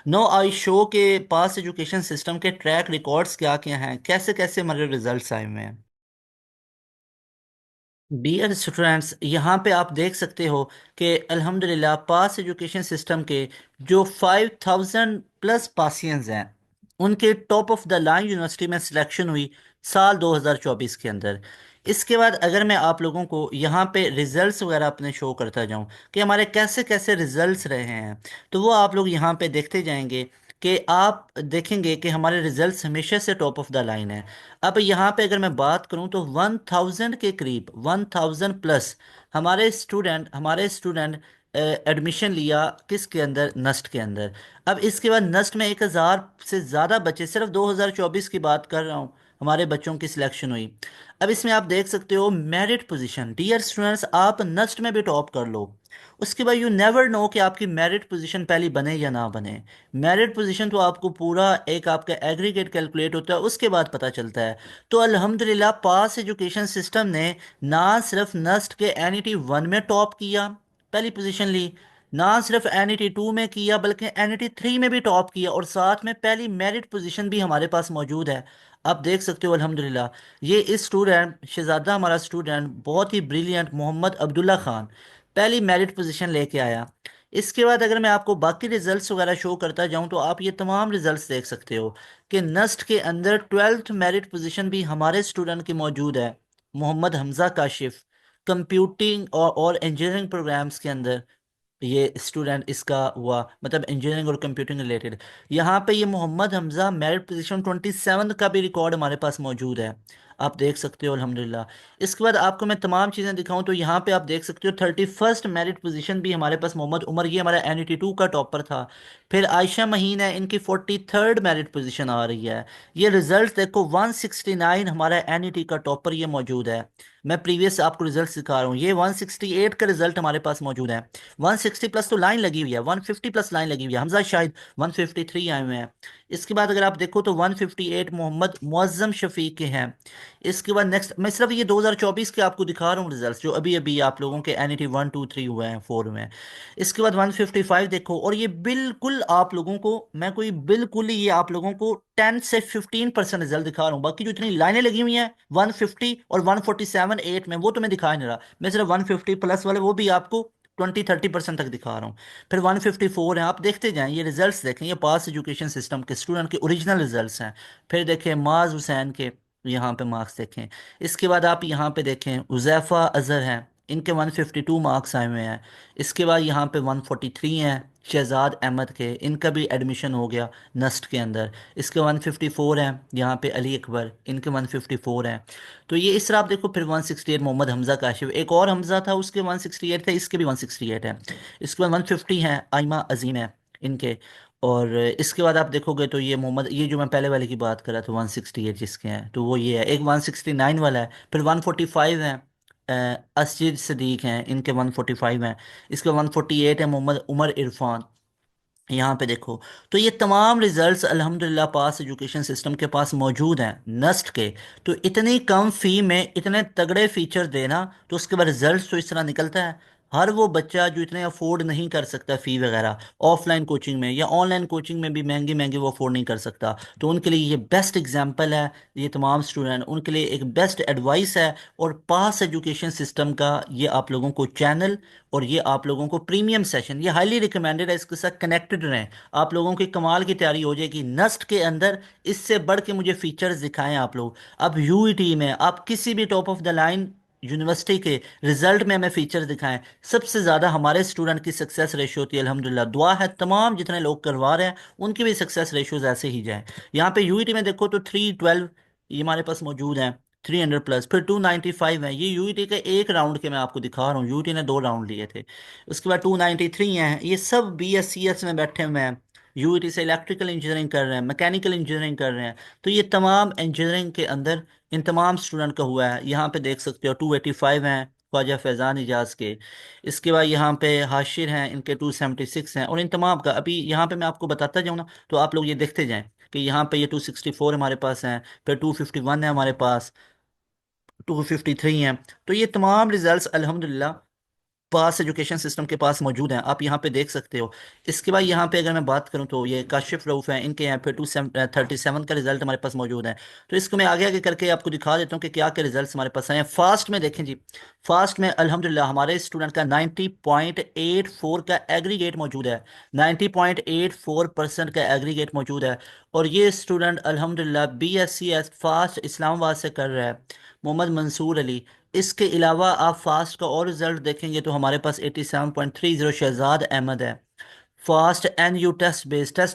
नो आई शो के पास एजुकेशन सिस्टम के ट्रैक रिकॉर्ड्स क्या क्या हैं, कैसे कैसे हमारे रिजल्ट्स आए हुए हैं। डियर स्टूडेंट्स, यहाँ पे आप देख सकते हो कि अल्हम्दुलिल्लाह पास एजुकेशन सिस्टम के जो 5,000 प्लस पासियंस हैं उनके top of the line university में सिलेक्शन हुई साल 2024 के अंदर। इसके बाद अगर मैं आप लोगों को यहाँ पे रिजल्ट्स वगैरह अपने शो करता जाऊँ कि हमारे कैसे कैसे रिजल्ट्स रहे हैं, तो वो आप लोग यहाँ पे देखते जाएंगे कि आप देखेंगे कि हमारे रिजल्ट्स हमेशा से टॉप ऑफ द लाइन है। अब यहाँ पे अगर मैं बात करूँ तो 1,000 के करीब, 1,000 प्लस हमारे स्टूडेंट एडमिशन लिया किसके अंदर, नस्ट के अंदर। अब इसके बाद नस्ट में 1,000 से ज़्यादा बच्चे, सिर्फ 2024 की बात कर रहा हूँ, हमारे बच्चों की सिलेक्शन हुई। अब इसमें आप देख सकते हो मेरिट पोजीशन, डियर स्टूडेंट्स आप नस्ट में भी टॉप कर लो, उसके बाद यू नेवर नो कि आपकी मेरिट पोजीशन पहली बने या ना बने। मेरिट पोजीशन तो आपको पूरा एक आपका एग्रीगेट कैलकुलेट होता है उसके बाद पता चलता है। तो अल्हम्दुलिल्लाह पास एजुकेशन सिस्टम ने ना सिर्फ नस्ट के एनईटी 1 में टॉप किया, पहली पोजीशन ली, ना सिर्फ एनईटी 2 में किया बल्कि एनईटी 3 में भी टॉप किया और साथ में पहली मेरिट पोजीशन भी हमारे पास मौजूद है। आप देख सकते हो अल्हम्दुलिल्लाह। ये इस स्टूडेंट शहजादा, हमारा स्टूडेंट बहुत ही ब्रिलियंट, मोहम्मद अब्दुल्ला खान पहली मेरिट पोजीशन लेके आया। इसके बाद अगर मैं आपको बाकी रिजल्ट्स वगैरह शो करता जाऊं तो आप ये तमाम रिजल्ट्स देख सकते हो कि नस्ट के अंदर 12th मेरिट पोजीशन भी हमारे स्टूडेंट की मौजूद है, मोहम्मद हमजा काशिफ। कंप्यूटिंग और इंजीनियरिंग प्रोग्राम्स के अंदर ये स्टूडेंट इसका हुआ, मतलब इंजीनियरिंग और कंप्यूटिंग रिलेटेड। यहाँ पे ये मोहम्मद हमजा मेरिट पोजीशन 27 का भी रिकॉर्ड हमारे पास मौजूद है, आप देख सकते हो अल्हम्दुलिल्लाह। इसके बाद आपको मैं तमाम चीज़ें दिखाऊं तो यहाँ पे आप देख सकते हो 31st मेरिट पोजीशन भी हमारे पास मोहम्मद उमर, ये हमारा NET 2 का टॉपर था। फिर आयशा महीन है, इनकी 43rd मेरिट पोजीशन आ रही है। ये रिजल्ट देखो, 169 हमारा NET का टॉपर ये मौजूद है। मैं प्रीवियस आपको रिजल्ट दिखा रहा हूँ, ये 168 का रिजल्ट हमारे पास मौजूद है। 160 प्लस तो लाइन लगी हुई है, 150 प्लस लाइन लगी हुई है, हमजा शाहिद 153 आए हुए हैं। इसके बाद अगर आप देखो तो 158 मोहम्मद मुअज्जम शफीक के हैं। इसके बाद नेक्स्ट मैं सिर्फ ये 2024 के आपको दिखा रहा हूँ रिजल्ट्स, जो अभी अभी आप लोगों के NET 1 2 3 हुए हैं, 4 हुए हैं। इसके बाद 155 देखो, और ये बिल्कुल आप लोगों को, मैं कोई बिल्कुल ही ये आप लोगों को 10 से 15% रिजल्ट दिखा रहा हूँ, बाकी जो इतनी लाइनें लगी हुई हैं 150 और 147 8 में, वो तो मैं दिखा नहीं रहा, मैं सिर्फ 150 प्लस वाले वो भी आपको 20 30% तक दिखा रहा हूँ। फिर 154 है, आप देखते जाएं, ये रिजल्ट्स देखें, ये पास एजुकेशन सिस्टम के स्टूडेंट के ओरिजिनल रिजल्ट्स हैं। फिर देखें माज हुसैन के, यहाँ पे मार्क्स देखें। इसके बाद आप यहाँ पे देखें उज़ैफ़ा अज़हर हैं, इनके 152 मार्क्स आए हुए हैं। इसके बाद यहाँ पे 143 हैं शहजाद अहमद के, इनका भी एडमिशन हो गया नस्ट के अंदर। इसके 154 हैं यहाँ पे अली अकबर, इनके 154 हैं। तो ये इस तरह आप देखो। फिर 168 मोहम्मद हमजा काशिफ, एक और हमजा था उसके 168 थे, इसके भी 168 हैं। इसके बाद 150 हैं आइमा अजीम है इनके। और इसके बाद आप देखोगे तो ये मोहम्मद, ये जो मैं पहले वाले की बात कर रहा था 168 जिसके हैं, तो वो ये है। एक 169 वाला है। फिर 145 हैं असजिद सदीक हैं, इनके 145 हैं। इसके 148 है मोहम्मद उमर इरफान, यहाँ पे देखो। तो ये तमाम रिजल्ट्स अल्हम्दुलिल्लाह पास एजुकेशन सिस्टम के पास मौजूद हैं नस्ट के। तो इतनी कम फी में इतने तगड़े फीचर देना, तो उसके बाद रिजल्ट्स तो इस तरह निकलता है। हर वो बच्चा जो इतने अफोर्ड नहीं कर सकता फ़ी वगैरह ऑफलाइन कोचिंग में या ऑनलाइन कोचिंग में भी महंगी महंगी वो अफोर्ड नहीं कर सकता, तो उनके लिए ये बेस्ट एग्जांपल है। ये तमाम स्टूडेंट उनके लिए एक बेस्ट एडवाइस है। और पास एजुकेशन सिस्टम का ये आप लोगों को चैनल और ये आप लोगों को प्रीमियम सेशन ये हाईली रिकमेंडेड है, इसके साथ कनेक्टेड रहें। आप लोगों की कमाल की तैयारी हो जाएगी नस्ट के अंदर। इससे बढ़ के मुझे फीचर्स दिखाएं आप लोग। अब यूईटी में आप किसी भी top of the line university के रिजल्ट में हमें फीचर दिखाएं। सबसे ज़्यादा हमारे स्टूडेंट की सक्सेस रेशियो होती है, अल्हम्दुलिल्लाह दुआ है तमाम जितने लोग करवा रहे हैं उनकी भी सक्सेस रेशियोज ऐसे ही जाएं। यहाँ पे यूईटी में देखो तो 312 ये हमारे पास मौजूद हैं, 300+, फिर 295 है। ये यूईटी के एक राउंड के मैं आपको दिखा रहा हूँ, यूईटी ने 2 राउंड लिए थे। उसके बाद 293 हैं, ये सब BScs में बैठे हुए हैं। यूईटी से इलेक्ट्रिकल इंजीनियरिंग कर रहे हैं, मैकेनिकल इंजीनियरिंग कर रहे हैं। तो ये तमाम इंजीनियरिंग के अंदर इन तमाम स्टूडेंट का हुआ है। यहाँ पे देख सकते हो 285 हैं ख्वाजा फैज़ान इजाज़ के। इसके बाद यहाँ पे हाशिर हैं, इनके 276 हैं। और इन तमाम का अभी यहाँ पे मैं आपको बताता जाऊँ ना, तो आप लोग ये देखते जाएं कि यहाँ पे ये 264 हमारे पास हैं, फिर 251 है हमारे पास, 253 हैं। तो ये तमाम रिजल्ट्स अल्हम्दुलिल्लाह पास एजुकेशन सिस्टम के पास मौजूद हैं, आप यहाँ पे देख सकते हो। इसके बाद यहाँ पे अगर मैं बात करूँ तो ये काशिफ रऊफ है, इनके यहाँ पे 237 का रिजल्ट हमारे पास मौजूद है। तो इसको मैं आगे आगे करके आपको दिखा देता हूँ कि क्या क्या रिजल्ट्स हमारे पास आए हैं। फास्ट में देखें जी, फास्ट में अल्हम्दुलिल्लाह हमारे स्टूडेंट का 90.84 का एग्रीगेट मौजूद है। 90.84% का एग्रीगेट मौजूद है। और ये स्टूडेंट अल्हम्दुलिल्लाह BScs फास्ट इस्लामाबाद से कर रहा है, मोहम्मद मंसूर अली। इसके अलावा आप फास्ट का और रिजल्ट देखेंगे तो हमारे पास 87.30 शहजाद अहमद है। फास्ट NU टेस्ट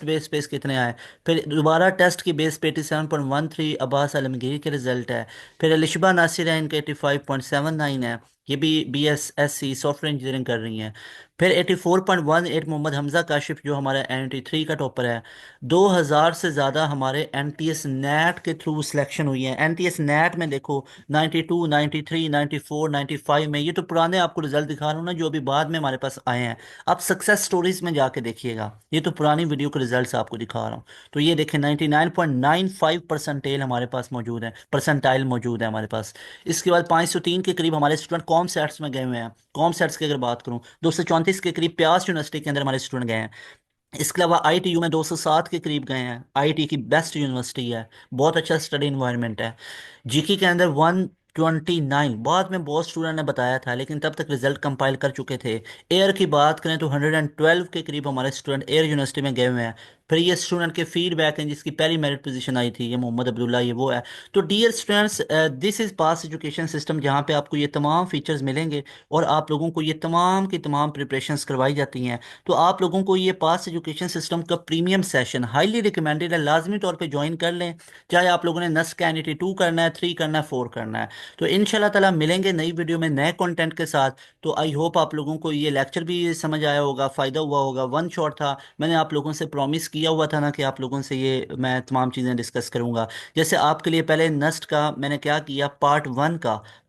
बेस पे कितने आए। फिर दोबारा टेस्ट की बेस पे 87.13 अब्बास आलमगीर के रिजल्ट है। फिर लिशबा नासिर है, इनके 85.79 है। ये भी BSSC सॉफ्टवेयर इंजीनियरिंग कर रही हैं। फिर 84.18 मोहम्मद हमजा काशिफ जो हमारा NT3 का टॉपर है। 2000 से ज़्यादा हमारे NTS नेट के थ्रू सिलेक्शन हुई है। NTS नेट में देखो 92, 93, 94, 95 में, ये तो पुराने आपको रिजल्ट दिखा रहा हूँ ना जो अभी बाद में हमारे पास आए हैं। आप सक्सेस स्टोरीज में जाके देखिएगा, ये तो पुरानी वीडियो के रिजल्ट्स आपको दिखा रहा हूँ। तो ये देखें 99.95 परसेंटाइल हमारे पास मौजूद है, परसेंटाइल मौजूद है हमारे पास। इसके बाद 503 के करीब हमारे स्टूडेंट कॉम सेट्स में गए हुए हैं। कॉम सेट्स की अगर बात करूँ 234 के करीब प्यास यूनिवर्सिटी के अंदर हमारे स्टूडेंट गए हैं। इसके अलावा ITU में 207 के करीब गए हैं। IIT की बेस्ट यूनिवर्सिटी है, बहुत अच्छा स्टडी इन्वायरमेंट है। जीके के अंदर 129, बाद में बहुत स्टूडेंट ने बताया था लेकिन तब तक रिजल्ट कंपाइल कर चुके थे। एयर की बात करें तो 112 के करीब हमारे स्टूडेंट एयर यूनिवर्सिटी में गए हुए हैं। फिर ये स्टूडेंट के फीडबैक हैं, जिसकी पहली मेरिट पोजीशन आई थी, ये मोहम्मद अब्दुल्ला, ये वो है। तो dear students, this is Pass Education System, जहाँ पे आपको ये तमाम फीचर्स मिलेंगे और आप लोगों को ये तमाम की तमाम प्रिपरेशंस करवाई जाती हैं। तो आप लोगों को ये पास एजुकेशन सिस्टम का प्रीमियम सेशन हाईली रिकमेंडेड है, लाजमी तौर पे ज्वाइन कर लें। चाहे आप लोगों ने नस कैनिटी 2 करना है, 3 करना है, 4 करना है। तो इंशाल्लाह ताला मिलेंगे नई वीडियो में नए कंटेंट के साथ। तो आई होप आप लोगों को ये लेक्चर भी समझ आया होगा, फ़ायदा हुआ होगा। वन शॉट था, मैंने आप लोगों से प्रॉमिस किया हुआ था ना कि आप लोगों से ये मैं तमाम चीज़ें डिस्कस करूंगा। जैसे आपके लिए पहले नस्ट का मैंने क्या किया,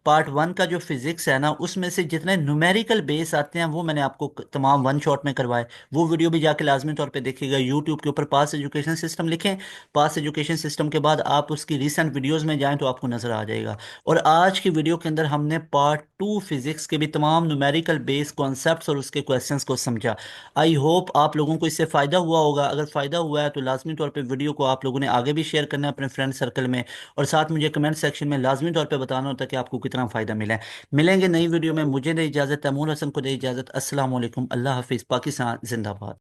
पार्ट वन का जो फिजिक्स है ना, उसमें से जितने न्यूमेरिकल बेस आते हैं वो मैंने आपको तमाम वन शॉट में करवाए। वो वीडियो भी जाके लाजमी तौर पे देखिएगा, यूट्यूब के ऊपर पास एजुकेशन सिस्टम लिखें। पास एजुकेशन सिस्टम के बाद आप उसकी रीसेंट वीडियोस में जाएं तो आपको नजर आ जाएगा। और आज की वीडियो के अंदर हमने पार्ट 2 फिजिक्स के भी तमाम न्यूमेरिकल बेस कॉन्सेप्ट्स और उसके क्वेश्चंस को समझा। आई होप आप लोगों को इससे फ़ायदा हुआ होगा। अगर फ़ायदा हुआ है तो लाजमी तौर पे वीडियो को आप लोगों ने आगे भी शेयर करना है अपने फ्रेंड सर्कल में। और साथ मुझे कमेंट सेक्शन में लाजमी तौर पे बताना होता है कि आपको कितना फ़ायदा मिला है। मिलेंगे नई वीडियो में, मुझे दे इजाज़त, तैमूर हसन को दे इजाज़त। अस्सलाम वालेकुम, अल्लाह हाफिज़, पाकिस्तान जिंदाबाद।